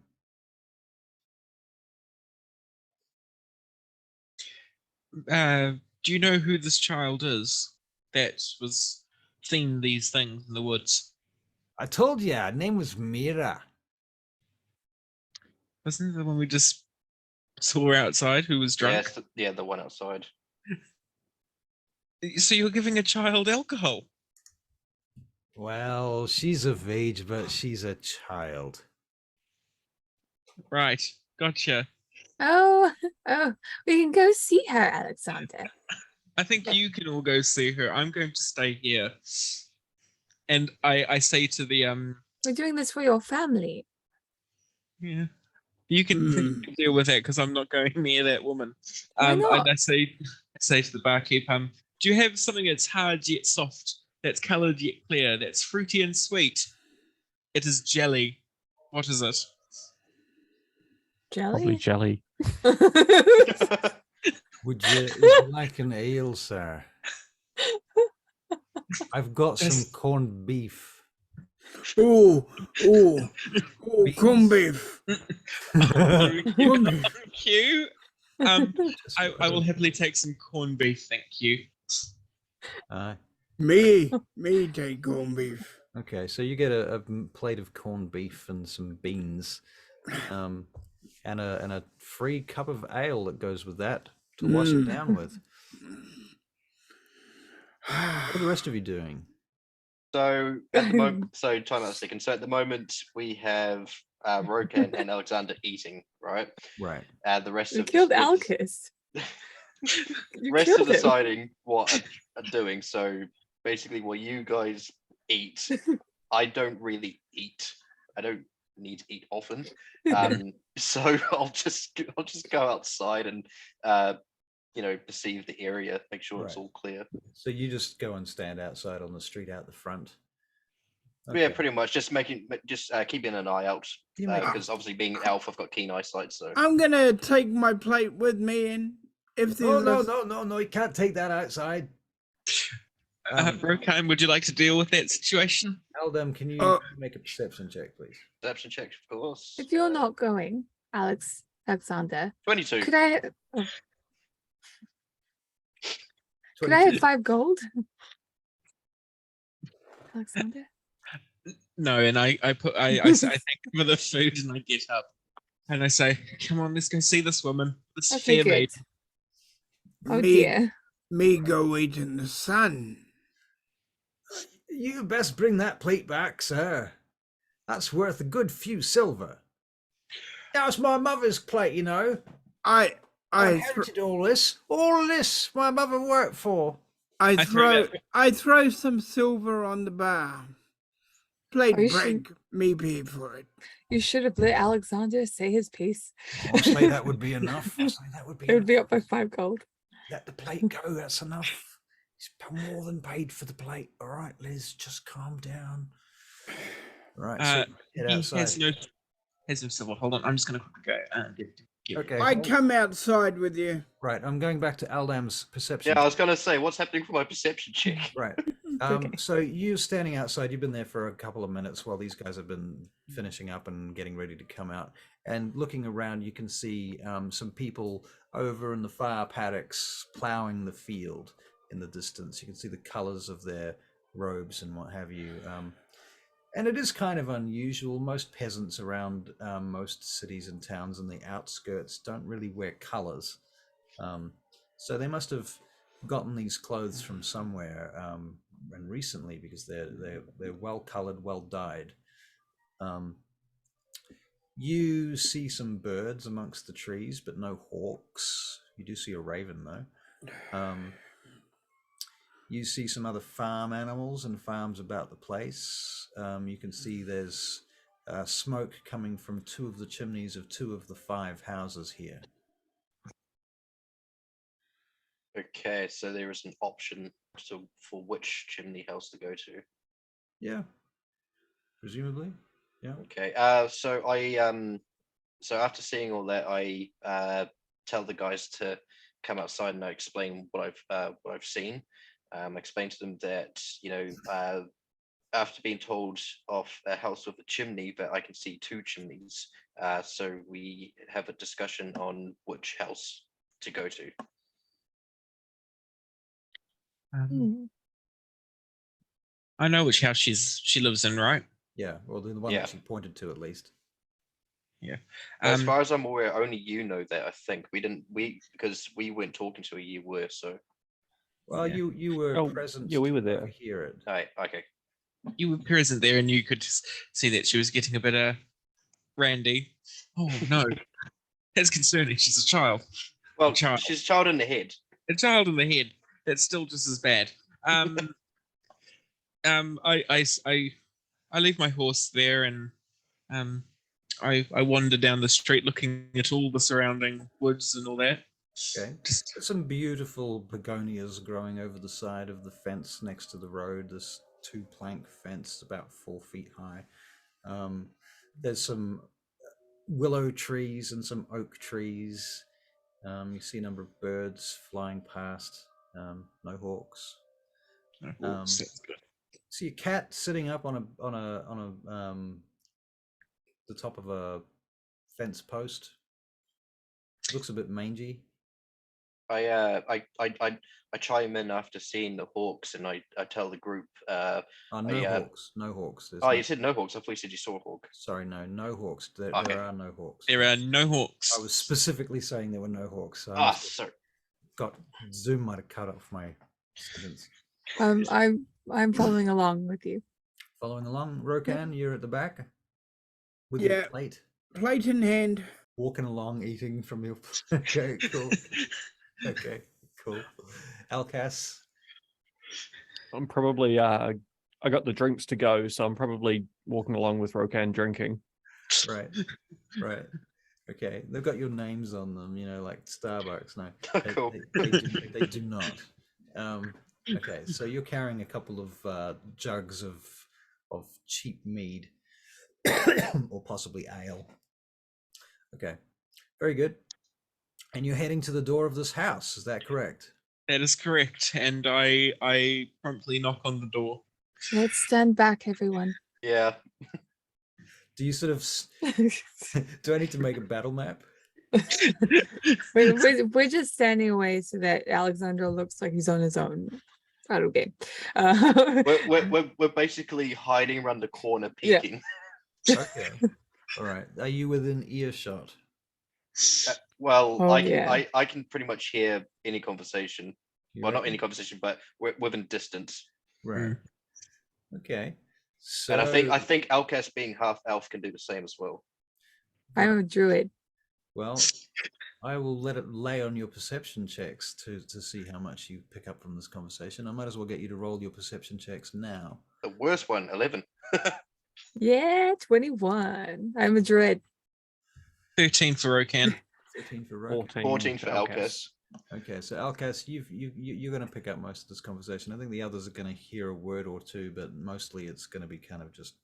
Do you know who this child is that was seen these things in the woods? I told you, her name was Mira. Wasn't it the one we just saw outside who was drunk? The one outside. So you're giving a child alcohol? Well, she's of age, but she's a child. Right, gotcha. Oh, we can go see her, Alexander. I think you can all go see her. I'm going to stay here. And I say to the We're doing this for your family. yeah, you can deal with that because I'm not going near that woman. Why not? And I say to the barkeep, do you have something that's hard yet soft, that's coloured yet clear, that's fruity and sweet? It is jelly. What is it? Probably Jelly? jelly. Would you like an ale, sir? I've got some Yes. corned beef. Oh, corned beef. Thank Corned beef. you. I will happily take some corned beef, thank you. Me take corned beef. Okay, so you get a plate of corned beef and some beans, and a free cup of ale that goes with that to wash it down with. What are the rest of you doing? So at the moment, time out a second. So at the moment, we have Rokan and Alexander eating, right? Right. The rest You of killed us Alcus. rest killed are him. deciding what are doing. So basically, while you guys eat, I don't really eat. I don't need to eat often. So I'll just go outside and perceive the area, make sure it's Right. all clear. So you just go and stand outside on the street out the front. Yeah, pretty much. Just keeping an eye out You make- because obviously being an elf, I've got keen eyesight. So I'm gonna take my plate with me, and if Oh, there's no, you can't take that outside. Rokan, would you like to deal with that situation? Eldem, can you Oh. make a perception check, please? perception check, of course. If you're not going, Alexander, 22. could I have 5 gold? Alexander? No, and I thank you for the food, and I get up and I say, "Come on, let's go see this woman, this Okay, fair good. maid." Oh me, dear. me go eat in the sun. You best bring that plate back, sir. That's worth a good few silver. That was my mother's plate, you know. I inherited all this. All this my mother worked for. I throw throw some silver on the bar. Plate Oh, you break, me pay for it. You should have let Alexander say his piece. I'll say that would be enough. I'll say that would be It would enough. be up by 5 gold. Let the plate go. That's enough. He's more than paid for the plate. All right, Liz, just calm down. Right. So head He outside. has no silver. Hold on, I'm just gonna quickly go and get Okay. I come outside with you. Right. I'm going back to Aldam's perception. Yeah, I was gonna say, what's happening for my perception check? Right. Okay. So you're standing outside. You've been there for a couple of minutes while these guys have been finishing up and getting ready to come out. And looking around, you can see some people over in the far paddocks plowing the field in the distance. You can see the colors of their robes and what have you. And it is kind of unusual. Most peasants around most cities and towns in the outskirts don't really wear colors. So they must have gotten these clothes from somewhere and recently, because they're well colored, well dyed. You see some birds amongst the trees, but no hawks. You do see a raven though. You see some other farm animals and farms about the place. You can see there's smoke coming from 2 of the chimneys of 2 of the 5 houses here. Okay, so there is an option for which chimney house to go to. Yeah. Presumably. Yeah. Okay. So after seeing all that, I tell the guys to come outside and I explain what I've seen. Explain to them that after being told of a house with a chimney, that I can see two chimneys. So we have a discussion on which house to go to. Hmm. I know which house she lives in, right? Yeah. Well, the one Yeah. that she pointed to, at least. Yeah. As far as I'm aware, only you know that. I think because we weren't talking to her. You were, so. Well, Yeah. you were Oh, present. yeah, we were to there. overhear it. Right. Okay. You were present there, and you could see that she was getting a bit randy. Oh no, that's concerning. She's a child. Well, child. she's a child in the head. A child in the head. That's still just as bad. I leave my horse there, and I wander down the street looking at all the surrounding woods and all that. Okay. Just There's some beautiful begonias growing over the side of the fence next to the road. This 2-plank fence about 4 feet high. There's some willow trees and some oak trees. You see a number of birds flying past. No hawks. that's good. See a cat sitting up on the top of a fence post. Looks a bit mangy. I chime in after seeing the hawks, and I tell the group. No yeah. hawks. No hawks. There's Oh, no... you said no hawks. I thought you said you saw a hawk. Sorry, no hawks. There are no hawks. There are no hawks. I was specifically saying there were no hawks. So Sorry. Zoom might have cut off my sentence. I'm following along with you. Following along, Rokan, you're at the back with your Yeah. plate, Plate in hand. walking along, eating from your. Okay, cool. Okay, cool. Alcas, I'm probably I got the drinks to go, so I'm probably walking along with Rokan drinking. right. Okay, they've got your names on them, like Starbucks. No, Cool. they do not. Okay, so you're carrying a couple of jugs of cheap mead, or possibly ale. Okay, very good. And you're heading to the door of this house. Is that correct? That is correct, and I promptly knock on the door. Let's stand back, everyone. Yeah. Do you sort of? Do I need to make a battle map? We're just standing away so that Alexander looks like he's on his own. Okay. We're basically hiding around the corner, Yeah. peeking. Okay. All right. Are you within earshot? Well, Oh, I can pretty much hear any conversation. Well, not any conversation, but we're within distance. Right. Okay. So And I think Alcas being half elf can do the same as well. I'm a druid. Well, I will let it lay on your perception checks to see how much you pick up from this conversation. I might as well get you to roll your perception checks now. The worst one, 11. Yeah, 21. I'm a druid. 13 for Rokan. 13 for Rokan. 14 for Alcas. Okay, so Alcas, you're going to pick up most of this conversation. I think the others are going to hear a word or two, but mostly it's going to be kind of just,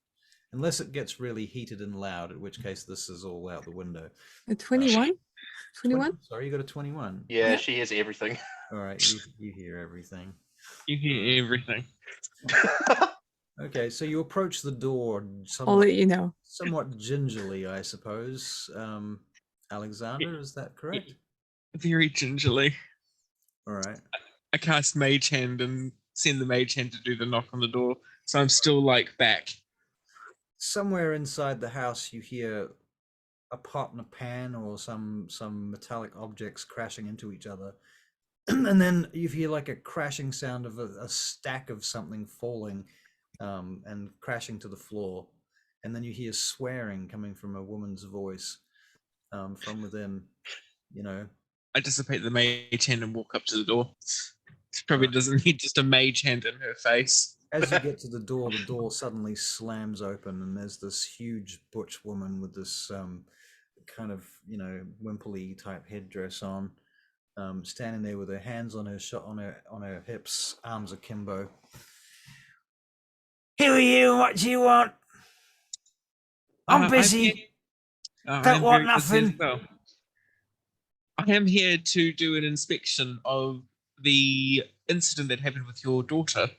unless it gets really heated and loud, at which case this is all out the window. A 21? 21? Sorry, you got a 21. Yeah, she hears everything. All right, you hear everything. You hear everything. Okay, so you approach the door I'll let you know. somewhat gingerly, I suppose. Alexander, is that correct? Very gingerly. All right. I cast Mage Hand and send the Mage Hand to do the knock on the door, so I'm still back. Somewhere inside the house, you hear a pot and a pan or some metallic objects crashing into each other, and then you hear a crashing sound of a stack of something falling and crashing to the floor, and then you hear swearing coming from a woman's voice from within. I dissipate the Mage Hand and walk up to the door. She probably doesn't need just a Mage Hand in her face. As you get to the door suddenly slams open, and there's this huge butch woman with this kind of wimply type headdress on, standing there with her hands on her hips, arms akimbo. Who are you? What do you want? I'm busy. Don't want nothing. Well. I am here to do an inspection of the incident that happened with your daughter.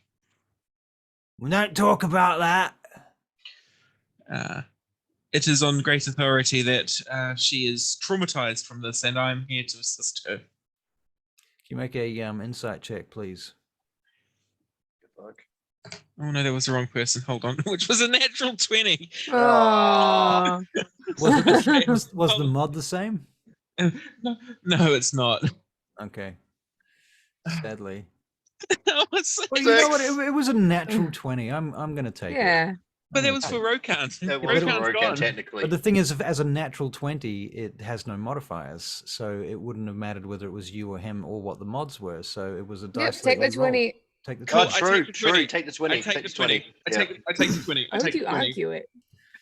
We don't talk about that. It is on great authority that she is traumatized from this, and I'm here to assist her. Can you make a insight check, please? Good luck. Oh no, that was the wrong person. Hold on, which was a natural 20. Oh. Was it the same? Was the mod the same? No, it's not. Okay. Sadly. That was- Well, you know what? It was a natural 20. I'm going to take it. Yeah. but that was for Rokan. It was Rokan's Rokan, gone. technically. But the thing is, as a natural 20, it has no modifiers, so it wouldn't have mattered whether it was you or him or what the mods were. So it was a Yep, dice. take the that you rolled. 20. Take the Cool, 20. I True, take the 20. take the 20. I take the 20. I take the 20. Why I would take you the 20. argue it?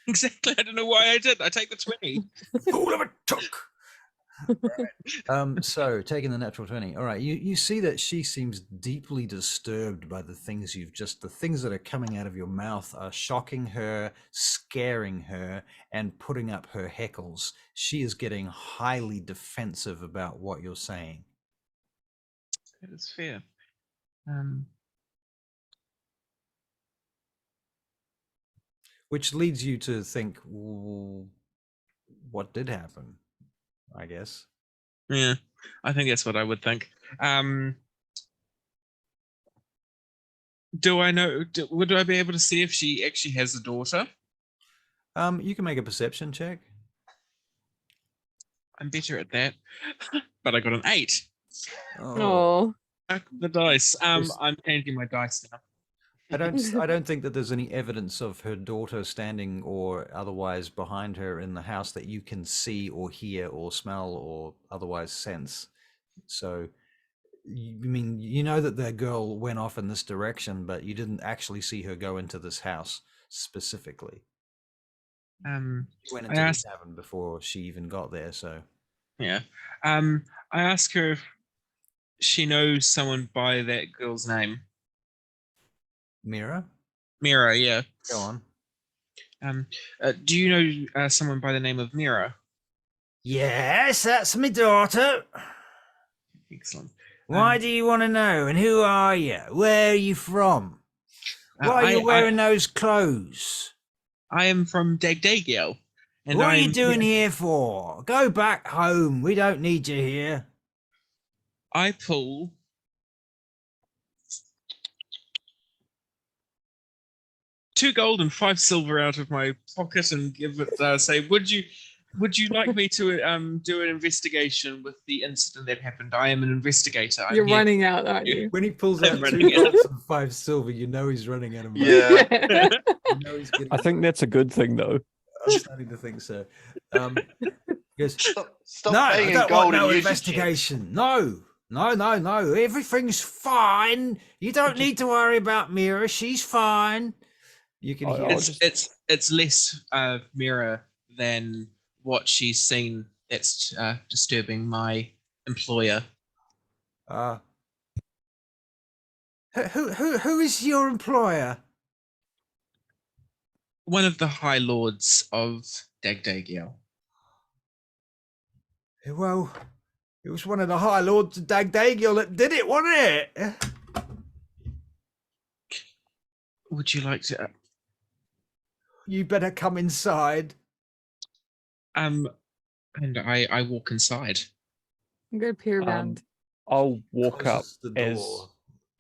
Exactly. I don't know why I did. I take the 20. Fool of a took. So taking the natural 20. All right, you see that she seems deeply disturbed by the things the things that are coming out of your mouth are shocking her, scaring her, and putting up her heckles. She is getting highly defensive about what you're saying. That is fair. Which leads you to think, well, what did happen? I guess. Yeah, I think that's what I would think. Do I know? Would I be able to see if she actually has a daughter? You can make a perception check. I'm better at that, but I got an 8. Oh. Fuck the dice. Yes. I'm changing my dice now. I don't think that there's any evidence of her daughter standing or otherwise behind her in the house that you can see or hear or smell or otherwise sense. So, you know that the girl went off in this direction, but you didn't actually see her go into this house specifically. She went into the tavern before she even got there. So, yeah. I asked her if she knows someone by that girl's name. Mira, Yeah. go on. Do you know someone by the name of Mira? Yes, that's my daughter. Excellent. Why do you want to know? And who are you? Where are you from? Why are you wearing those clothes? I am from Dagdagiel. And What are you doing here for? Go back home. We don't need you here. I pull 2 gold and 5 silver out of my pocket and give it. Say, would you like me to do an investigation with the incident that happened? I am an investigator. You're running out, aren't you? When he pulls I'm out running 2 gold and 5 silver, you know he's running out of money. Yeah. You know he's getting. I think that's a good thing, though. I'm starting to think so. Goes, Stop no, paying I in don't gold want no and using investigation. No. Everything's fine. You don't need to worry about Mira. She's fine. You can hear. It's less Mira than what she's seen that's disturbing my employer. Who is your employer? One of the High Lords of Dagdagiel. Well, it was one of the High Lords of Dagdagiel that did it, wasn't it? Would you like to? You better come inside. And I walk inside. I'm gonna peer around. I'll walk up Closes the door.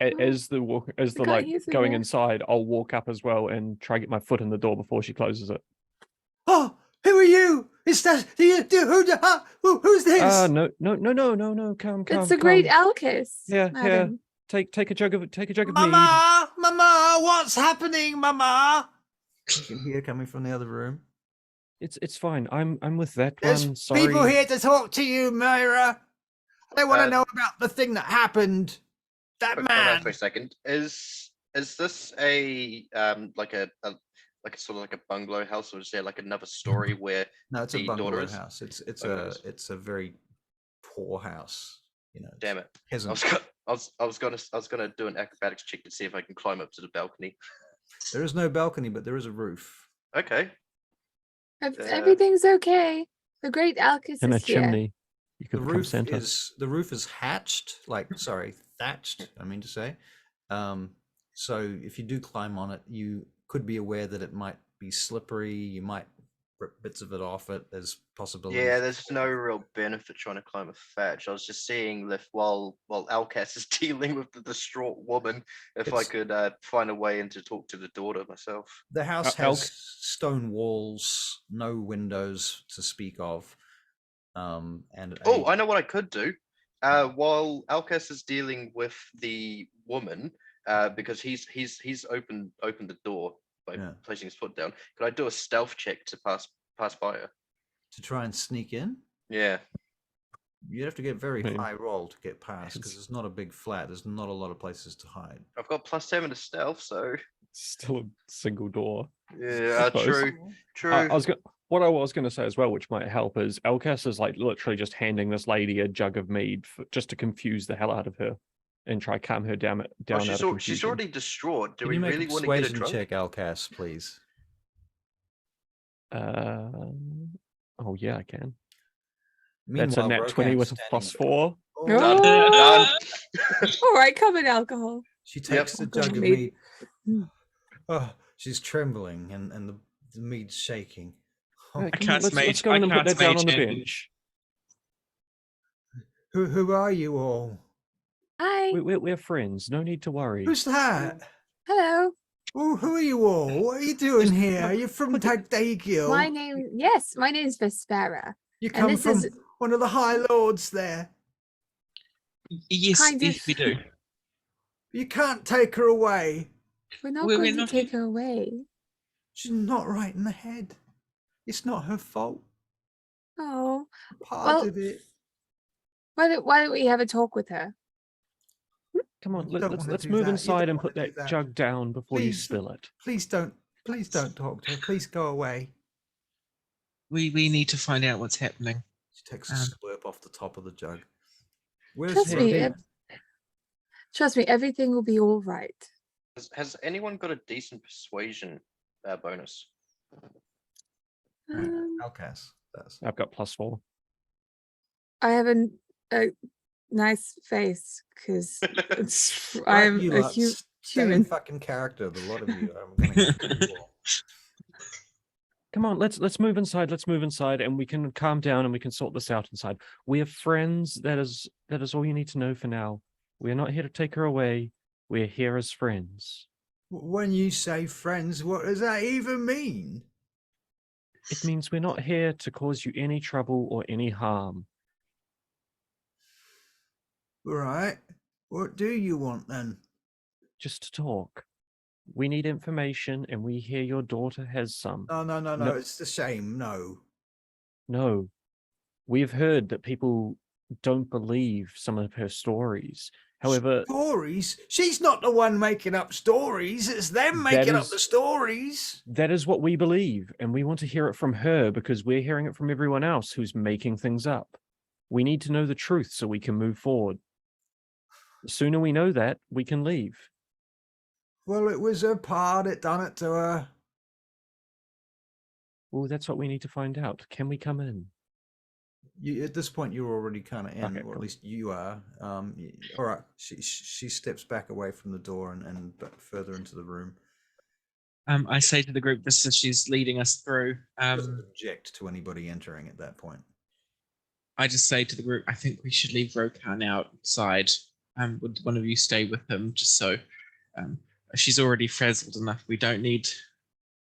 as the like he's in going there. inside. I'll walk up as well and try to get my foot in the door before she closes it. Oh, who are you? Is that who's this? No. Come. It's the great Alkis. Yeah. madam. Take a jug of mead. Mama, what's happening, Mama? You can hear coming from the other room. It's fine. I'm with that There's one. Sorry. people here to talk to you, Mira. They want to know about the thing that happened. That Hold man. on for a second. Is this a like a sort of like a bungalow house, or is there like another story where No, it's a the bungalow daughter is- house. It's Bungalow a house. it's a very poor house. You know, Damn it! I peasant. was gonna do an acrobatics check to see if I can climb up to the balcony. There is no balcony, but there is a roof. Okay. Everything's okay. The great Alcus In a is here. chimney. You could The become roof Santa. is hatched, thatched. I mean to say. So if you do climb on it, you could be aware that it might be slippery. You might rip bits of it off it. There's possibilities. Yeah, there's no real benefit trying to climb a thatch. I was just seeing if while Alcas is dealing with the distraught woman, if I could find a way in to talk to the daughter myself. The house Elk. has stone walls, no windows to speak of. And I know what I could do. While Alcas is dealing with the woman, because he's opened the door by placing his foot down. Could I do a stealth check to pass by her? to try and sneak in. Yeah. You'd have to get very Hmm. high roll to get past because it's not a big flat. There's not a lot of places to hide. I've got +7 to stealth, so Still a single door. yeah, Suppose. true. I was what I was going to say as well, which might help, is Elkas is like literally just handing this lady a jug of mead just to confuse the hell out of her and try calm her down. Out of She's confusion. already distraught. Do Can we you make really a want to get a persuasion drunk? check, Alcas, please? Oh yeah, I can. That's a Meanwhile, nat 20 with a Rogan's +4. Oh, Done. Oh. Done. All right, come in, alcohol. She takes the jug of Mead. mead. Oh, she's trembling and the mead's shaking. Oh, Hey, come on, cast let's mage- go in I and put that cast down mage on the hand. bench. who are you all? Hi. We're friends. No need to worry. Who's that? Hello. Oh, who are you all? What are you doing here? Are you from Dagdagiel? My name is Vespera. You and come this from is- one of the High Lords there. Yes, Kind yes, of. we do. You can't take her away. We're not We're going to not- take her away. She's not right in the head. It's not her fault. Oh, Part Well, of it. why don't we have a talk with her? Come on, You don't let's wanna do move that. You inside don't and put wanna do that that. jug down before you Please. spill it. Please don't talk to her. Please go away. We need to find out what's happening. She takes a Um, slurp off the top of the jug. Where's Trust me, Rogan? Trust me, everything will be all right. Has anyone got a decent persuasion bonus? Alcas does. I've got +4. I have a nice face because Right, I'm you a lot, stay in human. fucking character. The lot of you. I'm gonna kill you all. Come on, let's move inside. Let's move inside, and we can calm down and we can sort this out inside. We are friends. That is all you need to know for now. We are not here to take her away. We are here as friends. When you say friends, what does that even mean? It means we're not here to cause you any trouble or any harm. Right. What do you want then? Just to talk. We need information, and we hear your daughter has some. No. No. It's the same. No. No. We've heard that people don't believe some of her stories. However, Stories? She's not the one making up stories. It's them That making up is- the stories. that is what we believe, and we want to hear it from her because we're hearing it from everyone else who's making things up. We need to know the truth so we can move forward. The sooner we know that, we can leave. Well, it was her pa that done it to her. Well, that's what we need to find out. Can we come in? You, at this point, you're already kind of in, Okay, or at cool. least you are. All right. She steps back away from the door and further into the room. I say to the group, just as she's leading us through, Doesn't object to anybody entering at that point. I just say to the group, I think we should leave Rokan outside. Would one of you stay with him, just so she's already frazzled enough? We don't need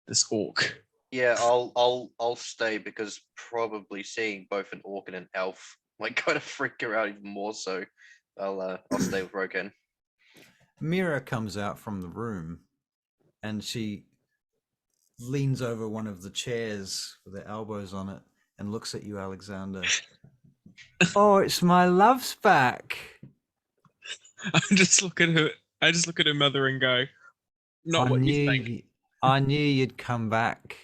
this orc. Yeah, I'll stay because probably seeing both an orc and an elf might kind of freak her out even more. So I'll stay with Rogan. Mira comes out from the room, and she leans over one of the chairs with her elbows on it and looks at you, Alexander. Oh, it's my love's back. I just look at her. I just look at her mother and go, "Not what you think." I knew you'd come back.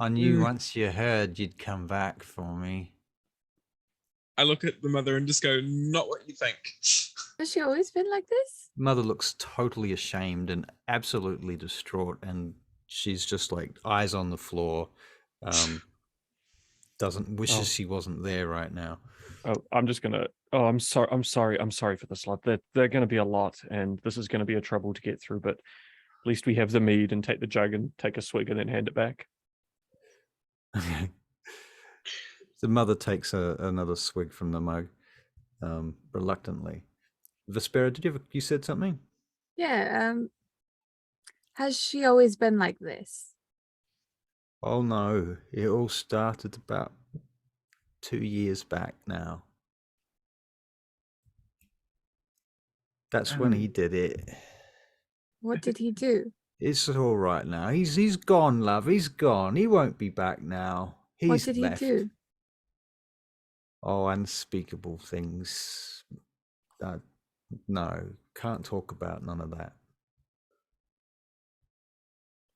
I knew once you heard you'd come back for me. I look at the mother and just go, not what you think. Has she always been like this? Mother looks totally ashamed and absolutely distraught, and she's just like eyes on the floor. Wishes she wasn't there right now. Oh, I'm just gonna. Oh, I'm sorry. I'm sorry for this lot. They're going to be a lot, and this is going to be a trouble to get through. But at least we have the mead, and take the jug and take a swig, and then hand it back. Okay. The mother takes another swig from the mug, reluctantly. Vespera, you said something? Yeah. Has she always been like this? Oh no, it all started about 2 years back now. That's when he did it. What did he do? It's all right now. He's gone, love. He's gone. He won't be back now. What He's did left. he do? Oh, unspeakable things. No, can't talk about none of that.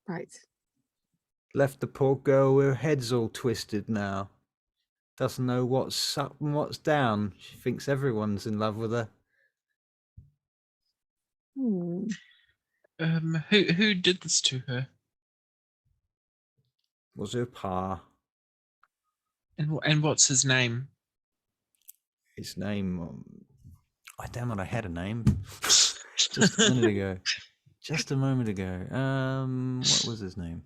Right. Left the poor girl with her head's all twisted now. Doesn't know what's up and what's down. She thinks everyone's in love with her. Hmm. Who did this to her? Was her pa. And what's his name? His name. Oh, damn it! I had a name just a minute ago. Just a moment ago. What was his name?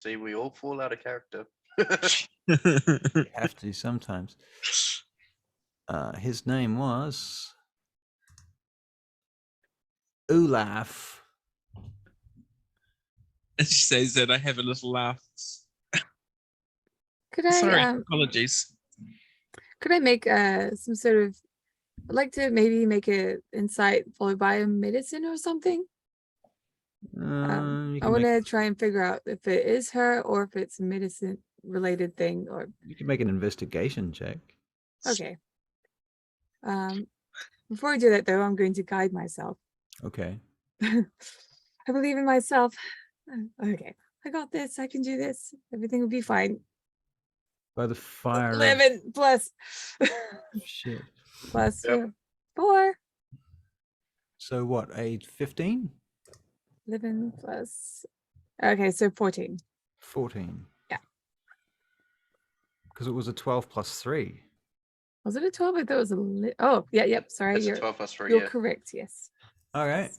See, we all fall out of character. You have to sometimes. His name was Olaf. And she says that I have a little laugh. Could I Sorry, apologies. could I make some sort of, I'd like to maybe make an insight followed by a medicine or something? I want to try and figure out if it is her or if it's a medicine related thing. Or You can make an investigation check. okay. Before I do that though, I'm going to guide myself. Okay. I believe in myself. Okay, I got this. I can do this. Everything will be fine. By the fire. 11 plus. Shit. Plus Yep. 4. So what? A 15? 11 plus. Okay, so 14. 14. Yeah. Because it was a 12 plus 3. Was it a 12? I thought it was a oh, yeah, yep. Sorry, It's a you're 12 plus 3, you're yeah. correct. Yes. All right.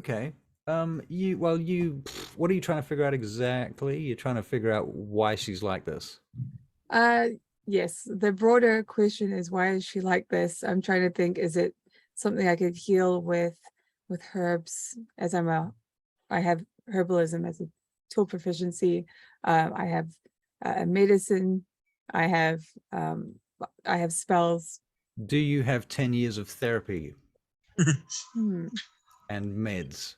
Okay. What are you trying to figure out exactly? You're trying to figure out why she's like this. Yes. The broader question is, why is she like this? I'm trying to think, is it something I could heal with herbs, as I have herbalism as a tool proficiency. I have medicine. I have spells. Do you have 10 years of therapy Hmm. and meds?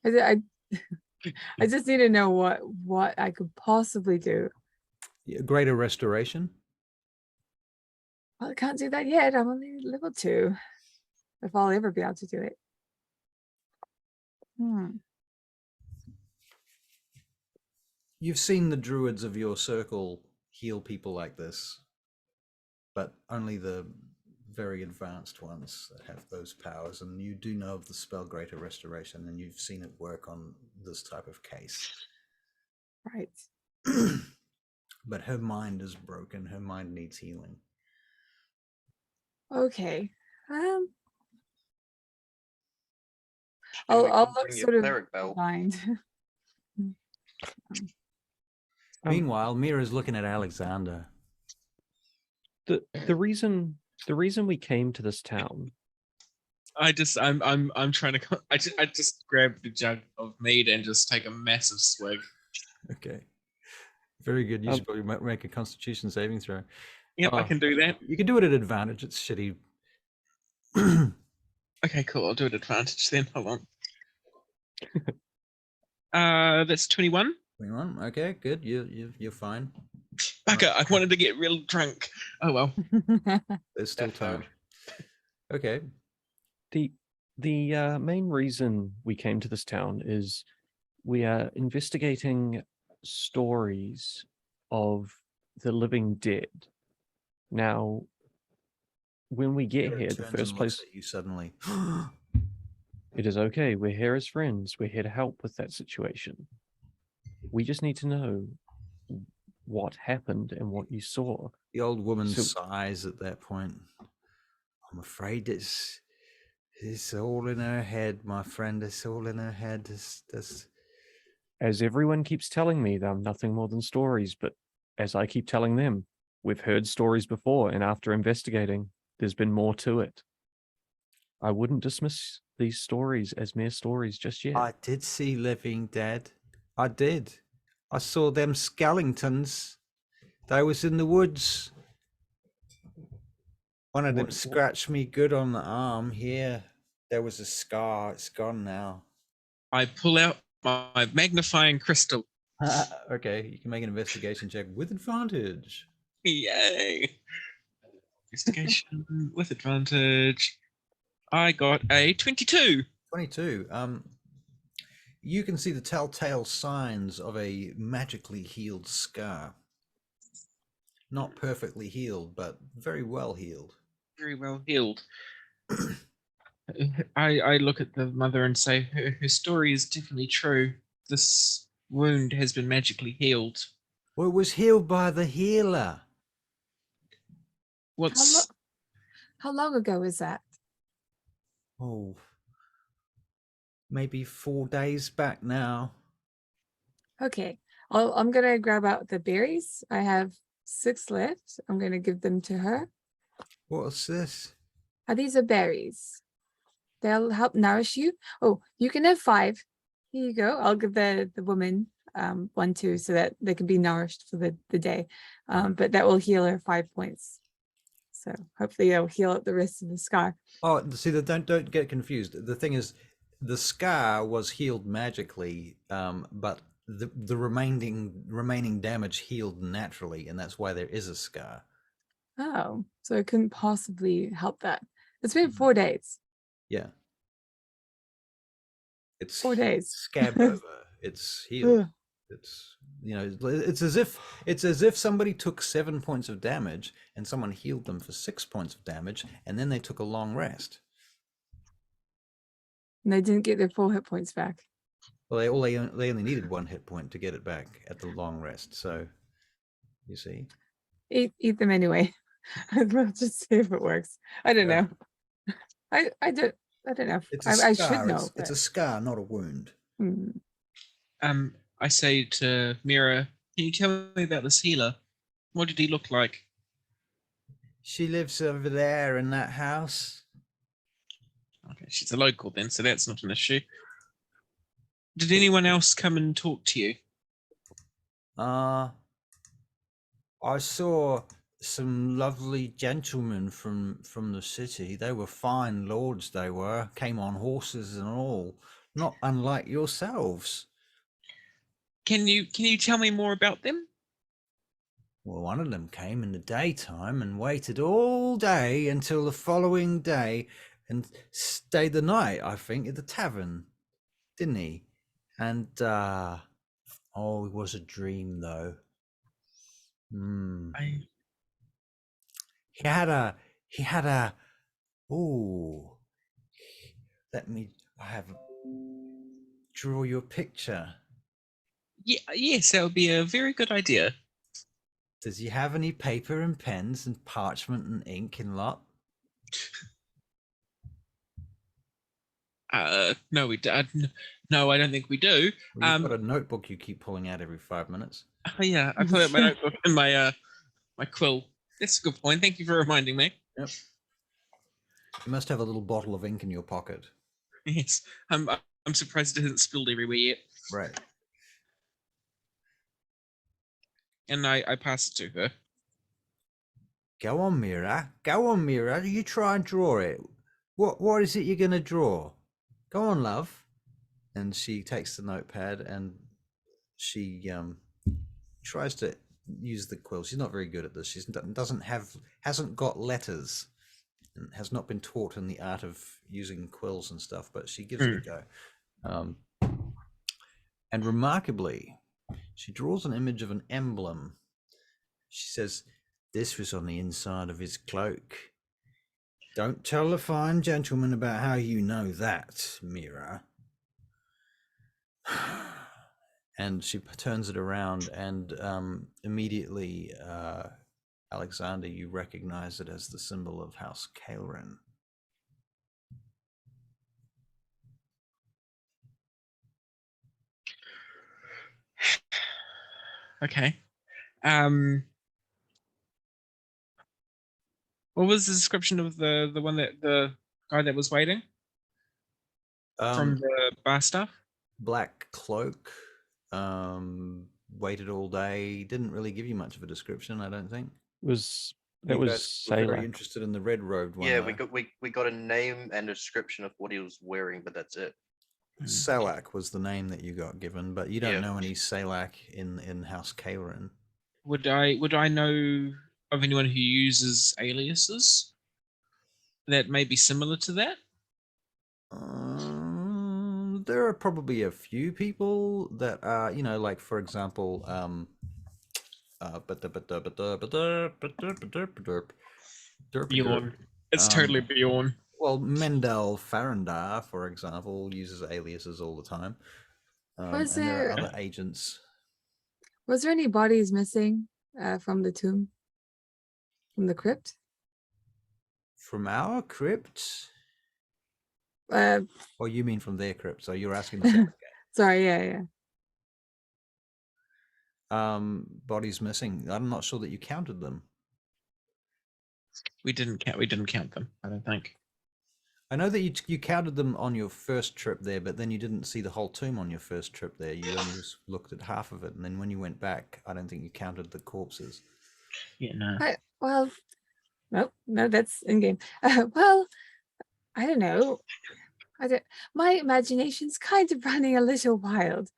I just need to know what I could possibly do. Greater restoration? Well, I can't do that yet. I'm only level 2. If I'll ever be able to do it. You've seen the druids of your circle heal people like this, but only the very advanced ones that have those powers, and you do know of the spell Greater Restoration, and you've seen it work on this type of case. Right. But her mind is broken. Her mind needs healing. Okay. Then we I'll can look bring your sort of cleric bell. blind. Meanwhile, Mira's looking at Alexander. The reason we came to this town. I'm trying to. I just grab the jug of mead and just take a massive swig. Okay. Very good. You should probably make a Constitution saving throw. Yep, I can do that. You can do it at advantage. It's shitty. Okay, cool. I'll do it at advantage then. Hold on. That's 21. 21. Okay, good. You're fine. Bugger, I wanted to get real drunk. Oh well. There's still time. Okay. The main reason we came to this town is We are investigating stories of the living dead. Now, when we get Mira here, the turns first and looks place, at you suddenly. it is okay. We're here as friends. We're here to help with that situation. We just need to know what happened and what you saw. The old woman So- sighs at that point. I'm afraid it's all in her head, my friend. It's all in her head. As everyone keeps telling me, they're nothing more than stories, but as I keep telling them, we've heard stories before, and after investigating, there's been more to it. I wouldn't dismiss these stories as mere stories just yet. I did see living dead. I did. I saw them skellingtons. They was in the woods. One of them What- scratched me good on the arm here. There was a scar. It's gone now. I pull out my magnifying crystal. Okay, you can make an investigation check with advantage. Yay! Investigation with advantage. I got a 22. 22. You can see the telltale signs of a magically healed scar. Not perfectly healed, but very well healed. Very well healed. I look at the mother and say, her story is definitely true. This wound has been magically healed. Well, it was healed by the healer. What's How long ago was that? Oh, maybe 4 days back now. Okay, I'm gonna grab out the berries. I have 6 left. I'm gonna give them to her. What's this? These are berries. They'll help nourish you. Oh, you can have 5. Here you go. I'll give the woman 1 too, so that they can be nourished for the day. But that will heal her 5 points. So hopefully it'll heal up the rest of the scar. Oh, see, don't get confused. The thing is, the scar was healed magically, but the remaining damage healed naturally, and that's why there is a scar. Oh, so it couldn't possibly help that. It's been 4 days. Yeah. It's 4 days. Scab over. It's healed. Ugh. It's it's as if somebody took 7 points of damage and someone healed them for 6 points of damage, and then they took a long rest. And they didn't get their full hit points back. Well, they only needed 1 hit point to get it back at the long rest. So, you see. Eat them anyway. I'd love to see if it works. I don't Yeah. know. I don't know. It's a I scar. should know. It's a scar, not a wound. I say to Mira, can you tell me about this healer? What did he look like? She lives over there in that house. Okay, she's a local then, so that's not an issue. Did anyone else come and talk to you? I saw some lovely gentlemen from the city. They were fine lords, they were. Came on horses and all. Not unlike yourselves. Can you tell me more about them? Well, one of them came in the daytime and waited all day until the following day and stayed the night, I think, at the tavern, didn't he? And, oh, it was a dream, though. He had a, ooh, draw you a picture. Yes, that would be a very good idea. Does he have any paper and pens and parchment and ink and lot? No, we don't. No, I don't think we do. Well, you've got a notebook you keep pulling out every 5 minutes. Oh, yeah, I put out my notebook and my quill. That's a good point. Thank you for reminding me. Yep. You must have a little bottle of ink in your pocket. Yes, I'm surprised it hasn't spilled everywhere yet. Right. And I pass it to her. Go on, Mira. Go on, Mira. You try and draw it. What is it you're going to draw? Go on, love. And she takes the notepad and she tries to use the quill. She's not very good at this. She hasn't got letters and has not been taught in the art of using quills and stuff, but she gives it a go. And remarkably, she draws an image of an emblem. She says, "This was on the inside of his cloak. Don't tell the fine gentleman about how you know that, Mira." And she turns it around, and immediately, Alexander, you recognize it as the symbol of House Kaelrin. Okay. What was the description of the one that the guy that was waiting from the bar staff? Black cloak, waited all day. Didn't really give you much of a description, I don't think. That You was guys were very Salak. interested in the red robed one. Yeah, though. we got a name and a description of what he was wearing, but that's it. Salak was the name that you got given, but you don't Yeah. know any Salak in House Kaelrin. Would I know of anyone who uses aliases that may be similar to that? There are probably a few people that are, like for example, Bjorn. It's totally Bjorn. Well, Mendel Farandar, for example, uses aliases all the time. And there are other agents. Was there any bodies missing from the tomb? From the crypt? From our crypt? Uh, Or you mean from their crypt? So you're asking the second sorry, yeah. bodies missing. I'm not sure that you counted them. We didn't count them, I don't think. I know that you counted them on your first trip there, but then you didn't see the whole tomb on your first trip there. You only just looked at half of it, and then when you went back, I don't think you counted the corpses. Yeah, no. No, that's in game. Well, I don't know. My imagination's kind of running a little wild.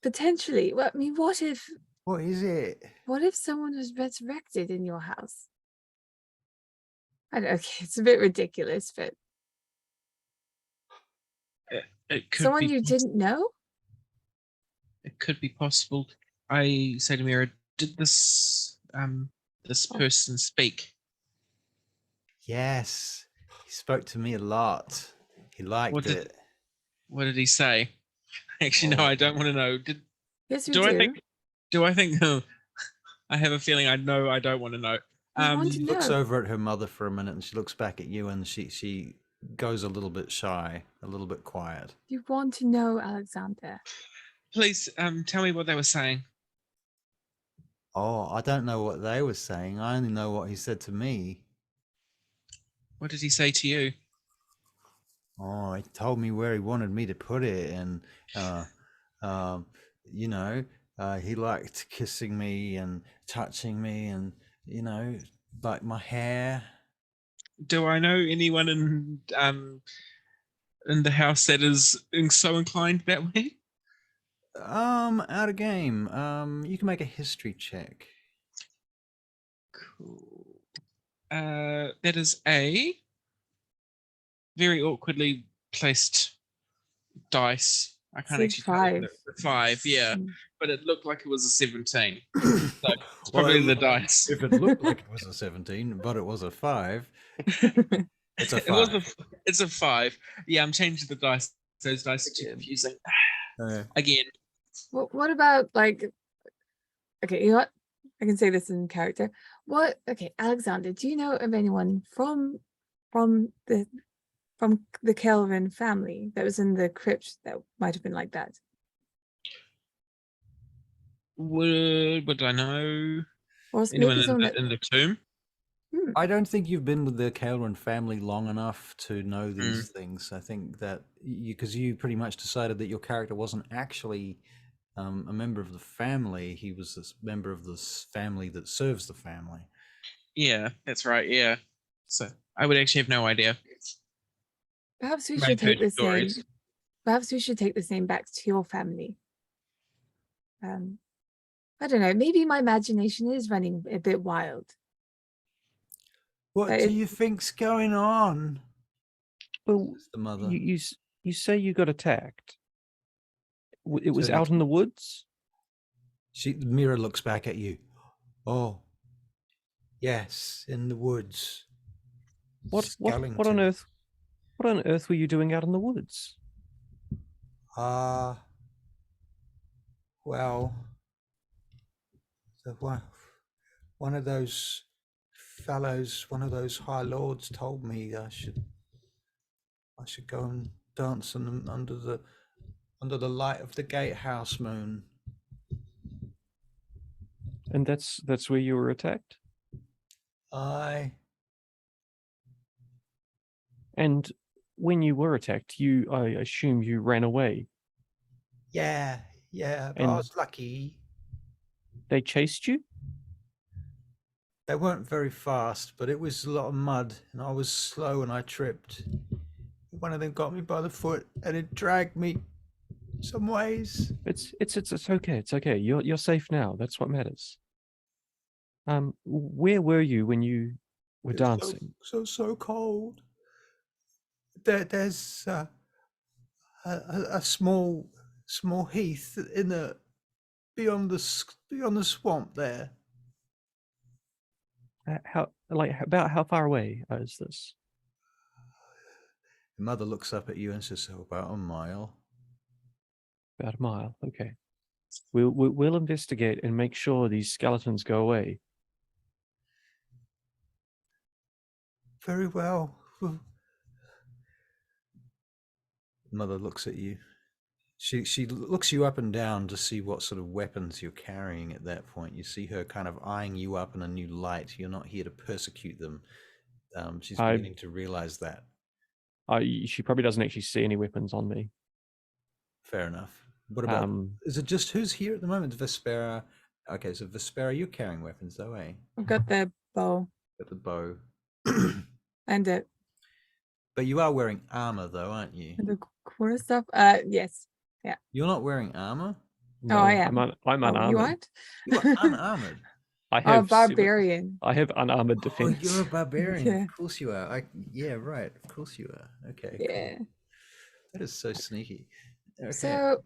Potentially. Well, I mean, what if What is it? What if someone was resurrected in your house? I don't know, okay, it's a bit ridiculous, but It could someone be you didn't know? It could be possible. I say to Mira, did this person speak? Yes, he spoke to me a lot. He liked it. What did he say? Actually, no, I don't want to know. Yes, we do do. I think? I have a feeling I know. I don't want to know. She looks over at her mother for a minute, and she looks back at you, and she goes a little bit shy, a little bit quiet. You want to know, Alexander? Please, tell me what they were saying. Oh, I don't know what they were saying. I only know what he said to me. What did he say to you? Oh, he told me where he wanted me to put it, and he liked kissing me and touching me, and like my hair. Do I know anyone in the house that is so inclined that way? Out of game. You can make a history check. Cool. That is a very awkwardly placed dice. I can't actually tell you the 5, yeah, but it looked like it was a 17. So it's probably the dice. If it looked like it was a 17, but it was a 5, it's a 5. It's a 5. Yeah, I'm changing the dice. Those dice are too confusing. Again. What about okay, you know what? I can say this in character. Alexander, do you know of anyone from the Kelvin family that was in the crypt that might have been like that? Would I know Or anyone in the tomb? I don't think you've been with the Kaelrin family long enough to know these things. I think that because you pretty much decided that your character wasn't actually a member of the family. He was a member of this family that serves the family. Yeah, that's right. Yeah. So I would actually have no idea. Perhaps we should take the same. Perhaps we should take the same back to your family. I don't know. Maybe my imagination is running a bit wild. What do you think's going on? Well, the mother. You say you got attacked. It was Turning out in the woods? Mira looks back at you. Oh, yes, in the woods. What on Skellington. earth? What on earth were you doing out in the woods? Well, one of those fellows, one of those high lords, told me I should go and dance under the light of the gatehouse moon. And that's where you were attacked? Aye. And when you were attacked, I assume you ran away. Yeah, but I And was lucky. they chased you? They weren't very fast, but it was a lot of mud, and I was slow and I tripped. One of them got me by the foot, and it dragged me some ways. It's okay. It's okay. You're safe now. That's what matters. Where were you when you were It was dancing? so cold. There's a small heath in the beyond the swamp there. About how far away is this? Your mother looks up at you and says, "So about a mile." About a mile. Okay. We'll investigate and make sure these skeletons go away. Very well. Mother looks at you. She looks you up and down to see what sort of weapons you're carrying at that point. You see her kind of eyeing you up in a new light. You're not here to persecute them. She's beginning to realize that. She probably doesn't actually see any weapons on me. Fair enough. What about, is it just who's here at the moment? Vespera. Okay, so Vespera, you're carrying weapons though, eh? I've got the bow Got the bow. and it. But you are wearing armor though, aren't you? And the quarter stuff. Yes. Yeah. You're not wearing armor? No, I am. I'm unarmored. Oh, you aren't? You are unarmored. I have barbarian. I have unarmored defense. Oh, you're a barbarian. Yeah. Of course you are. Yeah, right. Of course you are. Okay. Yeah. Cool. That is so sneaky. Okay. So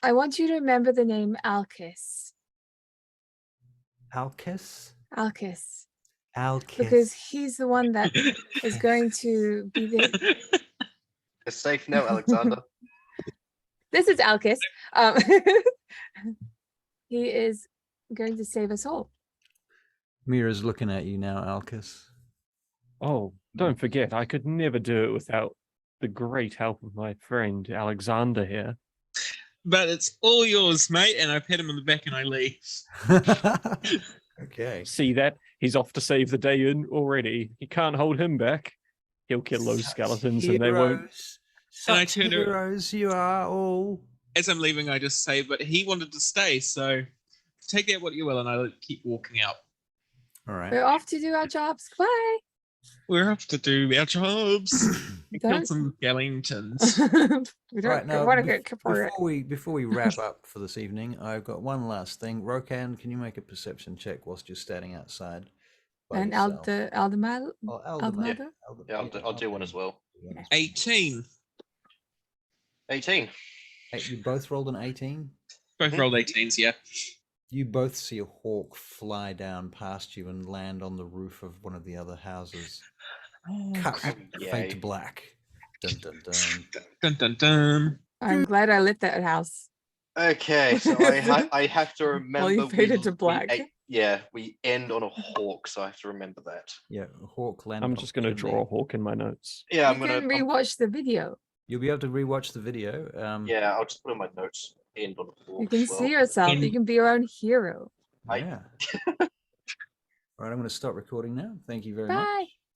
I want you to remember the name Alkis. Alkis? Alkis. Alkis. Because he's the one that is going to be the. It's safe now, Alexander. This is Alkis. He is going to save us all. Mira's looking at you now, Alkis. Oh, don't forget, I could never do it without the great help of my friend Alexander here. But it's all yours, mate. And I pat him on the back and I leave. Okay. See that? He's off to save the day in already. You can't hold him back. He'll kill those skeletons and they won't. And I Such turned around. heroes you are all. As I'm leaving, I just say, but he wanted to stay, so take that what you will, and I keep walking out. All right. We're off to do our jobs. Goodbye. We're off to do our jobs. We killed Don't- some skeletons. We Right, don't now, want to get for it. before we wrap up for this evening, I've got one last thing. Rokan, can you make a perception check whilst you're standing outside? by And yourself? Aldemal. Oh, Aldemado? Yeah, I'll do one as well. 18. 18. Hey, you both rolled an 18? Both rolled 18s, yeah. You both see a hawk fly down past you and land on the roof of one of the other houses. Cut Yay. fade to black. Dun dun dun. Dun dun dun. I'm glad I lit that house. Okay, so I have to remember. you faded to black. We end on a hawk, so I have to remember that. Yeah, a hawk landed. I'm just going to draw a hawk in my notes. Yeah, You can rewatch the video. You'll be able to rewatch the video. Yeah, I'll just put in my notes. End on a hawk. You can as well. see yourself. You can be your own hero. I- Yeah. All right, I'm going to stop recording now. Thank you very much. Bye.